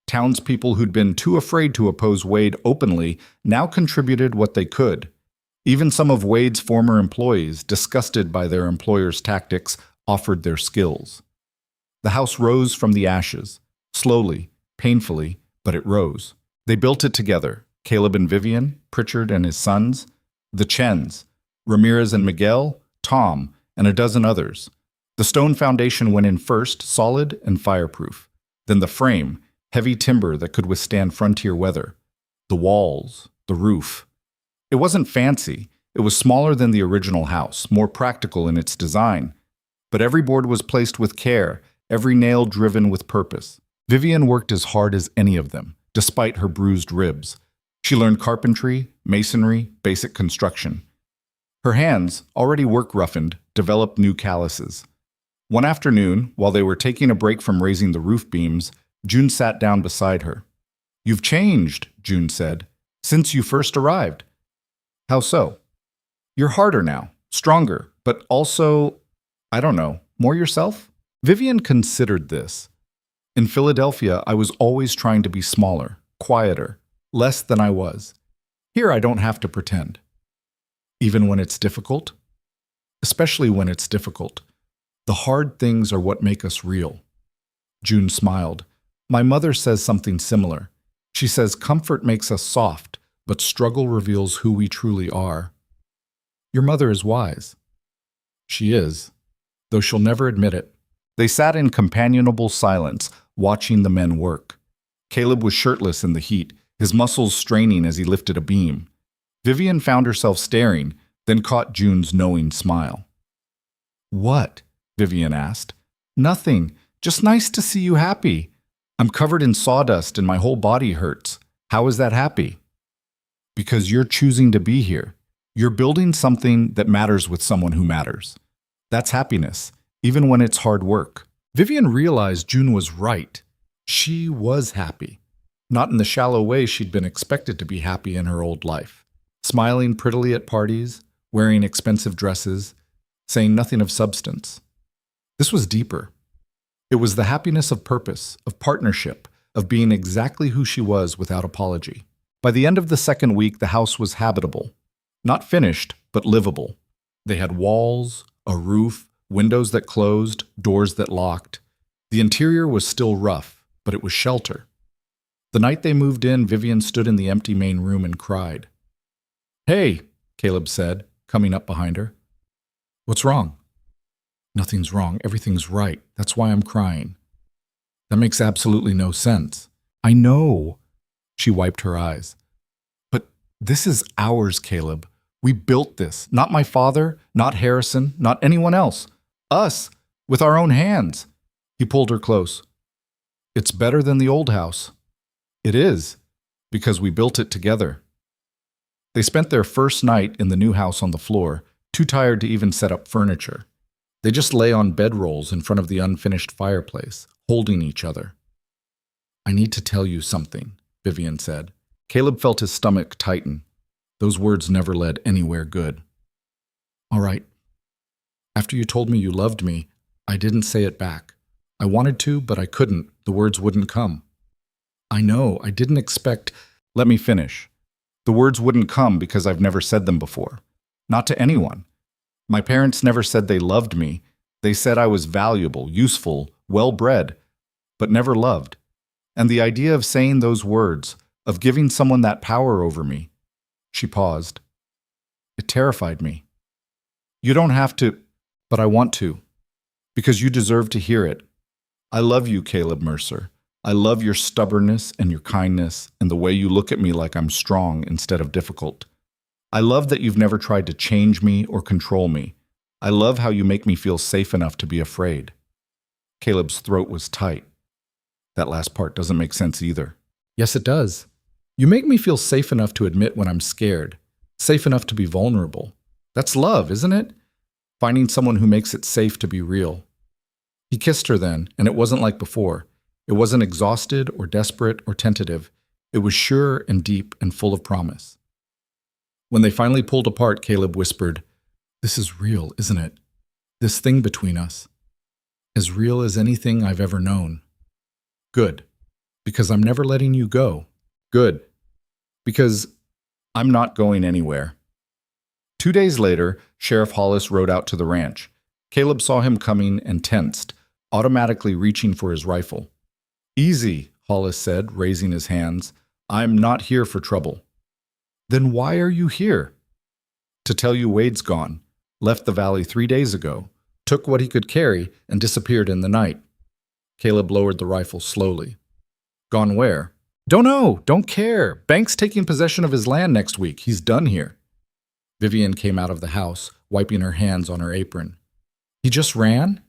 Townspeople who'd been too afraid to oppose Wade openly now contributed what they could. Even some of Wade's former employees, disgusted by their employer's tactics, offered their skills. The house rose from the ashes, slowly, painfully, but it rose. They built it together, Caleb and Vivian, Pritchard and his sons, the Chens, Ramirez and Miguel, Tom, and a dozen others. The stone foundation went in first, solid and fireproof. Then the frame, heavy timber that could withstand frontier weather. The walls, the roof. It wasn't fancy. It was smaller than the original house, more practical in its design. But every board was placed with care, every nail driven with purpose. Vivian worked as hard as any of them, despite her bruised ribs. She learned carpentry, masonry, basic construction. Her hands, already work-roughened, developed new calluses. One afternoon, while they were taking a break from raising the roof beams, June sat down beside her. "You've changed," June said, "since you first arrived." "How so?" "You're harder now, stronger, but also, I don't know, more yourself?" Vivian considered this. In Philadelphia, I was always trying to be smaller, quieter, less than I was. Here, I don't have to pretend. Even when it's difficult? Especially when it's difficult. The hard things are what make us real. June smiled. My mother says something similar. She says comfort makes us soft, but struggle reveals who we truly are. Your mother is wise. She is, though she'll never admit it. They sat in companionable silence, watching the men work. Caleb was shirtless in the heat, his muscles straining as he lifted a beam. Vivian found herself staring, then caught June's knowing smile. "What?" Vivian asked. "Nothing. Just nice to see you happy. I'm covered in sawdust and my whole body hurts. How is that happy?" "Because you're choosing to be here. You're building something that matters with someone who matters. That's happiness, even when it's hard work." Vivian realized June was right. She was happy. Not in the shallow way she'd been expected to be happy in her old life. Smiling prettily at parties, wearing expensive dresses, saying nothing of substance. This was deeper. It was the happiness of purpose, of partnership, of being exactly who she was without apology. By the end of the second week, the house was habitable. Not finished, but livable. They had walls, a roof, windows that closed, doors that locked. The interior was still rough, but it was shelter. The night they moved in, Vivian stood in the empty main room and cried. "Hey," Caleb said, coming up behind her. "What's wrong?" "Nothing's wrong. Everything's right. That's why I'm crying." That makes absolutely no sense. I know. She wiped her eyes. But this is ours, Caleb. We built this. Not my father, not Harrison, not anyone else. Us, with our own hands. He pulled her close. It's better than the old house. It is, because we built it together. They spent their first night in the new house on the floor, too tired to even set up furniture. They just lay on bedrolls in front of the unfinished fireplace, holding each other. I need to tell you something, Vivian said. Caleb felt his stomach tighten. Those words never led anywhere good. All right. After you told me you loved me, I didn't say it back. I wanted to, but I couldn't. The words wouldn't come. I know, I didn't expect... Let me finish. The words wouldn't come because I've never said them before. Not to anyone. My parents never said they loved me. They said I was valuable, useful, well-bred, but never loved. And the idea of saying those words, of giving someone that power over me... She paused. It terrified me. You don't have to, but I want to, because you deserve to hear it. I love you, Caleb Mercer. I love your stubbornness and your kindness and the way you look at me like I'm strong instead of difficult. I love that you've never tried to change me or control me. I love how you make me feel safe enough to be afraid. Caleb's throat was tight. That last part doesn't make sense either. Yes, it does. You make me feel safe enough to admit when I'm scared, safe enough to be vulnerable. That's love, isn't it? Finding someone who makes it safe to be real. He kissed her then, and it wasn't like before. It wasn't exhausted or desperate or tentative. It was sure and deep and full of promise. When they finally pulled apart, Caleb whispered, "This is real, isn't it? This thing between us. As real as anything I've ever known. Good, because I'm never letting you go. Good, because I'm not going anywhere." 2 days later, Sheriff Hollis rode out to the ranch. Caleb saw him coming and tensed, automatically reaching for his rifle. "Easy," Hollis said, raising his hands. "I'm not here for trouble." "Then why are you here?" "To tell you Wade's gone. Left the valley 3 days ago. Took what he could carry and disappeared in the night." Caleb lowered the rifle slowly. "Gone where?" "Don't know. Don't care. Bank's taking possession of his land next week. He's done here." Vivian came out of the house, wiping her hands on her apron. "He just ran?"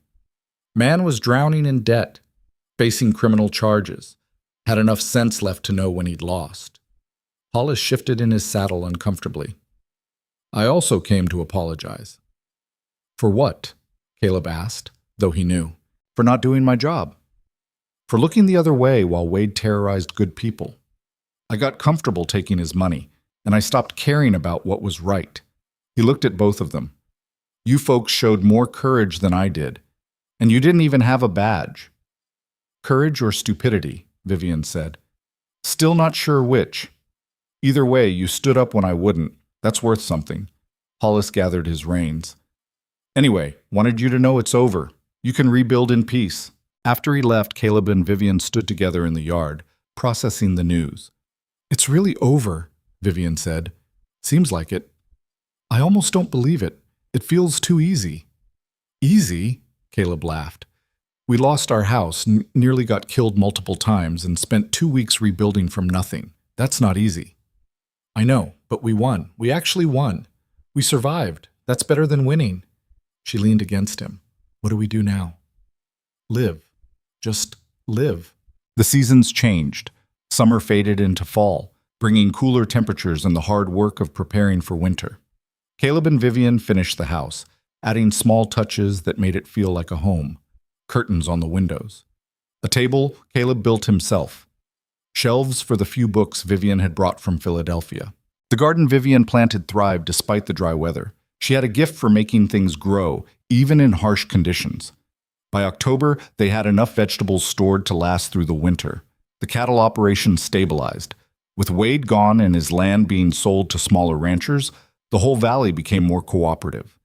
"Man was drowning in debt, facing criminal charges. Had enough sense left to know when he'd lost." Hollis shifted in his saddle uncomfortably. "I also came to apologize." "For what?" Caleb asked, though he knew. "For not doing my job. For looking the other way while Wade terrorized good people. I got comfortable taking his money, and I stopped caring about what was right." He looked at both of them. "You folks showed more courage than I did, and you didn't even have a badge." "Courage or stupidity," Vivian said. "Still not sure which. Either way, you stood up when I wouldn't. That's worth something." Hollis gathered his reins. "Anyway, wanted you to know it's over. You can rebuild in peace." After he left, Caleb and Vivian stood together in the yard, processing the news. "It's really over," Vivian said. "Seems like it. I almost don't believe it. It feels too easy." "Easy?" Caleb laughed. "We lost our house, nearly got killed multiple times, and spent 2 weeks rebuilding from nothing. That's not easy." "I know, but we won. We actually won. We survived. That's better than winning." She leaned against him. "What do we do now?" "Live. Just live." The seasons changed. Summer faded into fall, bringing cooler temperatures and the hard work of preparing for winter. Caleb and Vivian finished the house, adding small touches that made it feel like a home. Curtains on the windows. A table Caleb built himself. Shelves for the few books Vivian had brought from Philadelphia. The garden Vivian planted thrived despite the dry weather. She had a gift for making things grow, even in harsh conditions. By October, they had enough vegetables stored to last through the winter. The cattle operation stabilized. With Wade gone and his land being sold to smaller ranchers, the whole valley became more cooperative.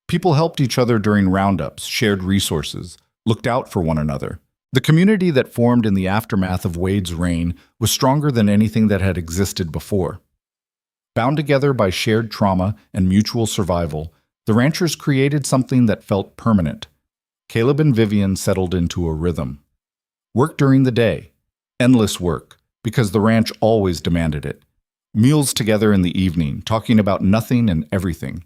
People helped each other during roundups, shared resources, looked out for one another. The community that formed in the aftermath of Wade's reign was stronger than anything that had existed before. Bound together by shared trauma and mutual survival, the ranchers created something that felt permanent. Caleb and Vivian settled into a rhythm. Work during the day. Endless work, because the ranch always demanded it. Meals together in the evening, talking about nothing and everything.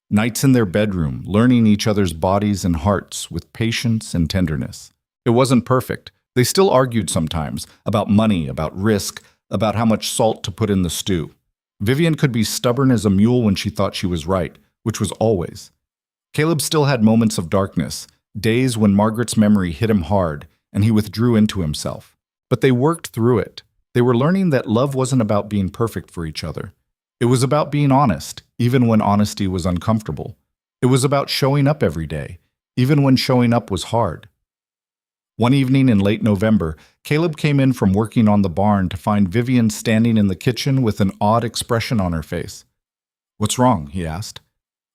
Nights in their bedroom, learning each other's bodies and hearts with patience and tenderness. It wasn't perfect. They still argued sometimes about money, about risk, about how much salt to put in the stew. Vivian could be stubborn as a mule when she thought she was right, which was always. Caleb still had moments of darkness, days when Margaret's memory hit him hard and he withdrew into himself. But they worked through it. They were learning that love wasn't about being perfect for each other. It was about being honest, even when honesty was uncomfortable. It was about showing up every day, even when showing up was hard. One evening in late November, Caleb came in from working on the barn to find Vivian standing in the kitchen with an odd expression on her face. "What's wrong?" he asked.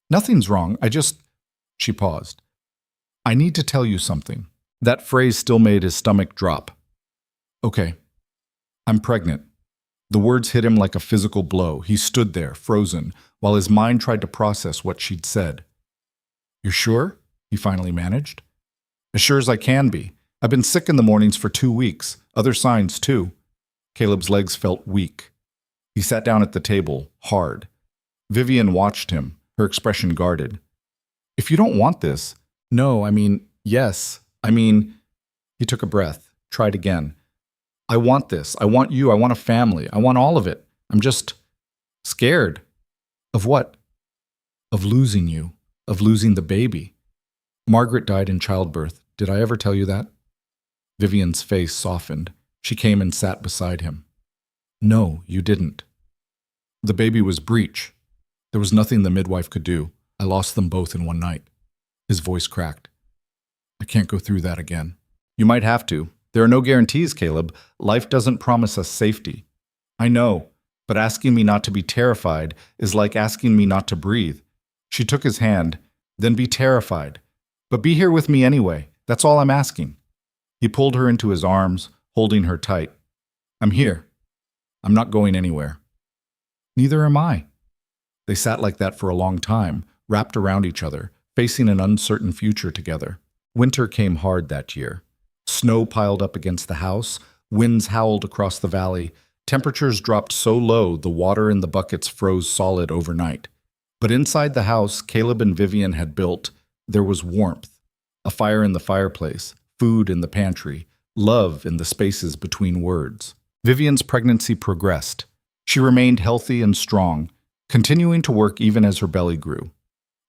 "Nothing's wrong. She paused. "I need to tell you something." That phrase still made his stomach drop. "Okay. I'm pregnant." The words hit him like a physical blow. He stood there, frozen, while his mind tried to process what she'd said. "You're sure?" he finally managed. "As sure as I can be. I've been sick in the mornings for 2 weeks. Other signs, too." Caleb's legs felt weak. He sat down at the table, hard. Vivian watched him, her expression guarded. "If you don't want this..." Yes. He took a breath, tried again. "I want this. I want you. I want a family. I want all of it. I'm just scared." "Of what?" "Of losing you. Of losing the baby. Margaret died in childbirth. Did I ever tell you that?" Vivian's face softened. She came and sat beside him. "No, you didn't." "The baby was breech. There was nothing the midwife could do. I lost them both in one night." His voice cracked. "I can't go through that again." "You might have to. There are no guarantees, Caleb. Life doesn't promise us safety." "I know, but asking me not to be terrified is like asking me not to breathe." She took his hand. "Then be terrified. But be here with me anyway. That's all I'm asking." He pulled her into his arms, holding her tight. "I'm here. I'm not going anywhere." "Neither am I." They sat like that for a long time, wrapped around each other, facing an uncertain future together. Winter came hard that year. Snow piled up against the house, winds howled across the valley, temperatures dropped so low the water in the buckets froze solid overnight. But inside the house Caleb and Vivian had built, there was warmth. A fire in the fireplace, food in the pantry, love in the spaces between words. Vivian's pregnancy progressed. She remained healthy and strong, continuing to work even as her belly grew.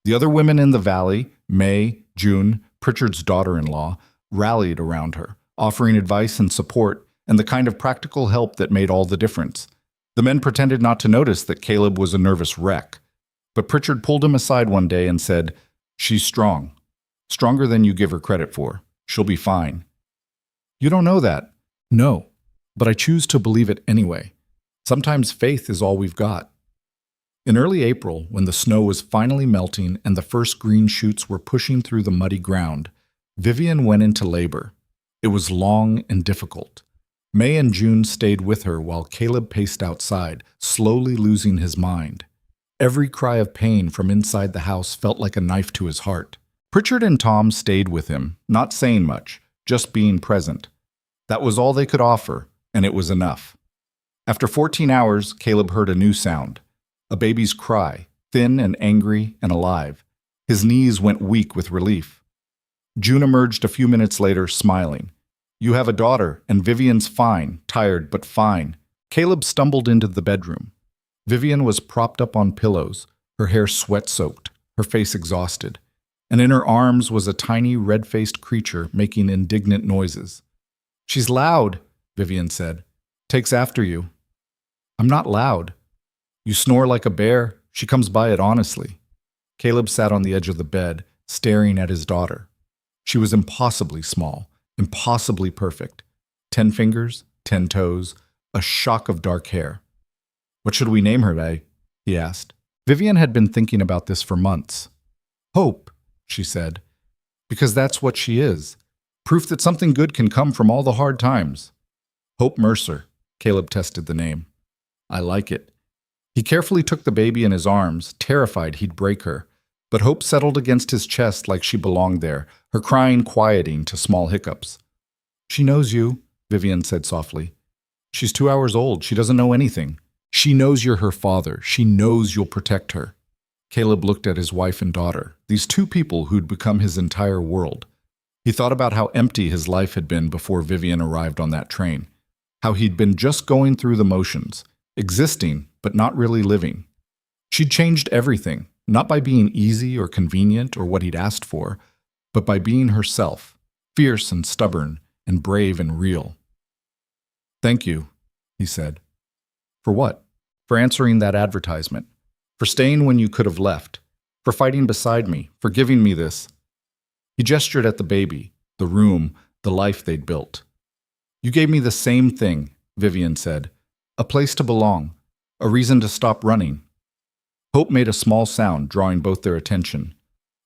The other women in the valley, May, June, Pritchard's daughter-in-law, rallied around her, offering advice and support and the kind of practical help that made all the difference. The men pretended not to notice that Caleb was a nervous wreck. But Pritchard pulled him aside one day and said, "She's strong. Stronger than you give her credit for. She'll be fine." "You don't know that." "No, but I choose to believe it anyway. Sometimes faith is all we've got." In early April, when the snow was finally melting and the first green shoots were pushing through the muddy ground, Vivian went into labor. It was long and difficult. May and June stayed with her while Caleb paced outside, slowly losing his mind. Every cry of pain from inside the house felt like a knife to his heart. Pritchard and Tom stayed with him, not saying much, just being present. That was all they could offer, and it was enough. After 14 hours, Caleb heard a new sound. A baby's cry, thin and angry and alive. His knees went weak with relief. June emerged a few minutes later, smiling. "You have a daughter, and Vivian's fine, tired but fine." Caleb stumbled into the bedroom. Vivian was propped up on pillows, her hair sweat-soaked, her face exhausted. And in her arms was a tiny red-faced creature making indignant noises. "She's loud," Vivian said. "Takes after you." "I'm not loud." "You snore like a bear. She comes by it honestly." Caleb sat on the edge of the bed, staring at his daughter. She was impossibly small, impossibly perfect. 10 fingers, 10 toes, a shock of dark hair. "What should we name her, eh?" he asked. Vivian had been thinking about this for months. "Hope," she said, "because that's what she is. Proof that something good can come from all the hard times." "Hope Mercer," Caleb tested the name. "I like it." He carefully took the baby in his arms, terrified he'd break her. But Hope settled against his chest like she belonged there, her crying quieting to small hiccups. She knows you, Vivian said softly. She's 2 hours old. She doesn't know anything. She knows you're her father. She knows you'll protect her. Caleb looked at his wife and daughter, these two people who'd become his entire world. He thought about how empty his life had been before Vivian arrived on that train, how he'd been just going through the motions, existing but not really living. She'd changed everything, not by being easy or convenient or what he'd asked for, but by being herself, fierce and stubborn and brave and real. "Thank you," he said. "For what?" "For answering that advertisement. For staying when you could have left. For fighting beside me. For giving me this." He gestured at the baby, the room, the life they'd built. "You gave me the same thing," Vivian said. "A place to belong. A reason to stop running." Hope made a small sound, drawing both their attention.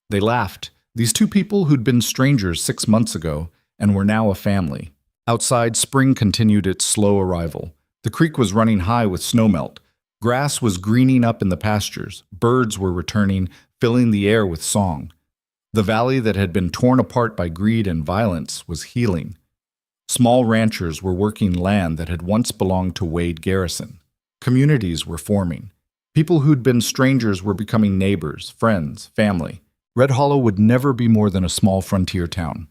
They laughed, these two people who'd been strangers 6 months ago and were now a family. Outside, spring continued its slow arrival. The creek was running high with snowmelt. Grass was greening up in the pastures. Birds were returning, filling the air with song. The valley that had been torn apart by greed and violence was healing. Small ranchers were working land that had once belonged to Wade Garrison. Communities were forming. People who'd been strangers were becoming neighbors, friends, family. Red Hollow would never be more than a small frontier town.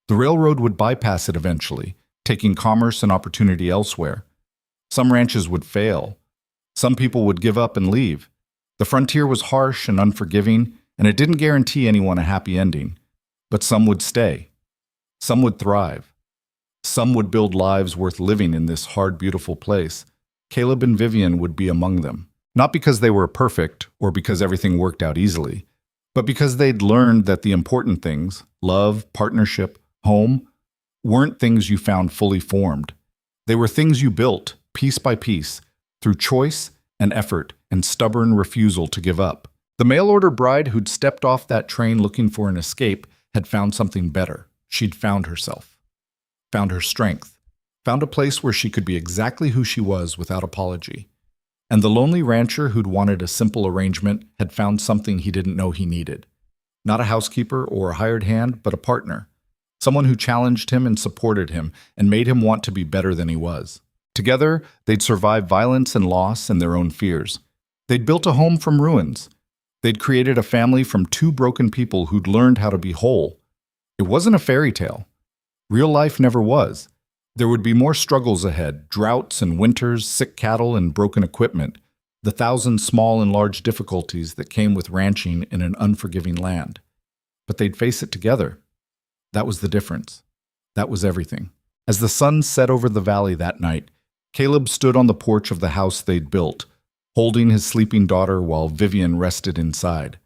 The railroad would bypass it eventually, taking commerce and opportunity elsewhere. Some ranches would fail. Some people would give up and leave. The frontier was harsh and unforgiving, and it didn't guarantee anyone a happy ending. But some would stay. Some would thrive. Some would build lives worth living in this hard, beautiful place. Caleb and Vivian would be among them. Not because they were perfect or because everything worked out easily, but because they'd learned that the important things, love, partnership, home, weren't things you found fully formed. They were things you built, piece by piece, through choice and effort and stubborn refusal to give up. The mail-order bride who'd stepped off that train looking for an escape had found something better. She'd found herself, found her strength, found a place where she could be exactly who she was without apology. And the lonely rancher who'd wanted a simple arrangement had found something he didn't know he needed. Not a housekeeper or a hired hand, but a partner. Someone who challenged him and supported him and made him want to be better than he was. Together, they'd survived violence and loss and their own fears. They'd built a home from ruins. They'd created a family from two broken people who'd learned how to be whole. It wasn't a fairy tale. Real life never was. There would be more struggles ahead, droughts and winters, sick cattle and broken equipment, the thousand small and large difficulties that came with ranching in an unforgiving land. But they'd face it together. That was the difference. That was everything. As the sun set over the valley that night, Caleb stood on the porch of the house they'd built, holding his sleeping daughter while Vivian rested inside.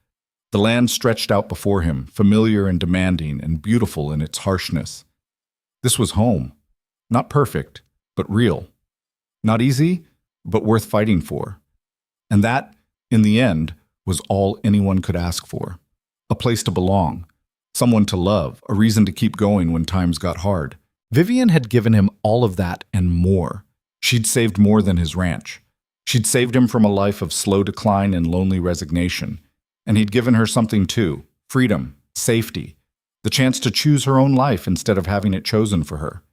The land stretched out before him, familiar and demanding and beautiful in its harshness. This was home. Not perfect, but real. Not easy, but worth fighting for. And that, in the end, was all anyone could ask for. A place to belong, someone to love, a reason to keep going when times got hard. Vivian had given him all of that and more. She'd saved more than his ranch. She'd saved him from a life of slow decline and lonely resignation. And he'd given her something too: freedom, safety, the chance to choose her own life instead of having it chosen for her.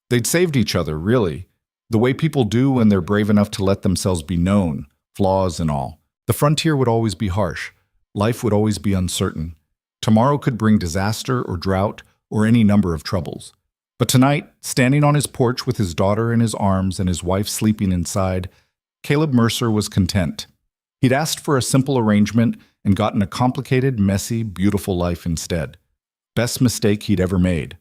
They'd saved each other, really, the way people do when they're brave enough to let themselves be known, flaws and all. The frontier would always be harsh. Life would always be uncertain. Tomorrow could bring disaster or drought or any number of troubles. But tonight, standing on his porch with his daughter in his arms and his wife sleeping inside, Caleb Mercer was content. He'd asked for a simple arrangement and gotten a complicated, messy, beautiful life instead. Best mistake he'd ever made.